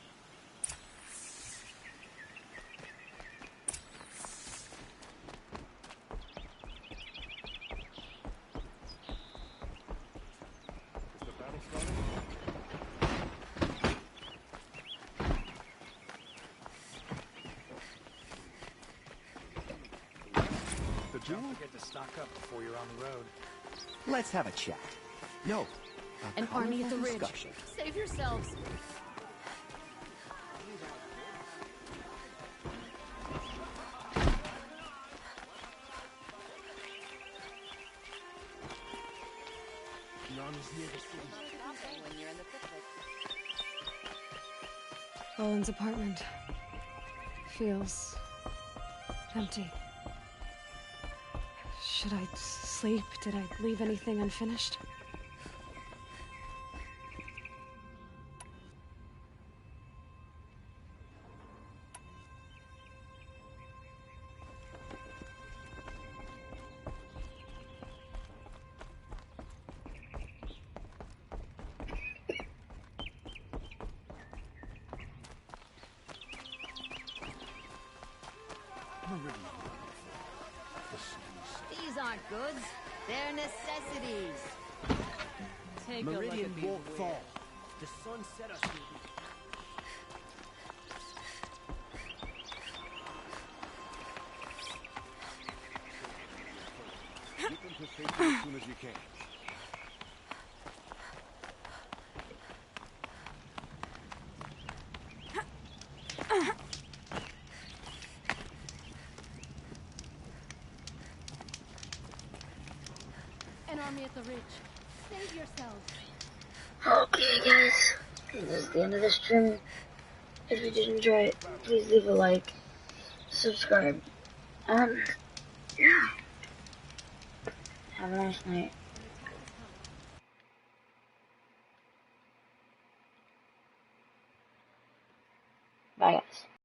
Don't forget to stock up before you're on the road. Let's have a chat. No. An army at the ridge. Discussion. Save yourselves. Olin's apartment feels empty. Should I sleep? Did I leave anything unfinished? These aren't goods. They're necessities. Take Meridian a look at won't these fall. The sun set us. Get them to safety as soon as you can. An army at the ridge. Save yourselves. Okay, guys. This is the end of the stream. If you did enjoy it, please leave a like, subscribe. Yeah. Have a nice night. Bye, guys.